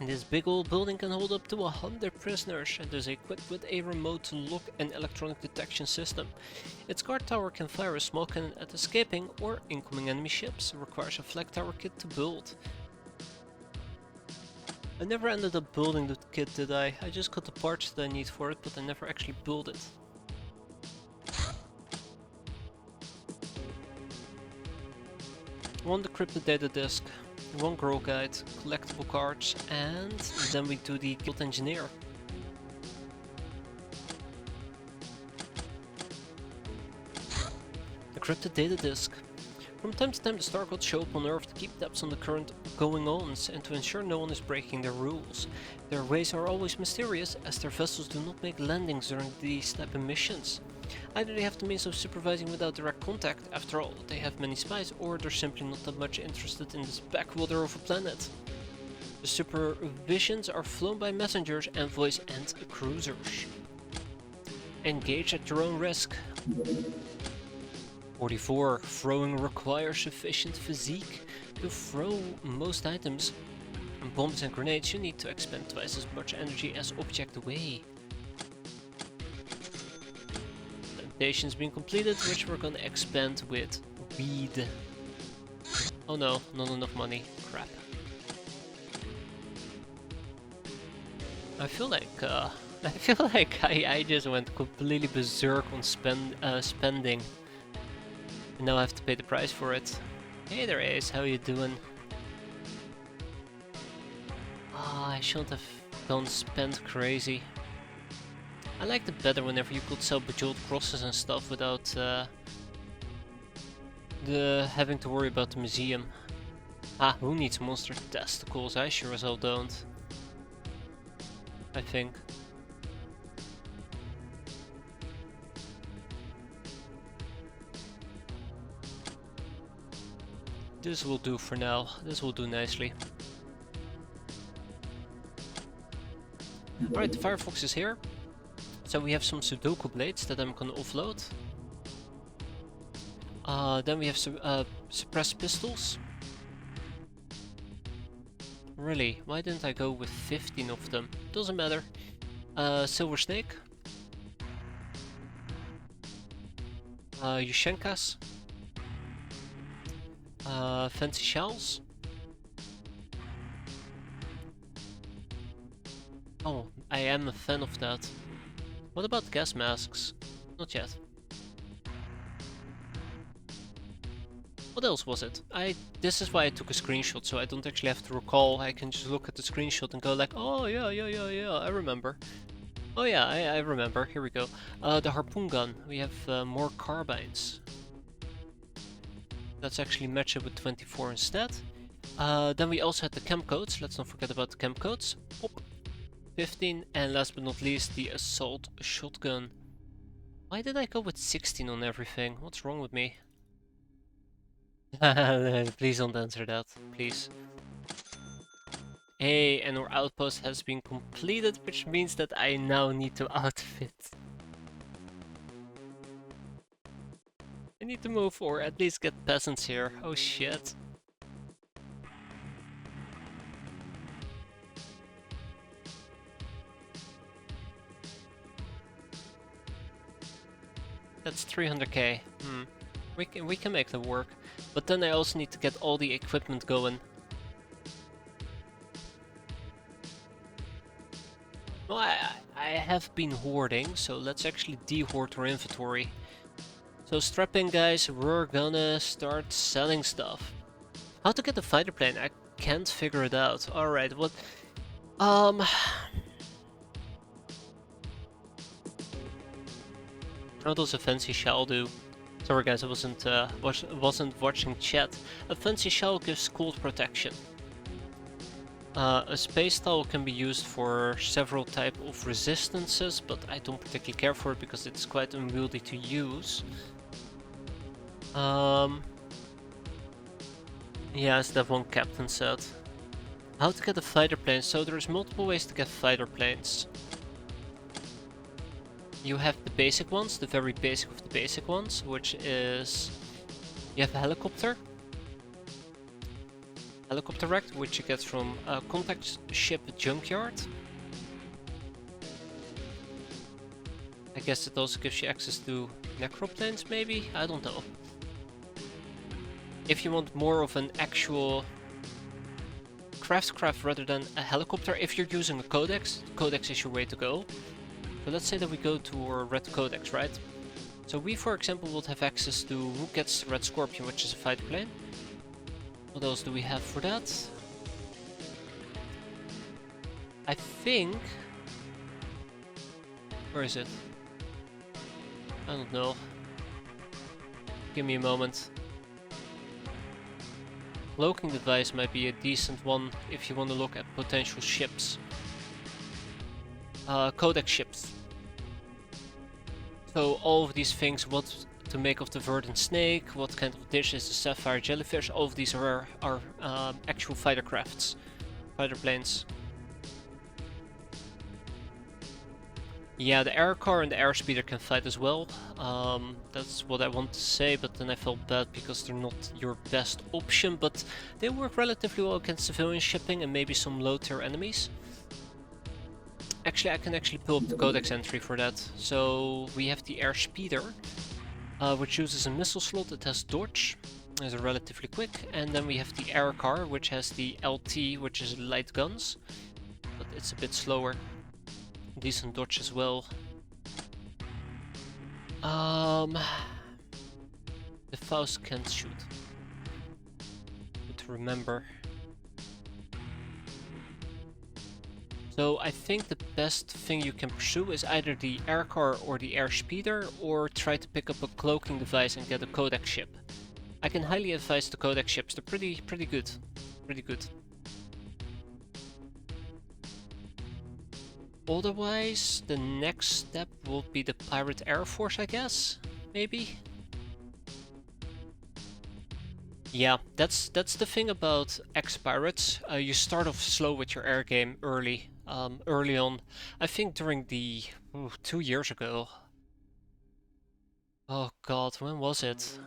And this big old building can hold up to 100 prisoners and is equipped with a remote lock and electronic detection system. Its guard tower can fire a small cannon at escaping or incoming enemy ships. It requires a flag tower kit to build. I never ended up building the kit, did I? I just got the parts that I need for it, but I never actually built it. One decrypted data disk, 1 girl guide, collectible cards, and then we do the guild engineer. Decrypted data disk. From time to time the Star Gods show up on Earth to keep tabs on the current going-ons and to ensure no one is breaking their rules. Their ways are always mysterious, as their vessels do not make landings during these type of missions. Either they have the means of supervising without direct contact, after all, they have many spies, or they're simply not that much interested in this backwater of a planet. The supervisions are flown by messengers, envoys and cruisers. Engage at your own risk. 44. Throwing requires sufficient physique. To throw most items, bombs and grenades, you need to expend twice as much energy as object away. Plantation's been completed, which we're gonna expand with weed. Oh no, not enough money. Crap. I feel like I just went completely berserk on spending. And now I have to pay the price for it. Hey there, Ace, how you doing? Ah, I shouldn't have gone spend crazy. I liked it better whenever you could sell bejeweled crosses and stuff without having to worry about the museum. Ah, who needs monster testicles? I sure as hell don't. I think. This will do for now. This will do nicely. Alright, the Firefox is here. So we have some Sudoku blades that I'm gonna offload. Then we have some suppressed pistols. Really, why didn't I go with 15 of them? Doesn't matter. Silver Snake. Yushenkas. Fancy Shells. Oh, I am a fan of that. What about gas masks? Not yet. What else was it? This is why I took a screenshot, so I don't actually have to recall. I can just look at the screenshot and go like, oh yeah, I remember. Oh yeah, I remember. Here we go. The harpoon gun. We have more carbines. Let's actually match it with 24 instead. Then we also had the chem codes. Let's not forget about the chem codes. Pop. 15, and last but not least, the assault shotgun. Why did I go with 16 on everything? What's wrong with me? Please don't answer that, please. Hey, and our outpost has been completed, which means that I now need to outfit. I need to move, or at least get peasants here. Oh shit. That's 300k. We can make that work. But then I also need to get all the equipment going. Well, I have been hoarding, so let's actually de-hoard our inventory. So strap in, guys, we're gonna start selling stuff. How to get the fighter plane? I can't figure it out. Alright, what... How does a fancy shell do? Sorry guys, I wasn't watching chat. A fancy shell gives cold protection. A space towel can be used for several types of resistances, but I don't particularly care for it because it's quite unwieldy to use. Yeah, as that one captain said. How to get a fighter plane? So there's multiple ways to get fighter planes. You have the basic ones, the very basic of the basic ones, which is... You have a helicopter. Helicopter wreck, which you get from a contact ship junkyard. I guess it also gives you access to necroplanes, maybe? I don't know. If you want more of an actual craft rather than a helicopter, if you're using a codex, codex is your way to go. So let's say that we go to our red codex, right? So we, for example, would have access to who gets the red scorpion, which is a fighter plane. What else do we have for that? I think... Where is it? I don't know. Give me a moment. Cloaking device might be a decent one if you want to look at potential ships. Codex ships. So all of these things, what to make of the verdant snake, what kind of dish is the sapphire jellyfish, all of these are actual fighter crafts. Fighter planes. Yeah, the air car and the air speeder can fight as well. That's what I want to say, but then I felt bad because they're not your best option, but they work relatively well against civilian shipping and maybe some low-tier enemies. Actually, I can actually pull up the codex entry for that. So we have the air speeder, which uses a missile slot. It has dodge, is relatively quick, and then we have the air car, which has the LT, which is light guns, but it's a bit slower. Decent dodge as well. The Faust can't shoot. Good to remember. So I think the best thing you can pursue is either the air car or the air speeder, or try to pick up a cloaking device and get a codex ship. I can highly advise the codex ships. They're pretty good. Pretty good. Otherwise, the next step will be the Pirate Air Force, I guess? Maybe? Yeah, that's the thing about X-piratez. You start off slow with your air game early on. I think during the 2 years ago. Oh god, when was it?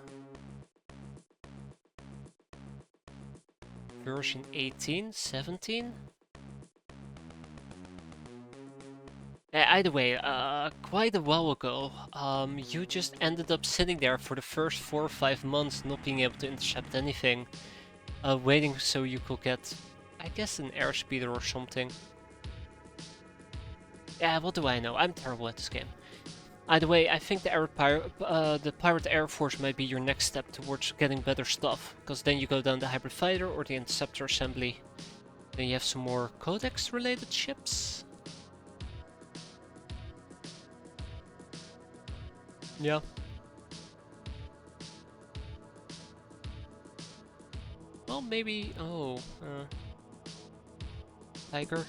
Version 18, 17? Either way, quite a while ago, you just ended up sitting there for the first 4 or 5 months not being able to intercept anything, waiting so you could get, I guess, an airspeeder or something. Yeah, what do I know? I'm terrible at this game. Either way, I think the Pirate Air Force might be your next step towards getting better stuff, because then you go down the Hybrid Fighter or the Interceptor Assembly. Then you have some more Codex-related ships. Yeah. Well, maybe... Oh, Tiger.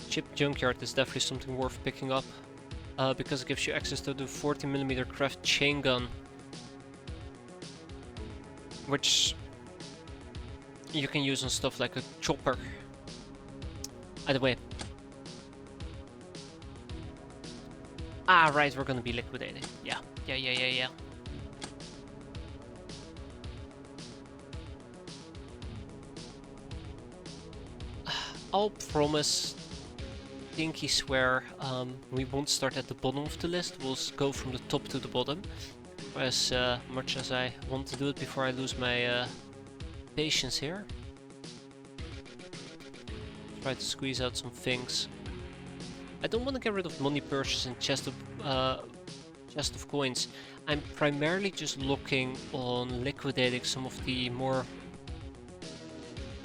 Ship Junkyard is definitely something worth picking up. Because it gives you access to the 40mm craft chain gun. Which you can use on stuff like a chopper. Either way. Ah, right, we're gonna be liquidating. Yeah. I'll promise pinky swear we won't start at the bottom of the list. We'll go from the top to the bottom, as much as I want to do it before I lose my patience here. Try to squeeze out some things. I don't want to get rid of money purses and chest of coins. I'm primarily just looking on liquidating some of the more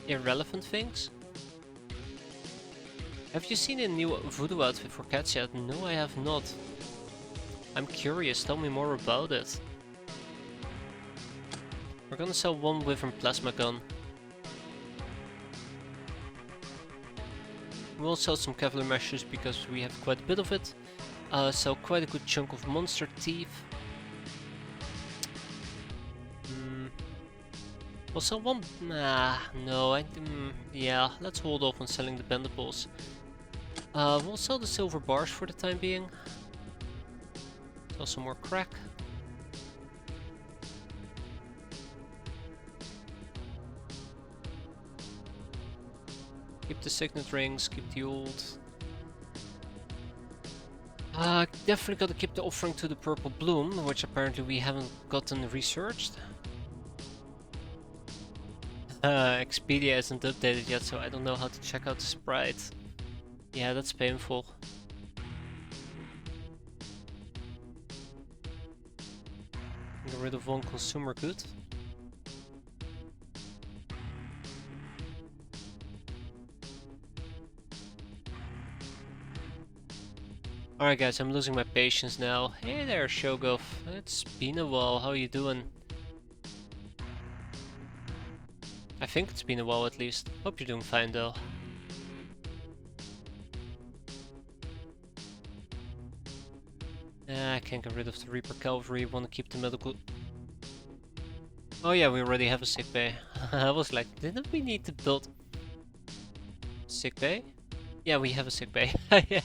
irrelevant things. Have you seen a new voodoo outfit for cats yet? No, I have not. I'm curious, tell me more about it. We're gonna sell one Wyvern plasma gun. We'll sell some Cavalier meshes because we have quite a bit of it. Sell quite a good chunk of monster teeth. We'll sell one. No, yeah, let's hold off on selling the bendables. We'll sell the silver bars for the time being. Sell some more crack. Keep the signet rings, keep the old. Definitely gotta keep the offering to the purple bloom, which apparently we haven't gotten researched. Expedia isn't updated yet, so I don't know how to check out the sprite. Yeah, that's painful. Get rid of one consumer good. Alright guys, I'm losing my patience now. Hey there, Shogov. It's been a while, how you doing? I think it's been a while at least. Hope you're doing fine though. I can't get rid of the Reaper Cavalry, want to keep the medical... Oh yeah, we already have a sick bay. I was like, didn't we need to build... Sick bay? Yeah, we have a sick bay. I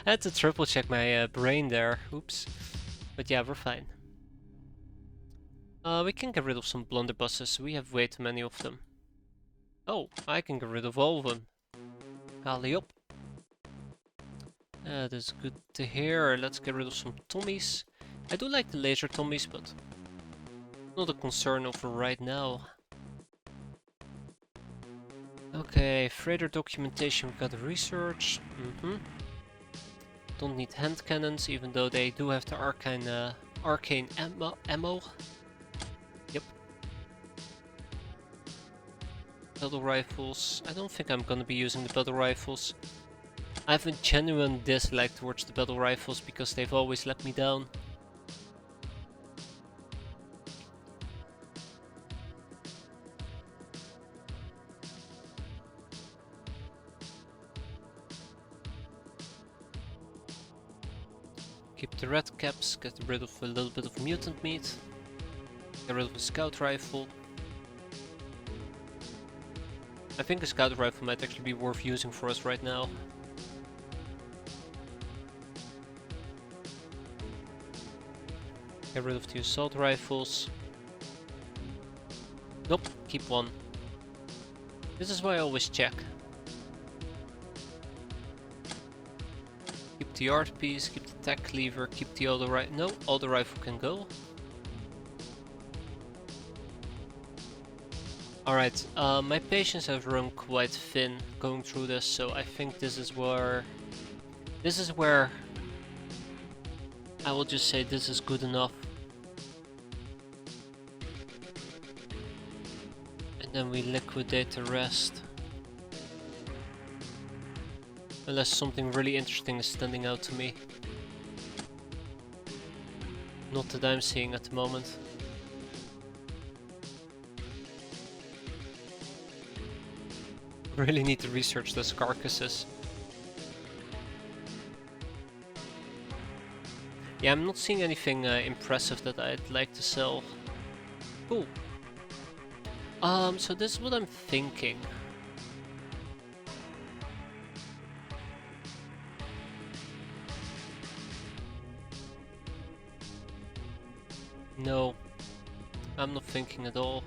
had to triple check my brain there. Oops. But yeah, we're fine. We can get rid of some blunderbusses. We have way too many of them. Oh, I can get rid of all of them. Alley up. That's good to hear. Let's get rid of some Tommies. I do like the laser Tommies, but not a concern over right now. Okay, freighter documentation, we've got the research. Don't need hand cannons, even though they do have the arcane ammo. Yep. Battle rifles. I don't think I'm gonna be using the battle rifles. I have a genuine dislike towards the battle rifles because they've always let me down. Keep the red caps, get rid of a little bit of mutant meat. Get rid of the scout rifle. I think a scout rifle might actually be worth using for us right now. Get rid of the assault rifles. Nope, keep one. This is why I always check. Keep the art piece, keep the tech cleaver, keep the auto rifle. No, auto rifle can go. Alright, my patience have run quite thin going through this, so I think this is where I will just say this is good enough. And then we liquidate the rest. Unless something really interesting is standing out to me. Not that I'm seeing at the moment. Really need to research those carcasses. Yeah, I'm not seeing anything impressive that I'd like to sell. Cool. So this is what I'm thinking. No, I'm not thinking at all.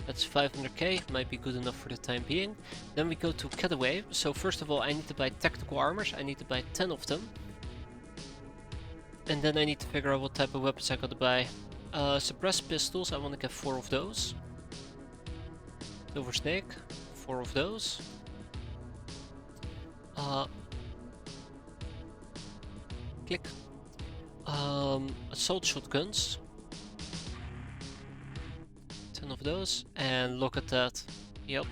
That's 500k, might be good enough for the time being. Then we go to Getaway. So first of all, I need to buy tactical armors. I need to buy 10 of them. And then I need to figure out what type of weapons I gotta buy. Suppressed pistols, I want to get 4 of those. Silver Snake, 4 of those. Click. Assault shotguns. 10 of those. And look at that. Yep.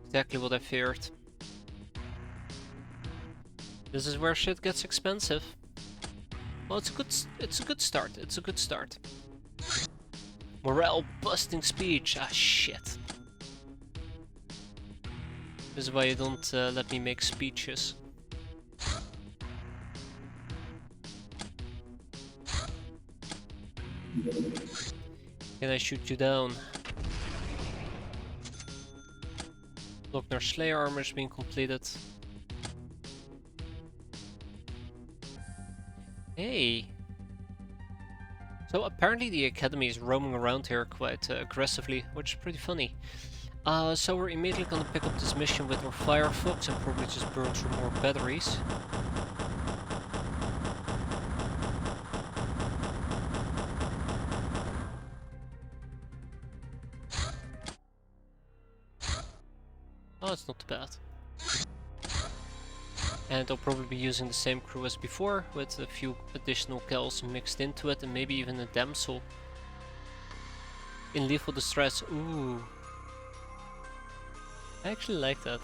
Exactly what I feared. This is where shit gets expensive. Well, it's a good start. It's a good start. Morale busting speech. Ah, shit. This is why you don't let me make speeches. Can I shoot you down? Lochner Slayer armor is being completed. Hey! So apparently the academy is roaming around here quite aggressively, which is pretty funny. So we're immediately gonna pick up this mission with our Firefox and probably just burn through more batteries. Oh, it's not too bad. And I'll probably be using the same crew as before, with a few additional kills mixed into it, and maybe even a damsel. In lethal distress, ooh. I actually like that.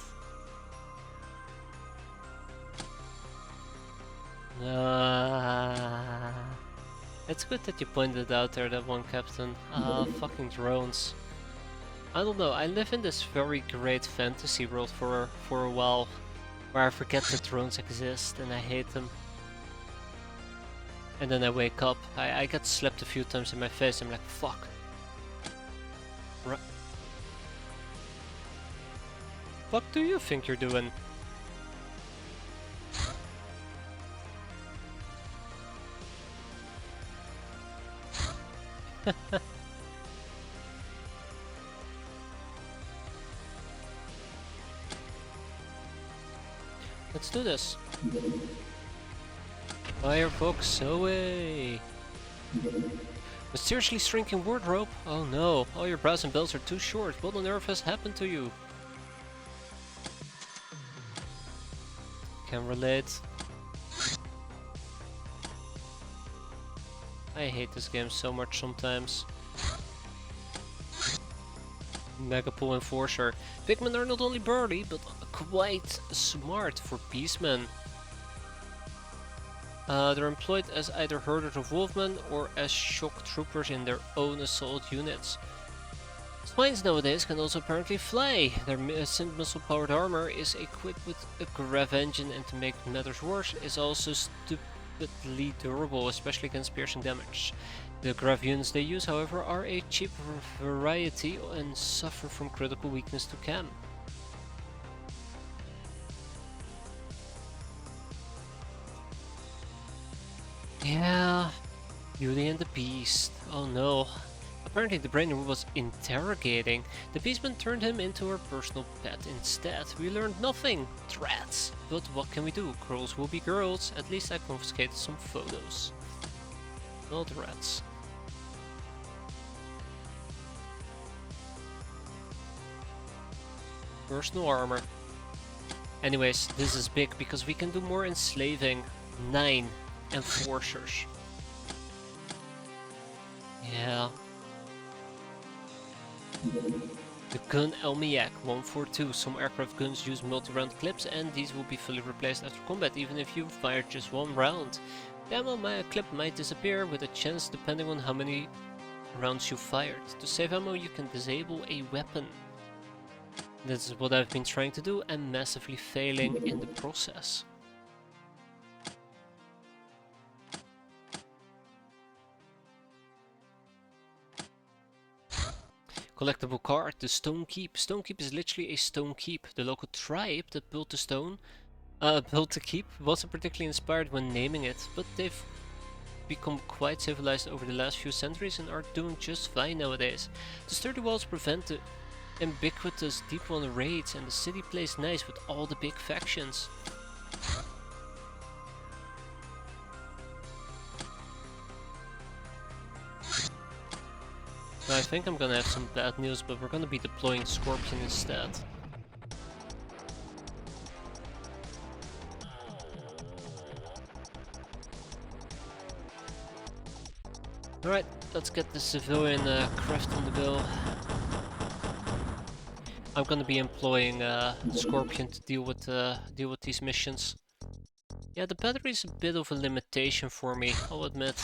It's good that you pointed out there, that one captain. Fucking drones. I don't know, I live in this very great fantasy world for a while, where I forget that drones exist and I hate them. And then I wake up, I get slapped a few times in my face, I'm like, fuck. What do you think you're doing? Let's do this. Firefox away! Mysteriously shrinking wardrobe? Oh no, all your brows and belts are too short. What on earth has happened to you? Can relate. I hate this game so much sometimes. Megapool Enforcer. Pigmen are not only burly, but quite smart for beastmen. They're employed as either herders of wolfmen or as shock troopers in their own assault units. Swines nowadays can also apparently fly. Their synth missile powered armor is equipped with a grav engine, and to make matters worse, is also stupidly durable, especially against piercing damage. The grav units they use, however, are a cheap variety and suffer from critical weakness to cam. Yeah, Beauty and the Beast. Oh no. Apparently the brain was interrogating. The beastman turned him into our personal pet instead. We learned nothing. Threats. But what can we do? Girls will be girls. At least I confiscated some photos. Not rats. Personal armor. Anyways, this is big because we can do more enslaving. 9 enforcers. Yeah. The gun Elmiak 142. Some aircraft guns use multi-round clips, and these will be fully replaced after combat, even if you fired just one round. The ammo clip might disappear with a chance depending on how many rounds you fired. To save ammo, you can disable a weapon. This is what I've been trying to do and massively failing in the process. Collectible card, the Stone Keep. Stone Keep is literally a stone keep. The local tribe that built the keep wasn't particularly inspired when naming it, but they've become quite civilized over the last few centuries and are doing just fine nowadays. The sturdy walls prevent the ubiquitous deep one raids, and the city plays nice with all the big factions. Now I think I'm gonna have some bad news, but we're gonna be deploying Scorpion instead. Alright, let's get the civilian craft on the go. I'm gonna be employing Scorpion to deal with these missions. Yeah, the battery is a bit of a limitation for me, I'll admit.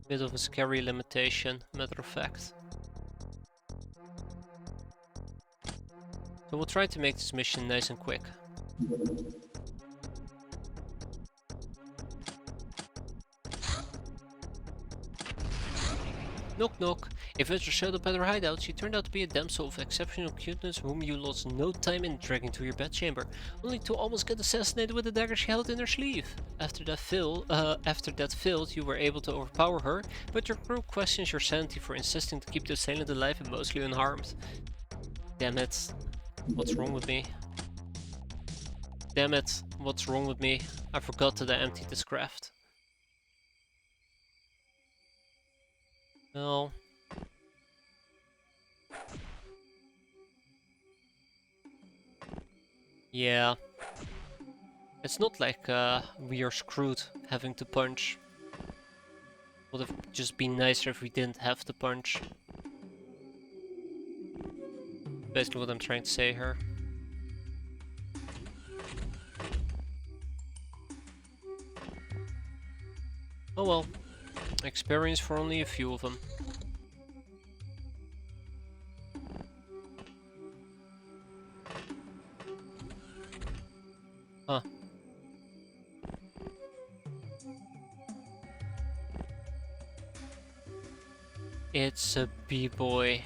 Bit of a scary limitation, matter of fact. So we'll try to make this mission nice and quick. Knock knock. A visitor showed up at her hideout. She turned out to be a damsel of exceptional cuteness whom you lost no time in dragging to your bedchamber, only to almost get assassinated with the dagger she held in her sleeve. After that failed, you were able to overpower her, but your crew questions your sanity for insisting to keep the assailant alive and mostly unharmed. Damn it. What's wrong with me? Damn it. What's wrong with me? I forgot that I emptied this craft. No. Yeah. It's not like we are screwed having to punch. Would have just been nicer if we didn't have to punch. Basically what I'm trying to say here. Oh well. Experience for only a few of them. Huh. It's a b-boy.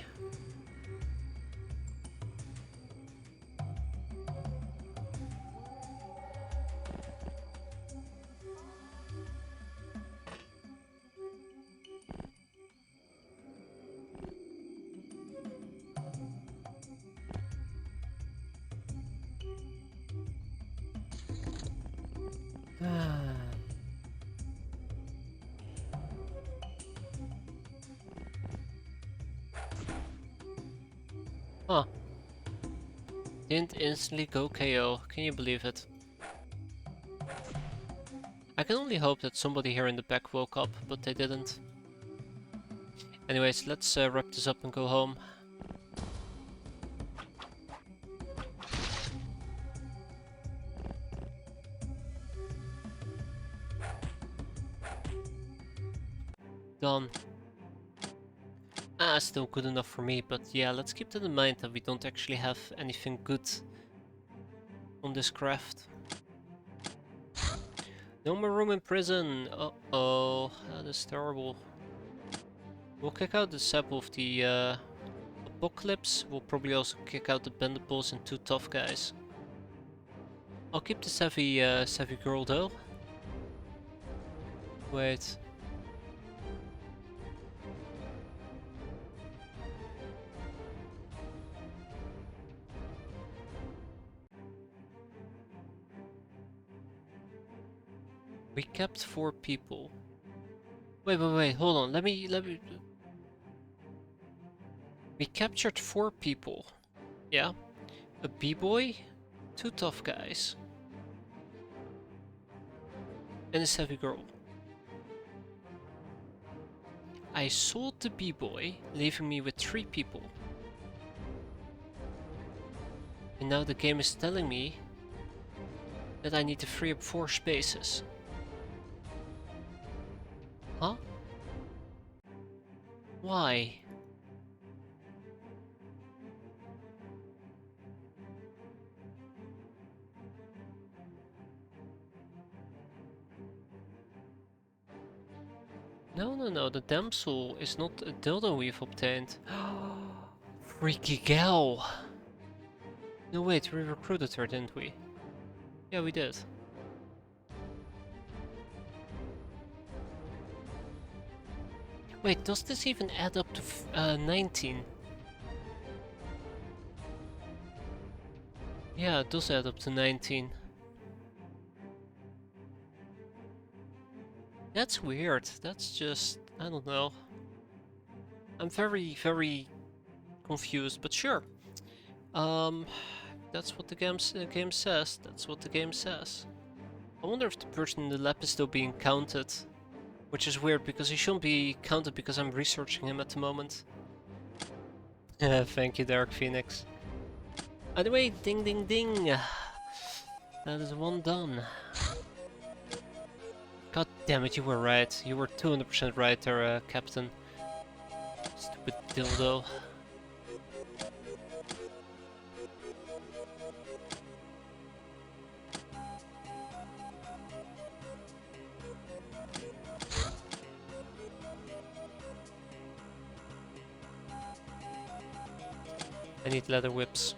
Huh. Didn't instantly go KO. Can you believe it? I can only hope that somebody here in the back woke up, but they didn't. Anyways, let's wrap this up and go home. Done. Ah, still good enough for me, but yeah, let's keep that in mind that we don't actually have anything good on this craft. No more room in prison! Uh-oh, that is terrible. We'll kick out the sap of the Apocalypse. We'll probably also kick out the Bendables and two tough guys. I'll keep the savvy girl though. Wait. We kept 4 people. Wait, hold on. Let me. We captured 4 people. Yeah. A b-boy, 2 tough guys, and a savvy girl. I sold the b-boy, leaving me with 3 people. And now the game is telling me that I need to free up 4 spaces. Huh? Why? No, the damsel is not a dildo we've obtained. Freaky gal! No wait, we recruited her, didn't we? Yeah, we did. Wait, does this even add up to 19? Yeah, it does add up to 19. That's weird. That's just... I don't know. I'm very, very confused, but sure. That's what the game says. That's what the game says. I wonder if the person in the lab is still being counted. Which is weird, because he shouldn't be counted because I'm researching him at the moment. Thank you, Dark Phoenix. Anyway, ding ding ding! That is one done. God damn it, you were right. You were 200% right there, Captain. Stupid dildo. I need leather whips.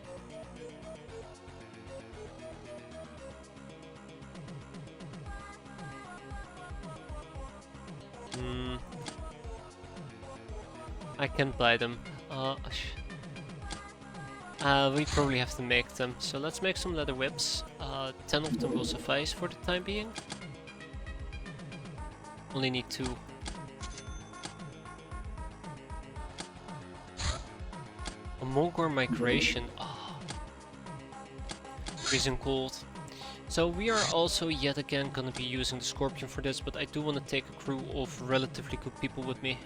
I can't buy them. We probably have to make them. So let's make some leather whips. 10 of them will suffice for the time being. Only need 2. A Mongor migration. Oh. Freezing cold. So we are also yet again gonna be using the Scorpion for this, but I do want to take a crew of relatively good people with me.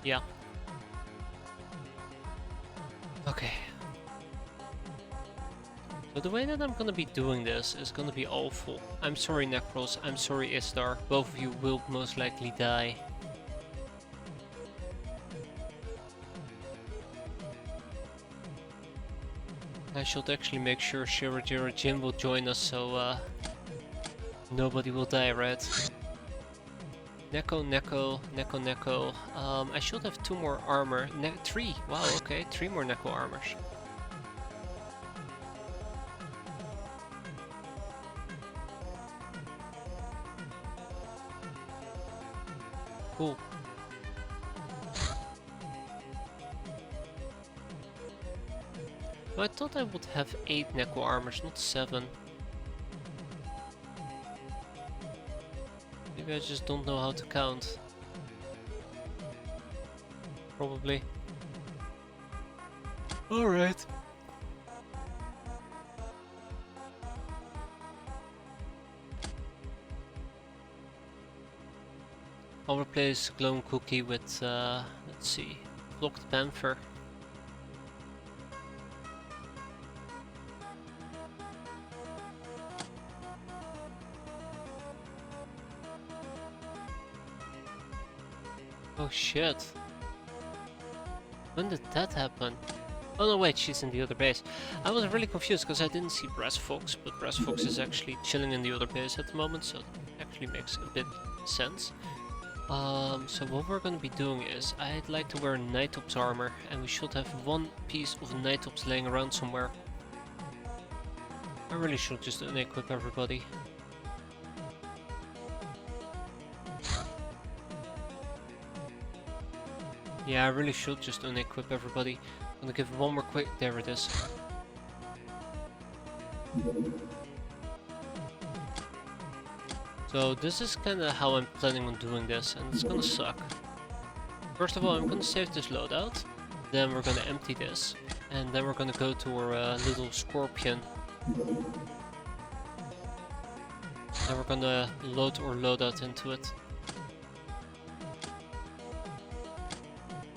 Yeah. Okay. So the way that I'm gonna be doing this is gonna be awful. I'm sorry Necros, I'm sorry Istar, both of you will most likely die. I should actually make sure Shirajira Jin will join us so nobody will die, right? Neko. I should have 2 more armor. 3. Wow, okay, 3 more Neko armors. Cool. I thought I would have 8 Neko armors, not 7. Maybe I just don't know how to count. Probably. Alright. I'll replace Glowing Cookie with, let's see, Blocked Panther. Oh shit. When did that happen? Oh no wait, she's in the other base. I was really confused because I didn't see Brass Fox, but Brass Fox is actually chilling in the other base at the moment, so that actually makes a bit sense. So what we're gonna be doing is, I'd like to wear Nightops armor, and we should have 1 piece of Nightops laying around somewhere. I really should just unequip everybody. Yeah, I really should just unequip everybody. I'm gonna give one more quick... There it is. So this is kinda how I'm planning on doing this, and it's gonna suck. First of all, I'm gonna save this loadout, then we're gonna empty this, and then we're gonna go to our little Scorpion. Then we're gonna load our loadout into it.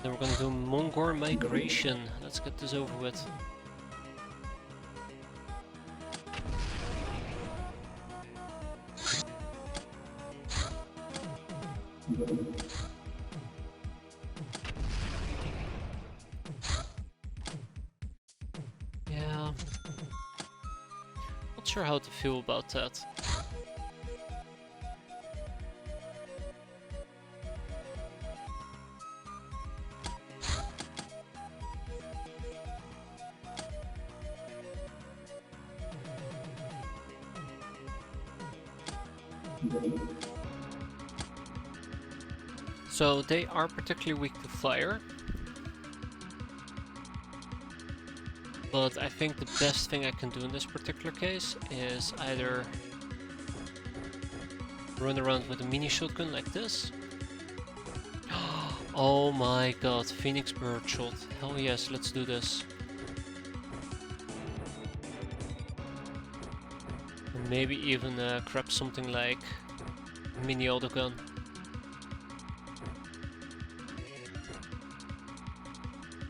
Then we're gonna do Mongor migration. Let's get this over with. Yeah. Not sure how to feel about that. So they are particularly weak to fire. But I think the best thing I can do in this particular case is either run around with a mini shotgun like this. Oh my god, Phoenix bird shot. Hell yes, let's do this. And maybe even grab something like mini autogun.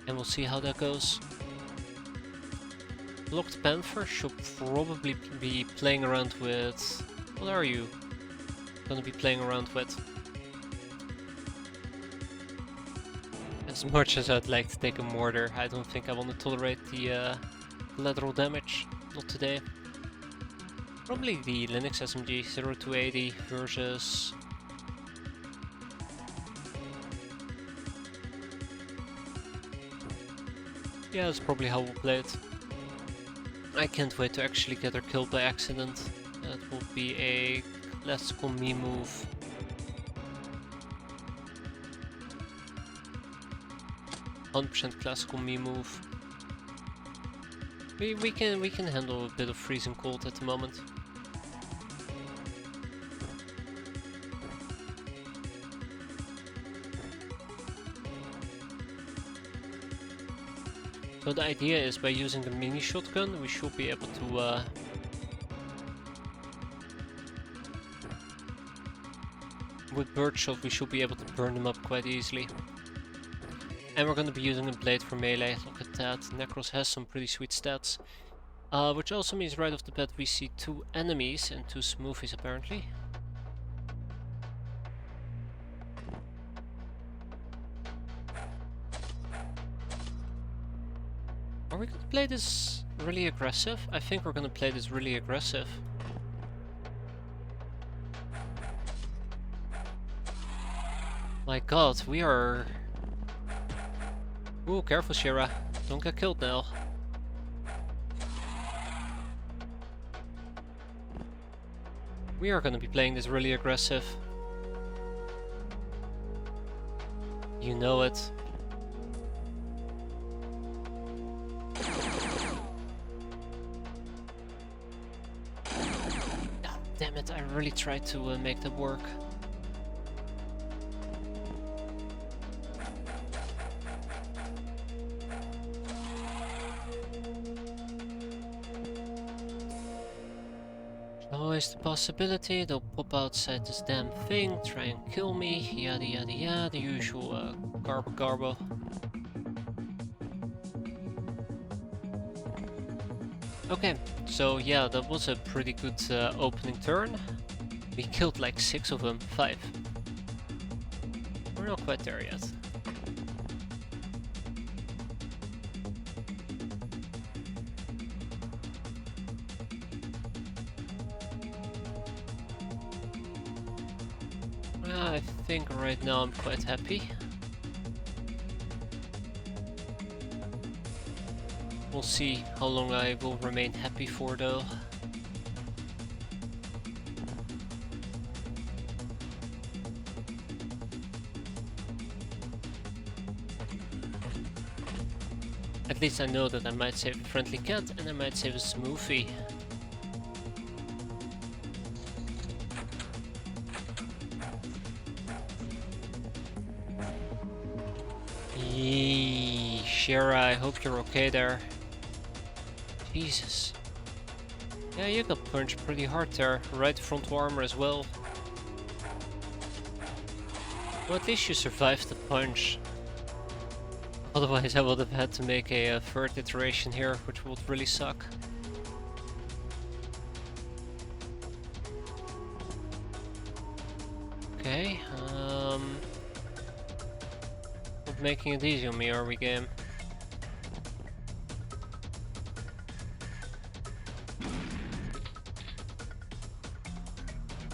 And we'll see how that goes. Locked Panther should probably be playing around with... What are you gonna be playing around with? As much as I'd like to take a mortar, I don't think I want to tolerate the lateral damage. Not today. Probably the Linux SMG 0280 versus... Yeah, that's probably how we'll play it. I can't wait to actually get her killed by accident. That will be a classical me move. %100% classical me move. We can handle a bit of freezing cold at the moment. So the idea is by using the mini shotgun we should be able to with birdshot we should be able to burn them up quite easily. And we're going to be using a blade for melee. Look at that, Necros has some pretty sweet stats. Which also means right off the bat we see 2 enemies and 2 smoothies apparently. Are we going to play this really aggressive? I think we're going to play this really aggressive. My god, we are... Ooh, careful Shira, don't get killed now. We are gonna be playing this really aggressive. You know it. Ah, damn it, I really tried to make that work. Always the possibility they'll pop outside this damn thing, try and kill me, yada yada yada, the usual garbo. Okay, so yeah, that was a pretty good opening turn. We killed like 6 of them, 5. We're not quite there yet. I think right now I'm quite happy. We'll see how long I will remain happy for though. At least I know that I might save a friendly cat and I might save a smoothie. Yee, Shira, I hope you're okay there. Jesus. Yeah, you got punched pretty hard there, right frontal armor as well. Well, at least you survived the punch. Otherwise I would have had to make a third iteration here, which would really suck. Okay, not making it easy on me, are we, game?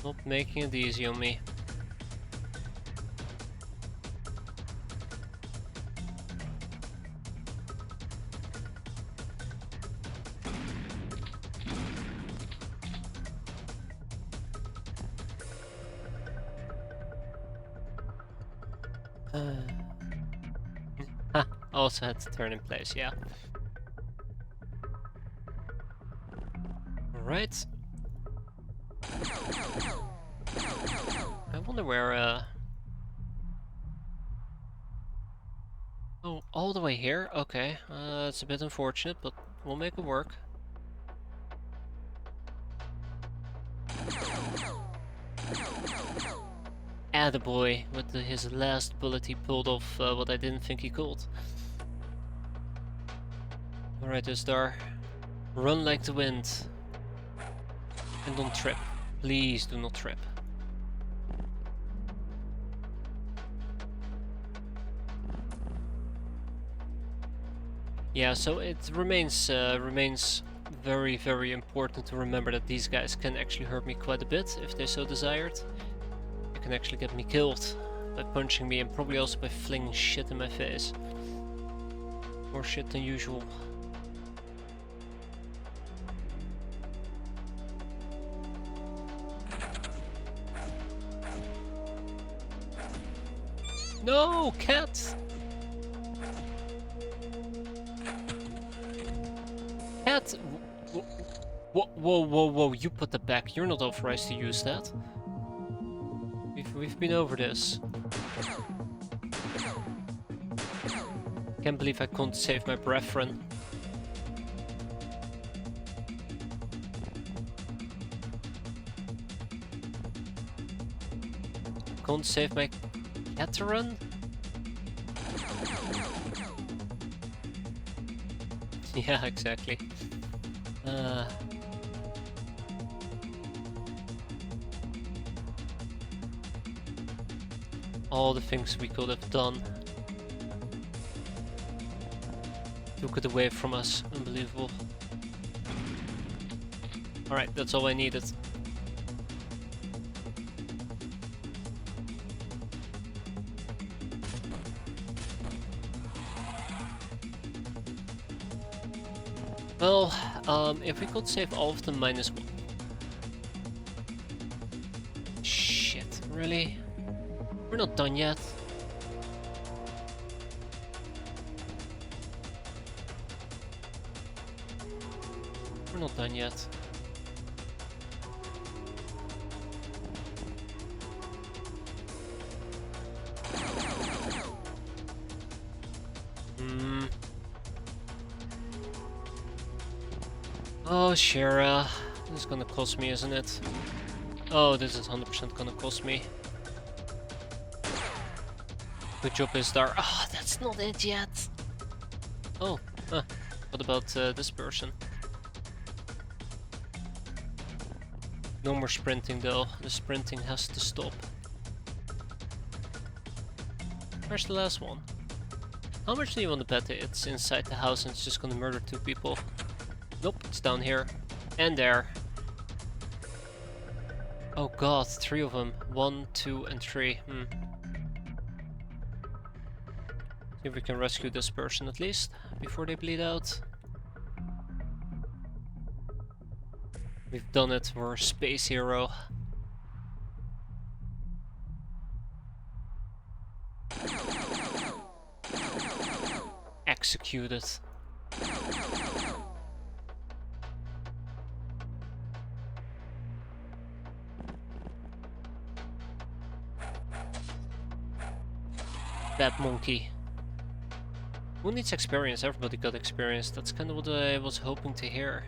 Not making it easy on me. Ha, also had to turn in place, yeah. Alright. I wonder where, Oh, all the way here? Okay, it's a bit unfortunate, but we'll make it work. Attaboy, with his last bullet he pulled off what I didn't think he could. Alright, Isdar. Run like the wind. And don't trip. Please do not trip. Yeah, so it remains very, very important to remember that these guys can actually hurt me quite a bit if they so desired. They can actually get me killed by punching me and probably also by flinging shit in my face. More shit than usual. No, cat! Cat! Whoa, whoa, whoa, whoa, you put that back. You're not authorized to use that. We've been over this. Can't believe I couldn't save my brethren. Can't save my cat-run? Yeah, exactly. All the things we could have done. Took it away from us. Unbelievable. Alright, that's all I needed. Well, if we could save all of them minus one. Shit, really? We're not done yet. We're not done yet. Oh, Shara. This is gonna cost me, isn't it? Oh, this is 100% gonna cost me. Good job, Isdar. Ah, oh, that's not it yet. Oh, huh. What about this person? No more sprinting though. The sprinting has to stop. Where's the last one? How much do you want to bet it's inside the house and it's just gonna murder 2 people? Nope, it's down here. And there. Oh god, 3 of them. 1, 2, and 3. See if we can rescue this person at least, before they bleed out. We've done it, we're a space hero. Executed. Bad monkey. Who needs experience? Everybody got experience. That's kind of what I was hoping to hear.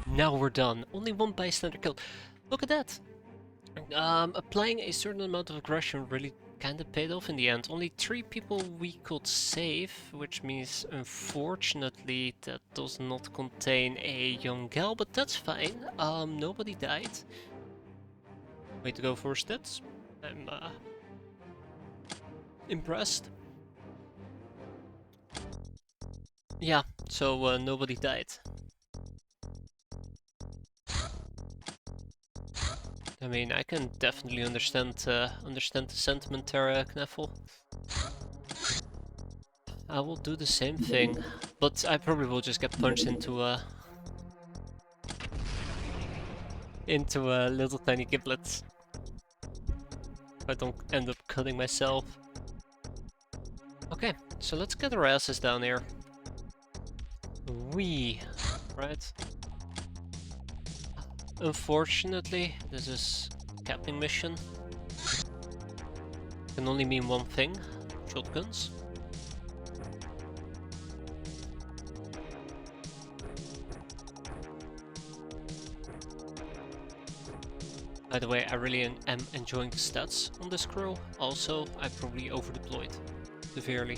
Now we're done. Only 1 bystander killed. Look at that! Applying a certain amount of aggression really kind of paid off in the end. Only 3 people we could save, which means unfortunately that does not contain a young gal, but that's fine. Nobody died. Way to go for stats. I'm impressed. Yeah, so nobody died. I mean, I can definitely understand the sentiment there, Knuffle. I will do the same thing, but I probably will just get punched into into little tiny giblets. If I don't end up cutting myself. Okay, so let's get our asses down here. Right. Unfortunately, this is a camping mission. Can only mean one thing: shotguns. By the way, I really am enjoying the stats on this crew. Also, I probably overdeployed severely.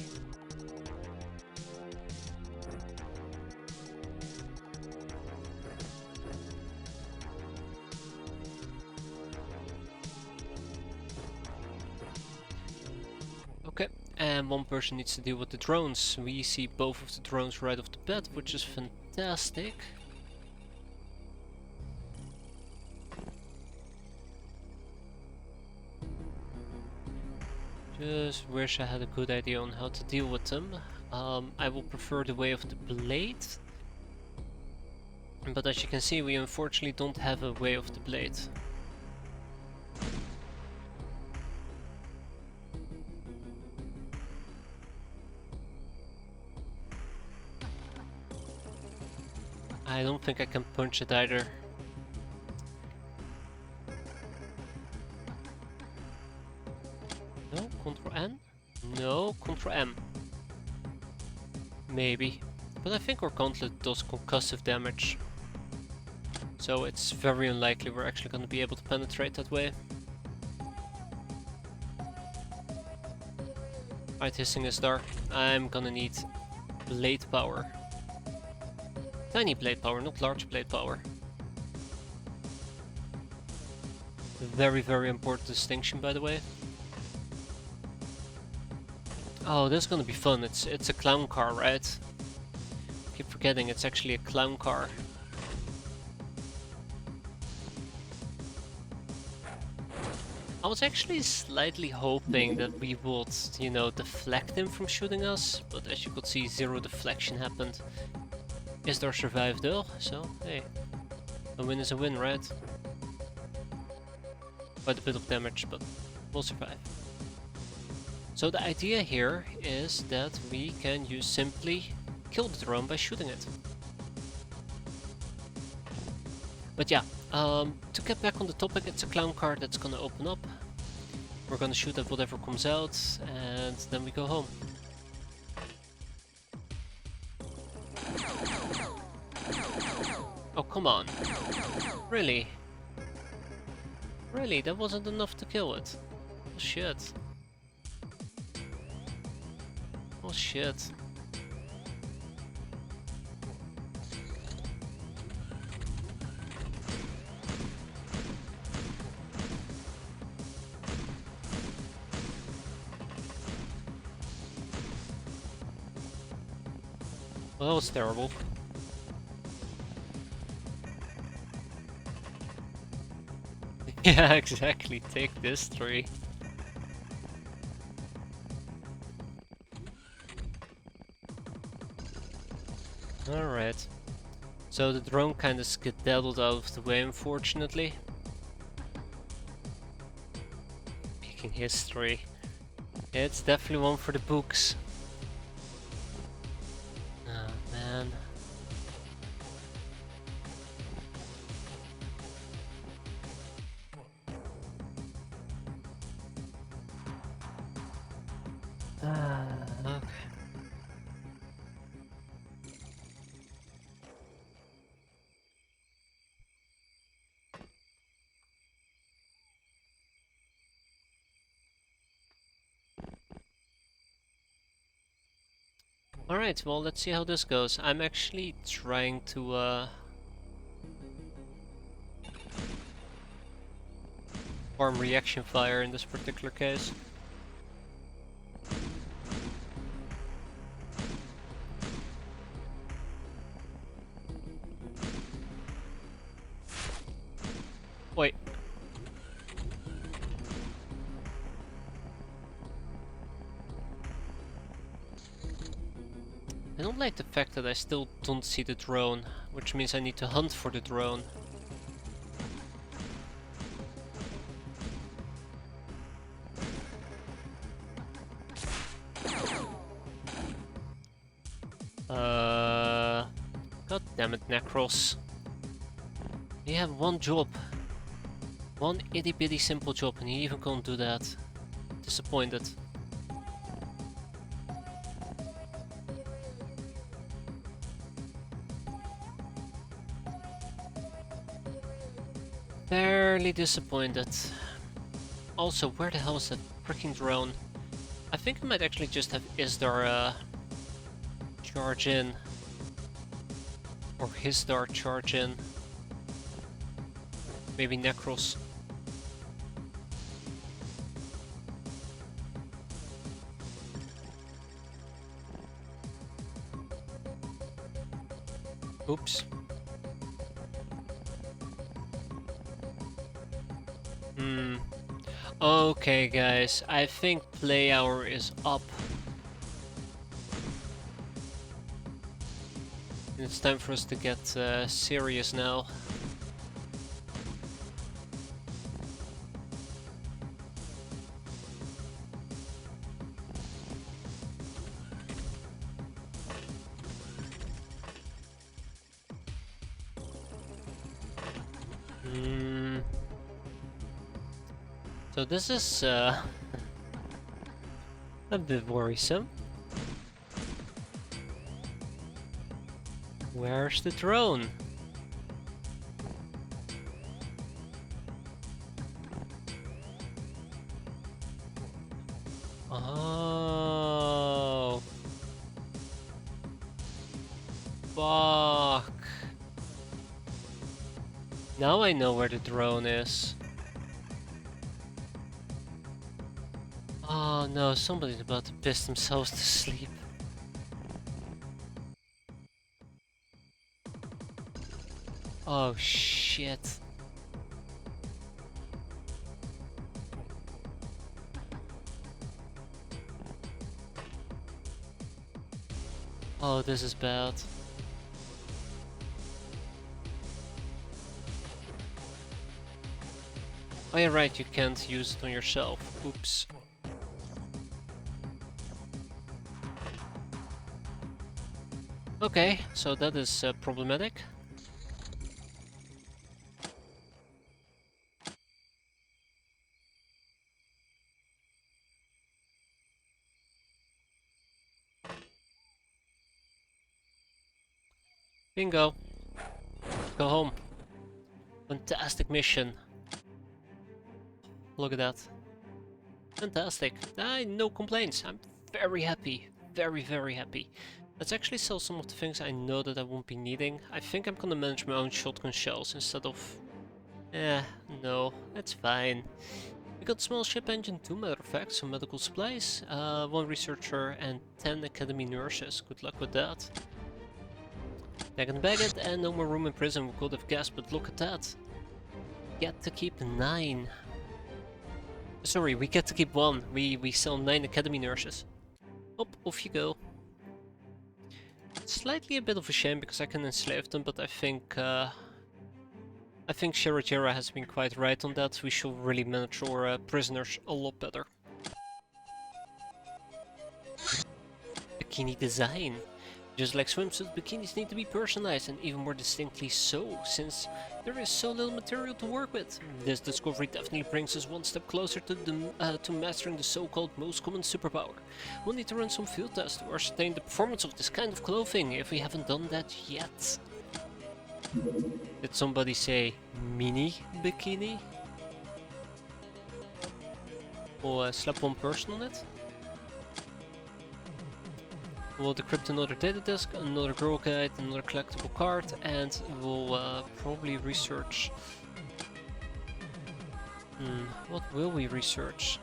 Okay, and one person needs to deal with the drones. We see both of the drones right off the bat, which is fantastic. Just wish I had a good idea on how to deal with them. I will prefer the way of the blade. But as you can see, we unfortunately don't have a way of the blade. I don't think I can punch it either. No, Ctrl N? No, Ctrl M. Maybe. But I think our gauntlet does concussive damage. So it's very unlikely we're actually going to be able to penetrate that way. Alright, hissing is dark. I'm gonna need blade power. Tiny blade power, not large blade power. Very, very important distinction, by the way. Oh, this is gonna be fun. It's a clown car, right? Keep forgetting it's actually a clown car. I was actually slightly hoping that we would, you know, deflect him from shooting us, but as you could see, zero deflection happened. Isdar survived though, so hey, a win is a win, right? Quite a bit of damage, but we'll survive. So the idea here is that we can use simply kill the drone by shooting it. But yeah, to get back on the topic, it's a clown car that's gonna open up. We're gonna shoot at whatever comes out, and then we go home. Oh, come on. Really? Really? That wasn't enough to kill it? Oh shit. Oh shit. Well, that was terrible. Yeah, exactly. Take this tree. Alright. So the drone kind of skedaddled out of the way, unfortunately. Making history. It's definitely one for the books. Oh man. Okay. Alright, well, let's see how this goes. I'm actually trying to farm reaction fire in this particular case. Wait. I don't like the fact that I still don't see the drone, which means I need to hunt for the drone. Damn it, Necros. You have one job. One itty bitty simple job and you even can't do that. Disappointed. Fairly disappointed. Also, where the hell is that freaking drone? I think I might actually just have Isdar charge in. Or Hisdar charge in. Maybe Necros. Oops. Okay guys, I think play hour is up. And it's time for us to get serious now. So this is a bit worrisome. Where's the drone? Oh. Fuck. Now I know where the drone is. Oh no, somebody's about to piss themselves to sleep. Oh shit. Oh, this is bad. Oh yeah, right, you can't use it on yourself. Oops. Okay, so that is problematic. Bingo. Go home. Fantastic mission. Look at that. Fantastic. No complaints. I'm very happy. Very, very happy. Let's actually sell some of the things I know that I won't be needing. I think I'm gonna manage my own shotgun shells instead of... no, that's fine. We got small ship engine 2, matter of fact, some medical supplies, 1 researcher and 10 academy nurses. Good luck with that. Back in the baggage and no more room in prison. We could have guessed, but look at that. Get to keep 9. Sorry, we get to keep 1. We sell 9 academy nurses. Off you go. Slightly a bit of a shame because I can enslave them, but I think Shirajira has been quite right on that. We should really manage our prisoners a lot better. Bikini design. Just like swimsuit, bikinis need to be personalized and even more distinctly so, since there is so little material to work with. This discovery definitely brings us one step closer to mastering the so-called most common superpower. We'll need to run some field tests to ascertain the performance of this kind of clothing, if we haven't done that yet. Did somebody say mini bikini? We'll slap one person on it. We'll decrypt another data disk, another girl guide, another collectible card, and we'll probably research... what will we research?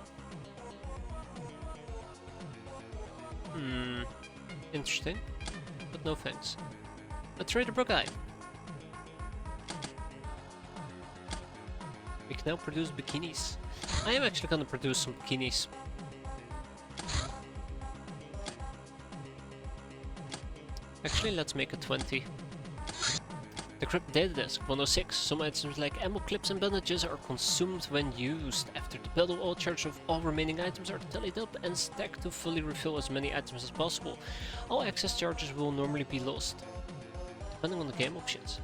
Interesting, but no thanks. A trader book guide. We can now produce bikinis. I am actually gonna produce some bikinis. Actually, let's make it 20. Decrypt data disk 106. Some items like ammo clips and bandages are consumed when used. After the battle, all charges of all remaining items are tallied up and stacked to fully refill as many items as possible. All excess charges will normally be lost. depending on the game options.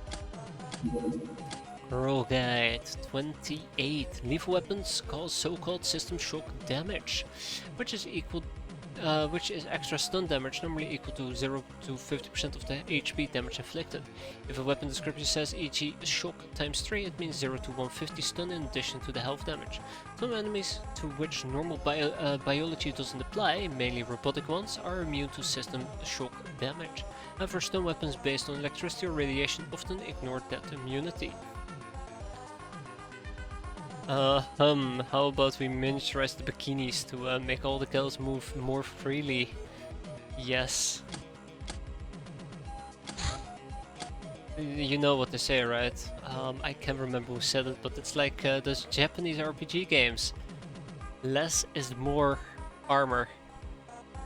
Rule guide 28. Lethal weapons cause so-called system shock damage, which is extra stun damage, normally equal to 0 to 50% of the HP damage inflicted. If a weapon description says e.g. shock times 3, it means 0 to 150 stun in addition to the health damage. Some enemies to which normal biology doesn't apply, mainly robotic ones, are immune to system shock damage. However, stun weapons based on electricity or radiation often ignore that immunity. How about we miniaturize the bikinis to make all the girls move more freely? Yes. You know what they say, right? I can't remember who said it, but it's like those Japanese RPG games. Less is more armor.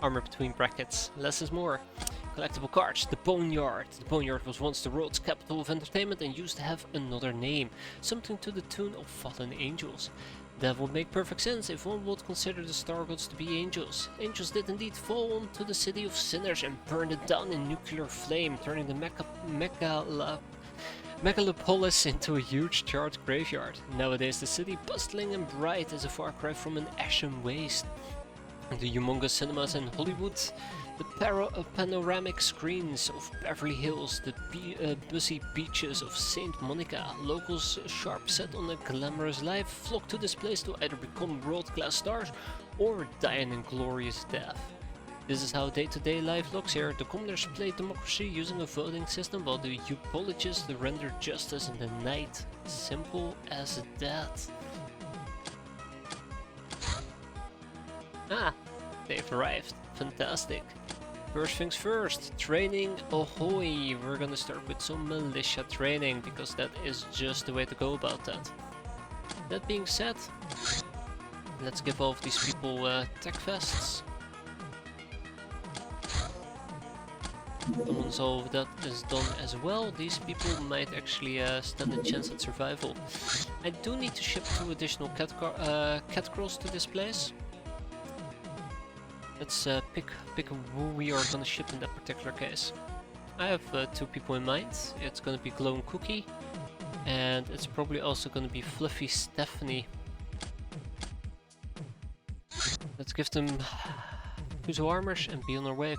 Armor between brackets. Less is more. Collectible cards, the Boneyard. The Boneyard was once the world's capital of entertainment and used to have another name, something to the tune of fallen angels. That would make perfect sense if one would consider the star gods to be angels. Angels did indeed fall onto the city of sinners and burned it down in nuclear flame, turning the megalopolis into a huge charred graveyard. Nowadays the city, bustling and bright, is a far cry from an ashen waste. The humongous cinemas in Hollywood, the panoramic screens of Beverly Hills, the busy beaches of Saint Monica. Locals sharp set on a glamorous life flock to this place to either become world-class stars or die an inglorious death. This is how day-to-day life looks here. The commoners play democracy using a voting system, while the eupoligists render justice in the night. Simple as that. Ah, they've arrived. Fantastic. First things first, training ahoy! We're gonna start with some militia training, because that is just the way to go about that. That being said, let's give all of these people tech vests. Once all of that is done as well, these people might actually stand a chance at survival. I do need to ship 2 additional cat crawls to this place. Let's pick who we are gonna ship in that particular case. I have 2 people in mind. It's gonna be Glowing Cookie, and it's probably also gonna be Fluffy Stephanie. Let's give them Fuso armors and be on our way.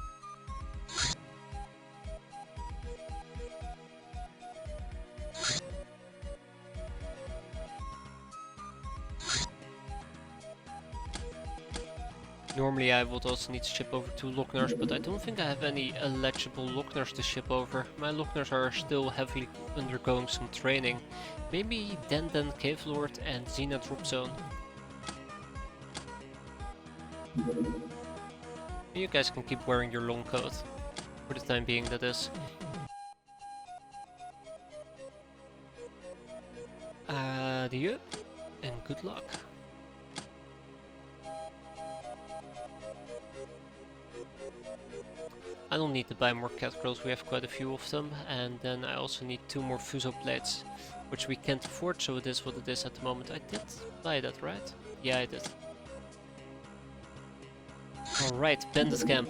Normally I would also need to ship over 2 Lockners, but I don't think I have any eligible Lockners to ship over. My Lockners are still heavily undergoing some training. Maybe Den Cave Lord and Xena Drop Zone. You guys can keep wearing your long coat. For the time being, that is. Adieu, and good luck. I don't need to buy more cat crawls, we have quite a few of them, and then I also need 2 more Fuso plates, which we can't afford, so it is what it is at the moment. I did buy that, right? Yeah, I did. Alright, Bandit Camp.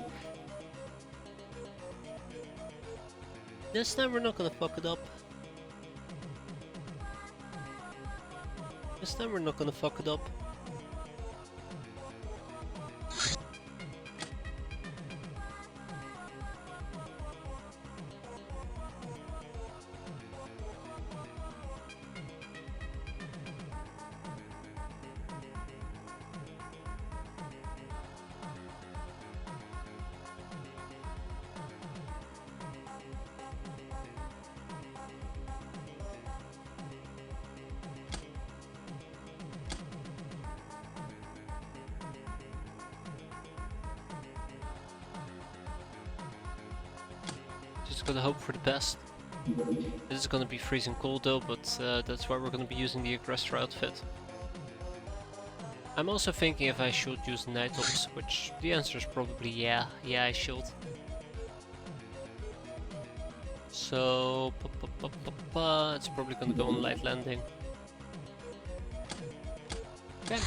This time we're not gonna fuck it up. This time we're not gonna fuck it up. Just gotta hope for the best. This is gonna be freezing cold though, but that's why we're gonna be using the aggressor outfit. I'm also thinking if I should use night ops, which the answer is probably yeah. Yeah, I should. So it's probably gonna go on light landing. Okay.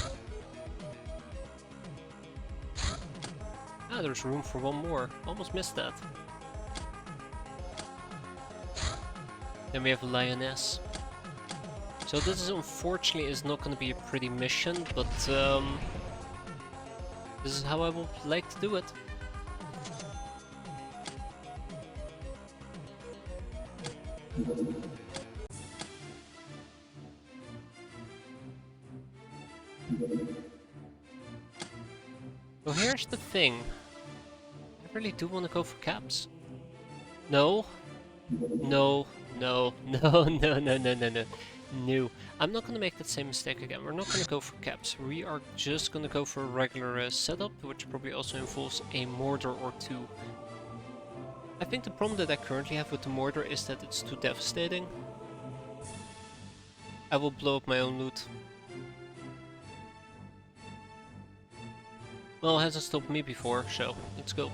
Ah, there's room for 1 more. Almost missed that. Then we have a lioness. So this is unfortunately is not going to be a pretty mission, but this is how I would like to do it. Well, here's the thing. I really do want to go for caps. No. No. No. No. No. No. No. No. No. No. I'm not gonna make that same mistake again. We're not gonna go for caps. We are just gonna go for a regular setup, which probably also involves a mortar or two. I think the problem that I currently have with the mortar is that it's too devastating. I will blow up my own loot. Well, it hasn't stopped me before, so let's go.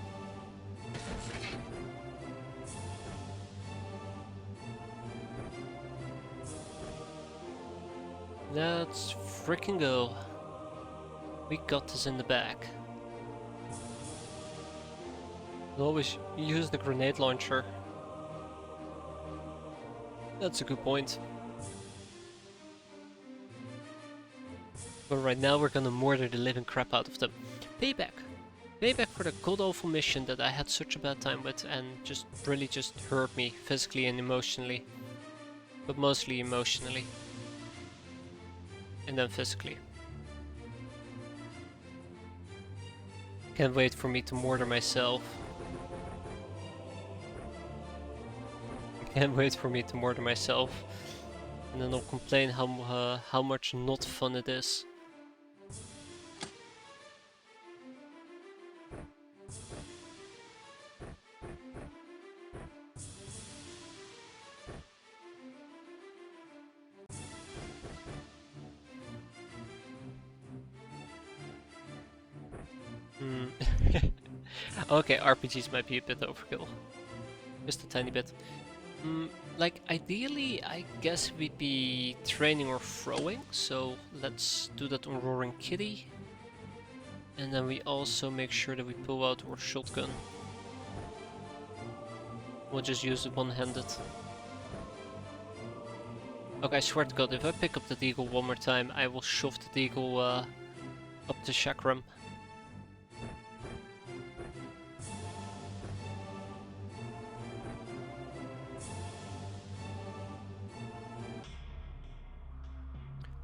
Let's freaking go. We got this in the bag. I'll always use the grenade launcher. That's a good point. But right now we're gonna mortar the living crap out of them. Payback! Payback for the god awful mission that I had such a bad time with and just really just hurt me physically and emotionally. But mostly emotionally. And then physically. Can't wait for me to mortar myself. Can't wait for me to mortar myself. And then I'll complain how much not fun it is. Okay, RPGs might be a bit overkill. Just a tiny bit. Like, ideally, I guess we'd be training or throwing, so let's do that on Roaring Kitty. And then we also make sure that we pull out our shotgun. We'll just use it one-handed. Okay, I swear to God, if I pick up the deagle one more time, I will shove the deagle up the chakram.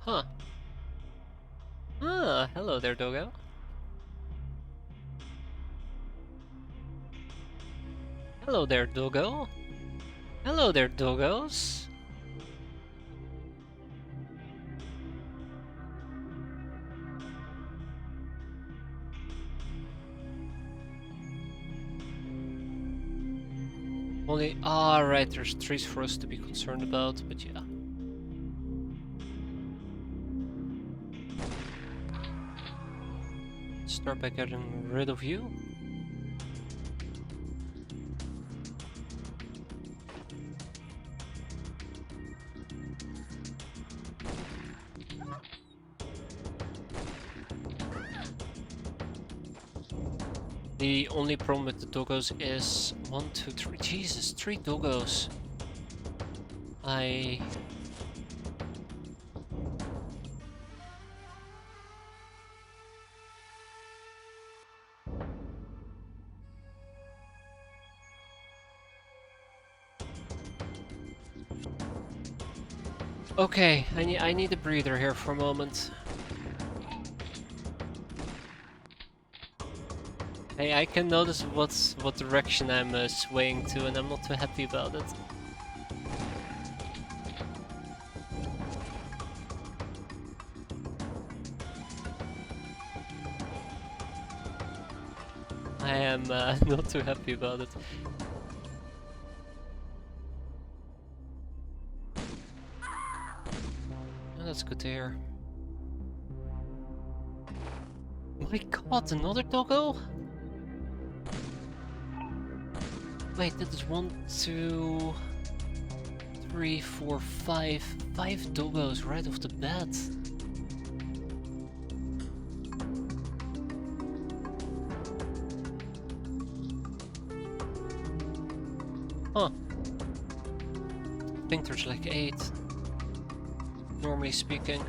Huh. Ah, hello there, doggo. Hello there, doggo. Hello there, doggos. Only, right, there's trees for us to be concerned about, but yeah. Start by getting rid of you. The only problem with the doggos is 1, 2, 3. Jesus, 3 doggos. Okay, I need a breather here for a moment. Hey, I can notice what direction I'm swaying to, and I'm not too happy about it. I am not too happy about it. Oh, that's good to hear. My God, another doggo? Wait, that is 1, 2, 3, 4, 5. 5 doggos right off the bat. Huh. I think there's like 8, normally speaking.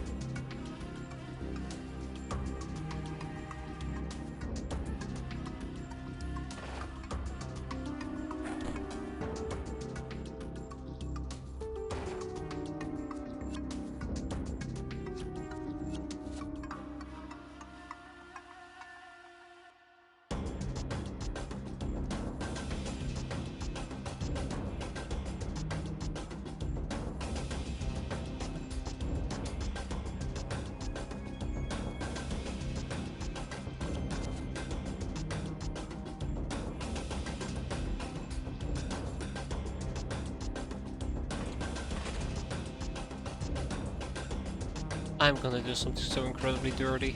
I'm gonna do something so incredibly dirty.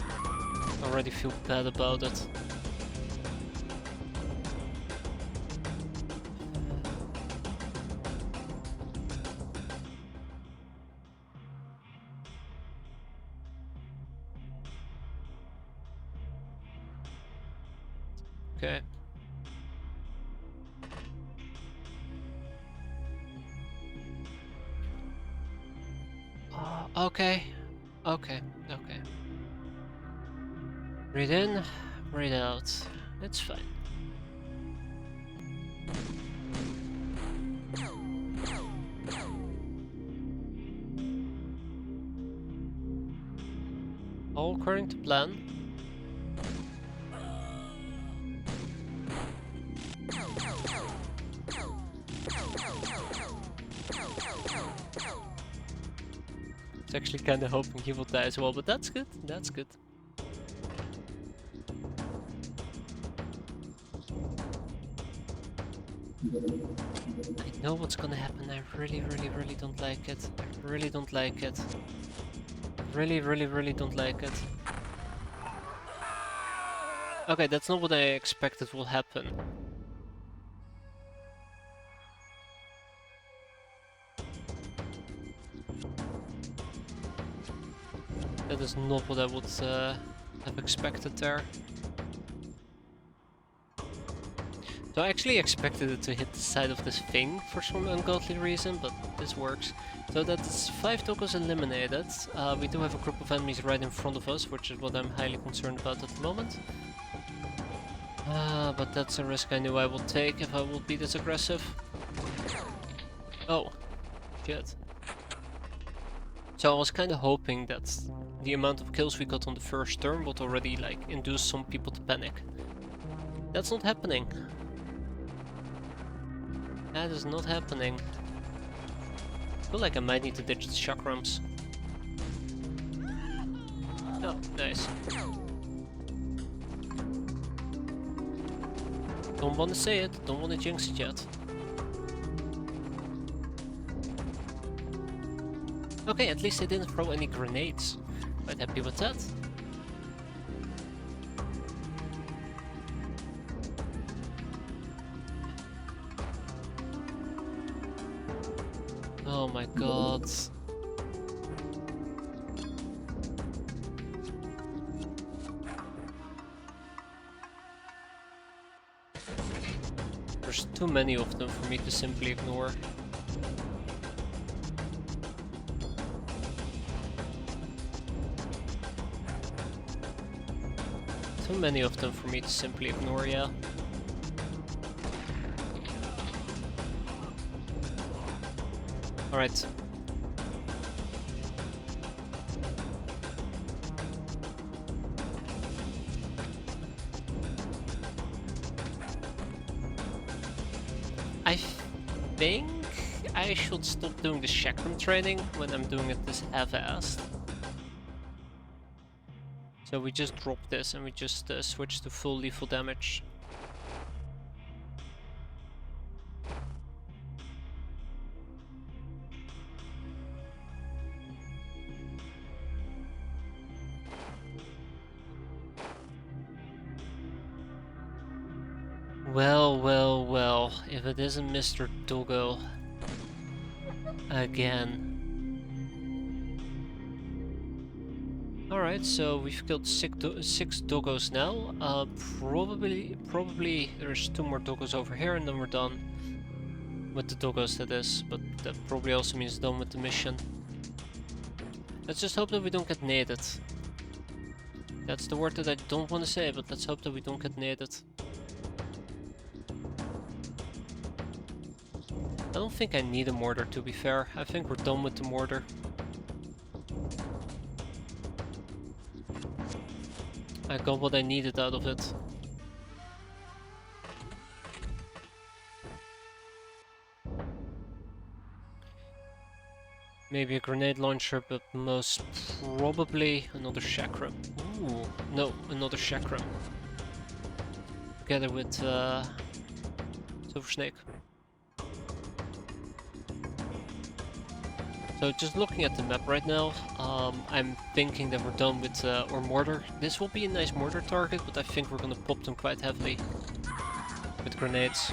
I already feel bad about it. Okay. Okay. Okay. Breathe in, breathe out. It's fine. All according to plan. I was actually kinda hoping he will die as well, but that's good, that's good. I know what's gonna happen, I really don't like it. I really don't like it. Really don't like it. Okay, that's not what I expected will happen. That is not what I would have expected there. So I actually expected it to hit the side of this thing for some ungodly reason, but this works. So that's 5 doggos eliminated. We do have a group of enemies right in front of us, which is what I'm highly concerned about at the moment. But that's a risk I knew I would take if I would be this aggressive. Oh, shit. So I was kinda hoping that the amount of kills we got on the first turn would already like induce some people to panic. That's not happening. That is not happening. I feel like I might need to ditch the chakrams. Oh, nice. Don't wanna say it, don't wanna jinx it yet. Okay, at least they didn't throw any grenades. Quite happy with that. Oh my god. There's too many of them for me to simply ignore. Too many of them for me to simply ignore, yeah. Alright. I think I should stop doing the chakram training when I'm doing it this half-assed. So we just drop this and we just switch to full lethal damage. Well, if it isn't Mr. Doggo again. Alright, so we've killed 6 doggos now. Probably there's 2 more doggos over here and then we're done. With the doggos, that is, but that probably also means done with the mission. Let's just hope that we don't get naded. That's the word that I don't want to say, but let's hope that we don't get naded. I don't think I need a mortar, to be fair. I think we're done with the mortar. I got what I needed out of it. Maybe a grenade launcher, but most probably another chakram. Ooh, no, another chakram. Together with Silver Snake. So just looking at the map right now, I'm thinking that we're done with our mortar. This will be a nice mortar target, but I think we're gonna pop them quite heavily with grenades.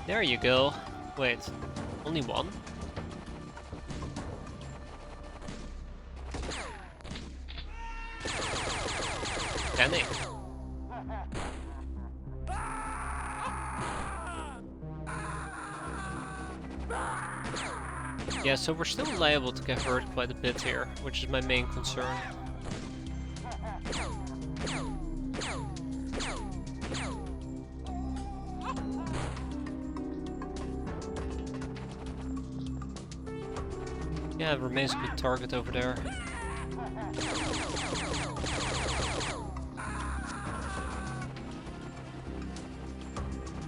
There you go. Wait, only one? Panic. Yeah, so we're still liable to get hurt quite a bit here, which is my main concern. Yeah, it remains a good target over there.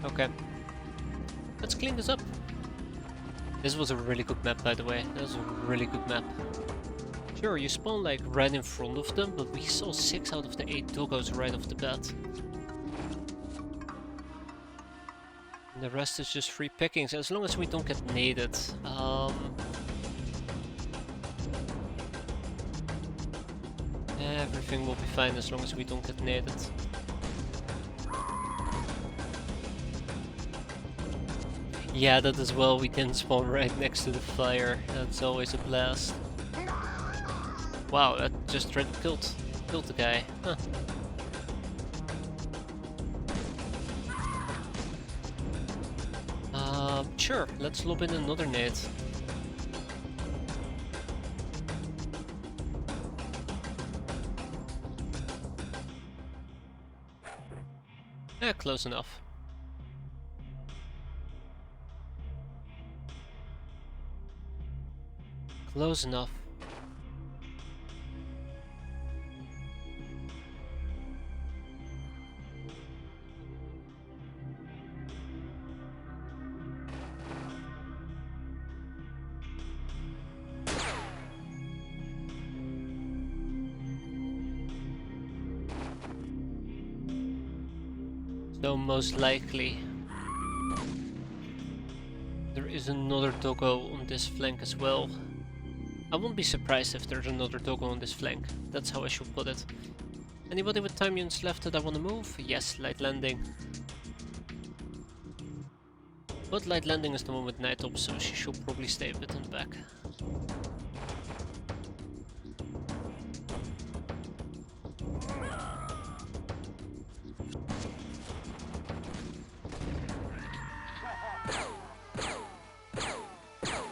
Okay. Let's clean this up. This was a really good map, by the way. That was a really good map. Sure, you spawn like right in front of them, but we saw 6 out of the 8 doggos right off the bat. And the rest is just free pickings, as long as we don't get naded. Everything will be fine as long as we don't get naded. Yeah, that as well, we can spawn right next to the fire. That's always a blast. Wow, that just straight up killed the guy. Huh. Sure, let's lob in another nade. Yeah, close enough. Close enough. So most likely there is another doggo on this flank as well. I won't be surprised if there's another doggo on this flank. That's how I should put it. Anybody with time units left that I want to move? Yes, light landing. But light landing is the one with night up, so she should probably stay a bit on the back.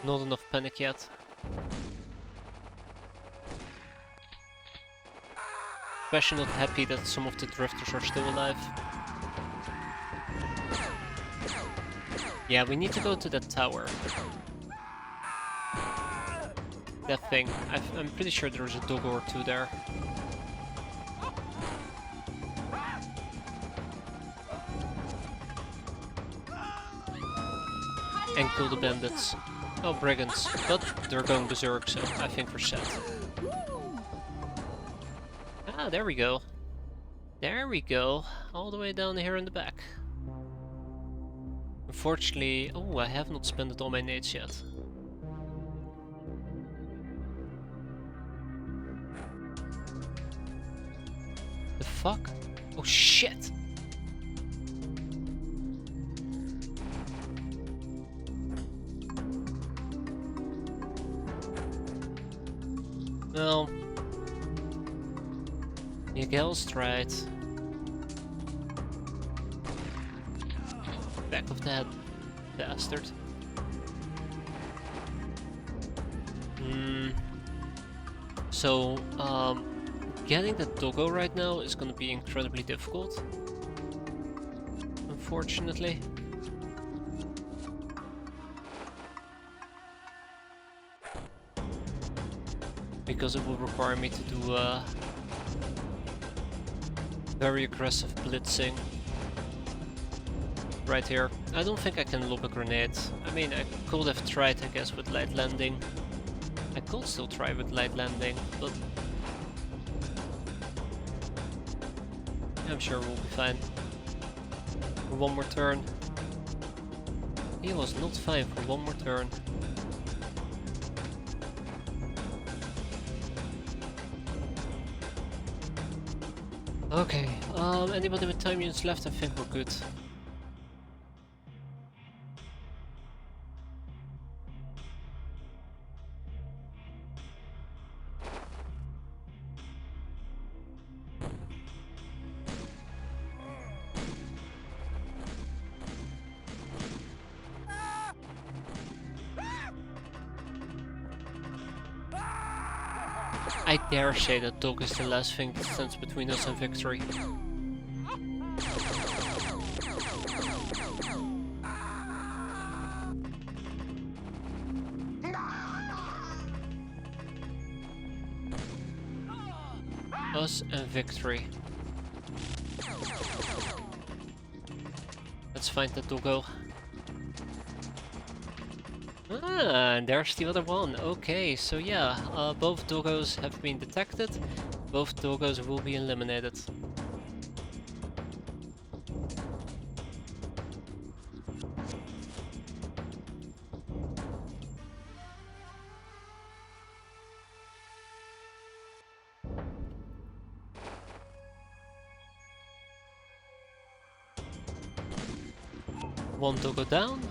Not enough panic yet. Especially not happy that some of the drifters are still alive. Yeah, we need to go to that tower. That thing. I'm pretty sure there's a doggo or two there. And kill the bandits. Oh, brigands. But they're going berserk, so I think we're set. Ah, there we go. There we go. All the way down here in the back. Unfortunately... Oh, I have not spent all my nades yet. The fuck? Oh shit! Well... Miguel's tried. Back of the head. bastard. So, getting the doggo right now is gonna be incredibly difficult. Unfortunately. Because it will require me to do very aggressive blitzing. Right here. I don't think I can lob a grenade. I mean, I could have tried, I guess, with light landing. I could still try with light landing, but I'm sure we'll be fine. For one more turn. He was not fine for one more turn. Okay, anybody with time units left? I think we're good. I dare say that dog is the last thing that stands between us and victory. Us and victory. Let's find the doggo. Ah, and there's the other one. Okay, so yeah, both doggos have been detected. Both doggos will be eliminated. One doggo down.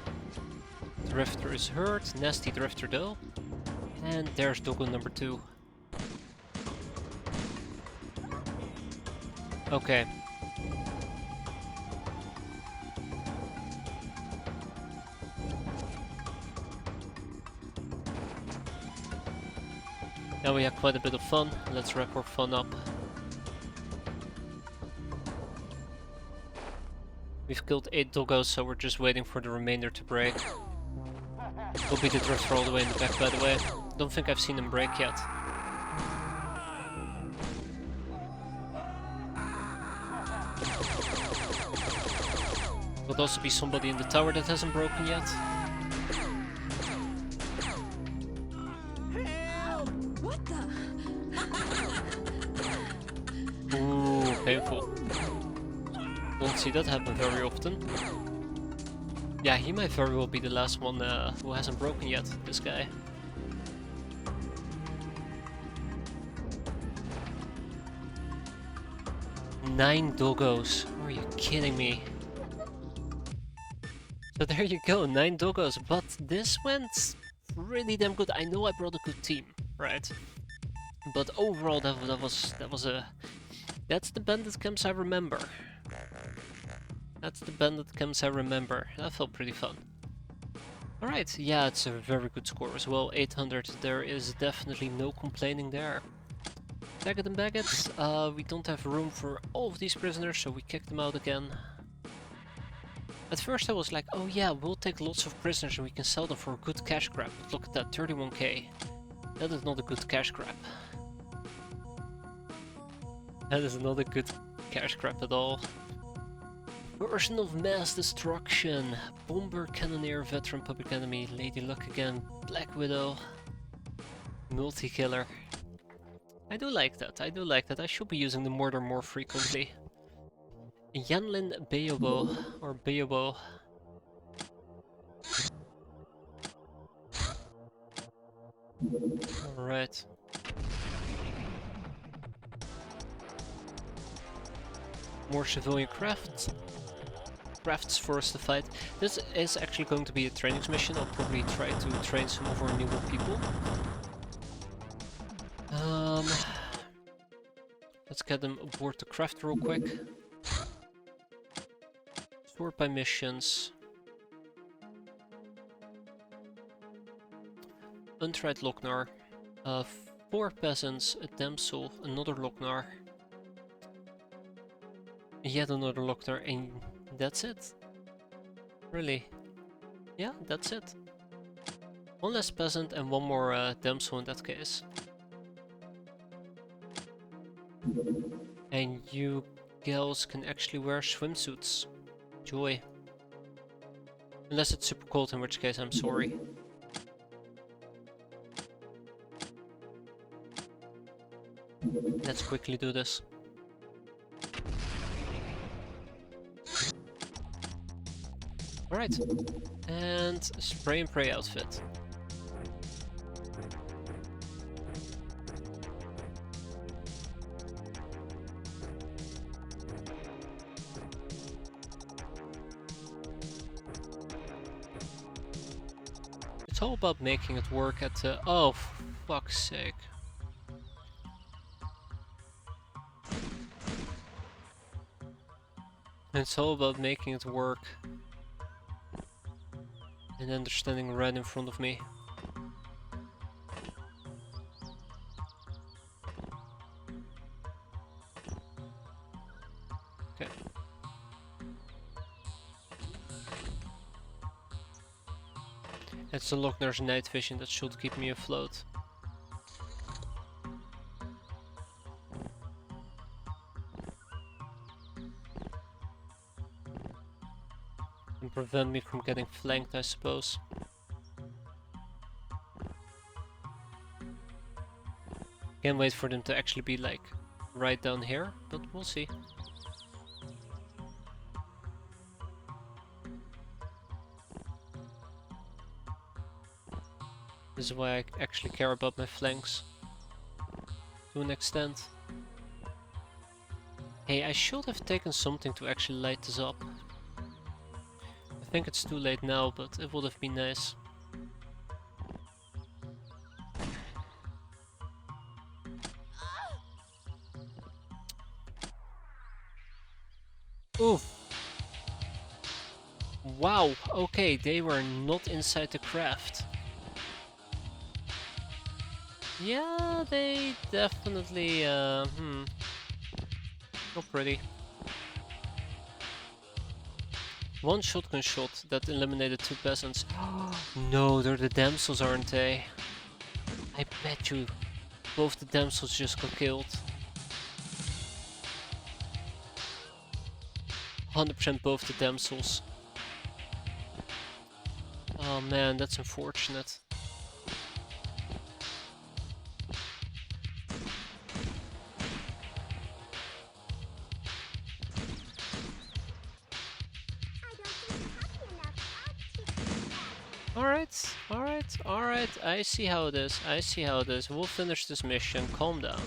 Drifter is hurt, nasty drifter though. And there's doggo number 2. Okay. Now we have quite a bit of fun. Let's wrap our fun up. We've killed 8 doggos, so we're just waiting for the remainder to break. We'll be the drifter all the way in the back, by the way. Don't think I've seen him break yet. Could also be somebody in the tower that hasn't broken yet. What the? Ooh, painful. Don't see that happen very often. Yeah, he might very well be the last one who hasn't broken yet, this guy. Nine doggos. Are you kidding me? So there you go, 9 doggos, but this went really damn good. I know I brought a good team, right? But overall, that's the bandit camps I remember. That's the bandit camps I remember. That felt pretty fun. Alright, yeah, it's a very good score as well. 800, there is definitely no complaining there. Baggett and Baggett, we don't have room for all of these prisoners, so we kick them out again. At first I was like, oh yeah, we'll take lots of prisoners and we can sell them for a good cash grab. But look at that, 31k. That is not a good cash grab. That is not a good cash grab at all. Version of Mass Destruction. Bomber, Cannoneer, Veteran, Public Enemy, Lady Luck again, Black Widow, Multi-Killer. I do like that, I do like that. I should be using the mortar more frequently. Yanlin Beobo, or Beobo. Alright. More civilian crafts for us to fight. This is actually going to be a training mission. I'll probably try to train some of our newer people. Let's get them aboard the craft real quick. Sort by missions. untried Lochnar, 4 peasants, a damsel, another Lochnar, yet another Lochnar, and that's it. Really? Yeah, that's it. One less peasant and one more damsel in that case. And you gals can actually wear swimsuits. Joy. Unless it's super cold, in which case I'm sorry. Let's quickly do this. Alright. And spray and pray outfit. It's all about making it work at the... Oh, fuck's sake. It's all about making it work. And then they're standing right in front of me. Okay. It's the Lochnar's night vision that should keep me afloat. And prevent me from getting flanked, I suppose. Can't wait for them to actually be like right down here, but we'll see. This is why I actually care about my flanks. To an extent. Hey, I should have taken something to actually light this up. I think it's too late now, but it would have been nice. Oof. Wow, okay, they were not inside the craft. Yeah, they definitely, not pretty. One shotgun shot that eliminated 2 peasants. No, they're the damsels, aren't they? I bet you both the damsels just got killed. 100% both the damsels. Oh man, that's unfortunate. Alright, I see how it is, We'll finish this mission, calm down.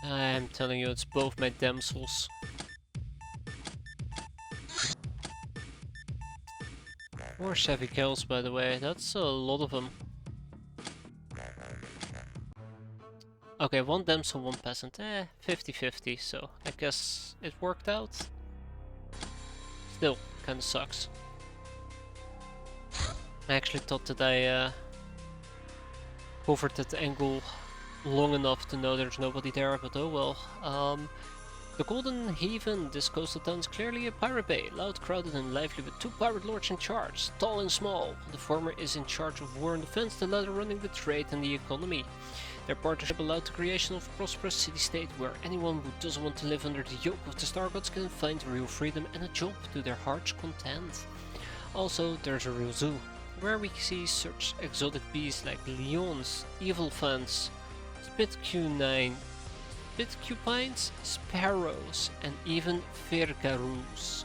I'm telling you, it's both my damsels. 4 savvy kills, by the way, that's a lot of them. Okay, 1 damsel, 1 peasant, 50-50, so I guess it worked out. Still, kinda sucks. I actually thought that I covered that angle long enough to know there's nobody there, but oh well. The Golden Haven, this coastal town is clearly a pirate bay, loud, crowded and lively with 2 pirate lords in charge, tall and small. The former is in charge of war and defense, the latter running the trade and the economy. Their partnership allowed the creation of a prosperous city-state where anyone who doesn't want to live under the yoke of the Star Gods can find real freedom and a job to their heart's content. Also, there's a real zoo, where we see such exotic beasts like lions, evil fans, spitcupines, sparrows, and even vergaroos.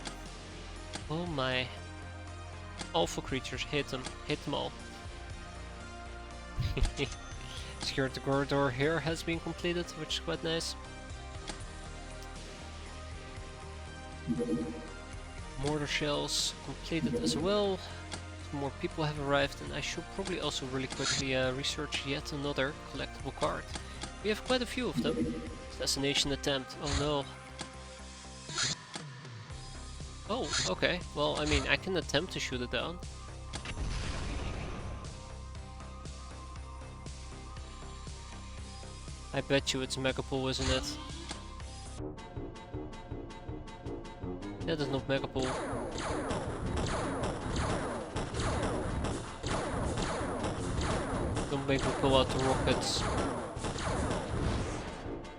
Oh my. Awful creatures, hit them all. Security corridor here has been completed, which is quite nice. Mortar shells completed as well. More people have arrived, and I should probably also really quickly research yet another collectible card. We have quite a few of them. Assassination attempt, oh no. Oh, okay, well I mean I can attempt to shoot it down. I bet you it's Megapol, isn't it? That is not Megapol. Don't make me pull out the rockets.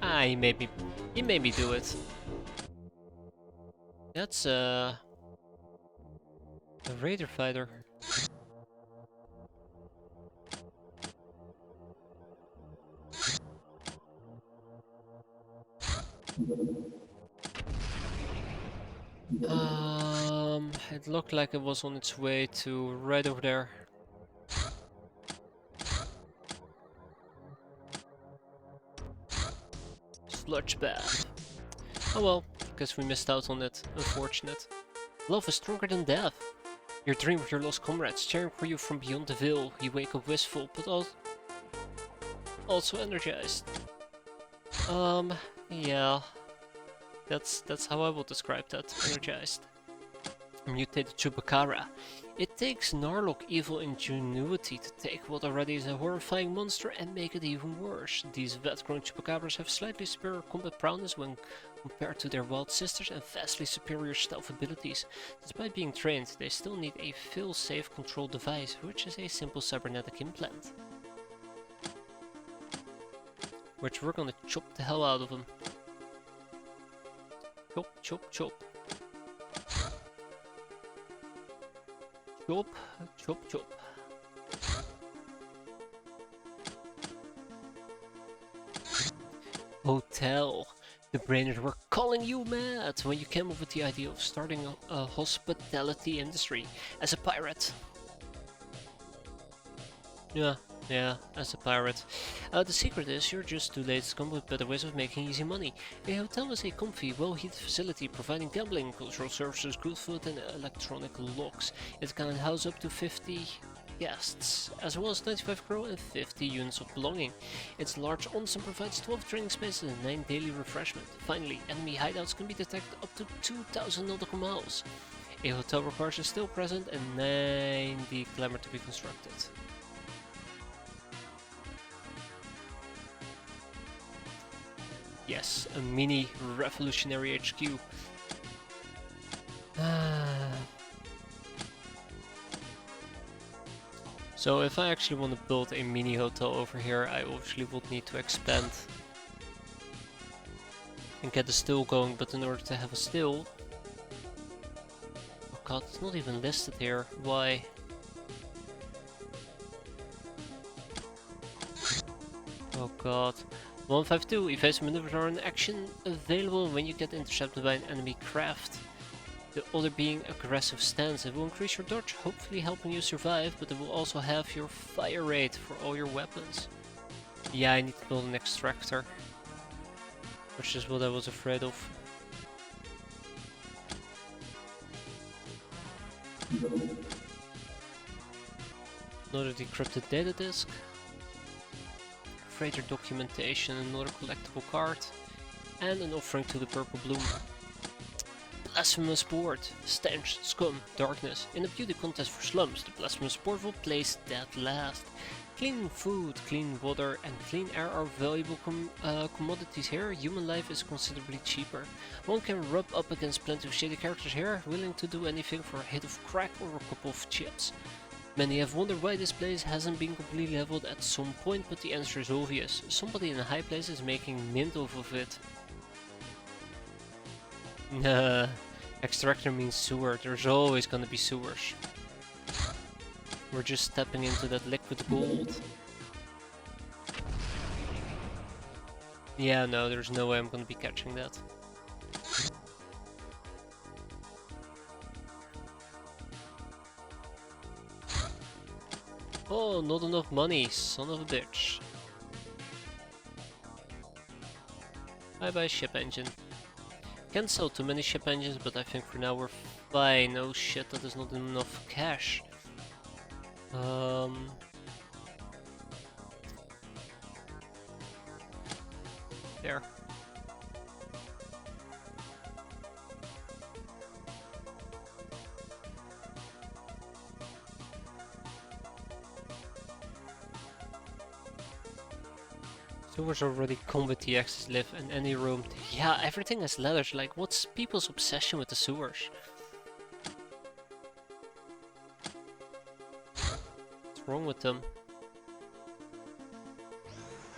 Ah, he made me do it. That's a Raider fighter. It looked like it was on its way to right over there. Sludge bath. Oh well, guess we missed out on it. Unfortunate. Love is stronger than death. You dream of your lost comrades, cheering for you from beyond the veil. You wake up wistful, but also energized. Yeah. That's how I would describe that. Energized. Mutated Chupacabra. It takes Narlock evil ingenuity to take what already is a horrifying monster and make it even worse. These vet-grown Chupacabras have slightly superior combat prowess when compared to their wild sisters and vastly superior stealth abilities. Despite being trained, they still need a fail-safe control device, which is a simple cybernetic implant. Which we're gonna chop the hell out of them. Chop, chop, chop. Chop, chop, chop. Hotel. The brainers were calling you mad when you came up with the idea of starting a hospitality industry as a pirate. Yeah, as a pirate. The secret is you're just too late to come with better ways of making easy money. A hotel is a comfy, well-heated facility providing gambling, cultural services, good food and electronic locks. It can house up to 50 guests, as well as 95 crew and 50 units of belonging. Its large onsen provides 12 training spaces and 9 daily refreshment. Finally, enemy hideouts can be detected up to 2,000 nautical miles. A hotel requires a still present and 90 glamour to be constructed. Yes, a mini revolutionary HQ. So if I actually want to build a mini hotel over here, I obviously would need to expand and get the still going, but in order to have a still... Oh god, it's not even listed here. Why? Oh god. 152, evasive maneuvers are an action available when you get intercepted by an enemy craft. The other being aggressive stance. It will increase your dodge, hopefully helping you survive, but it will also have your fire rate for all your weapons. Yeah, I need to build an extractor, which is what I was afraid of. Another decrypted data disk. Freighter documentation, another collectible card, and an offering to the Purple Bloom. Blasphemous Board. Stench, scum, darkness. In a beauty contest for slums, the Blasphemous Board will place dead last. Clean food, clean water, and clean air are valuable commodities here. Human life is considerably cheaper. One can rub up against plenty of shady characters here, willing to do anything for a hit of crack or a couple of chips. Many have wondered why this place hasn't been completely leveled at some point, but the answer is obvious. Somebody in a high place is making mint off of it. Nah, extractor means sewer. There's always gonna be sewers. We're just stepping into that liquid gold. Yeah, no, there's no way I'm gonna be catching that. Oh, not enough money, son of a bitch. Bye bye ship engine. Can't sell too many ship engines, but I think for now we're fine. Oh shit, that is not enough cash. There. Sewers already come with the X's live in any room. Yeah, everything has ladders. Like, what's people's obsession with the sewers? What's wrong with them?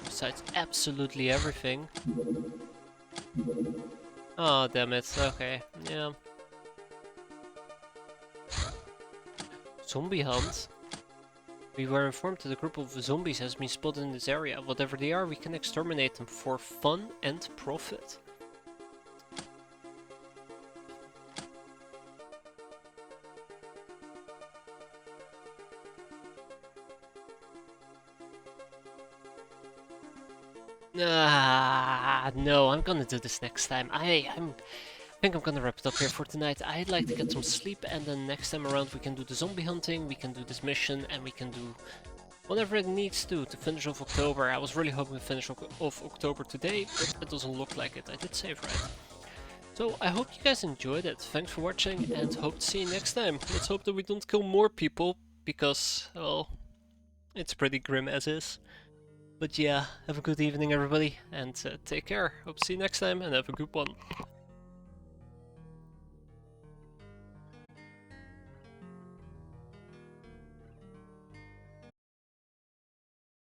Besides absolutely everything. Oh, damn it. Okay, yeah. Zombie hunt? We were informed that a group of zombies has been spotted in this area. Whatever they are, we can exterminate them for fun and profit. No, I'm gonna do this next time. I think I'm gonna wrap it up here for tonight. I'd like to get some sleep, and then next time around we can do the zombie hunting, we can do this mission, and we can do whatever it needs to finish off October. I was really hoping to finish off October today, but it doesn't look like it. I did save right. So I hope you guys enjoyed it. Thanks for watching, and hope to see you next time. Let's hope that we don't kill more people, because, well, it's pretty grim as is. But yeah, have a good evening everybody, and take care. Hope to see you next time, and have a good one.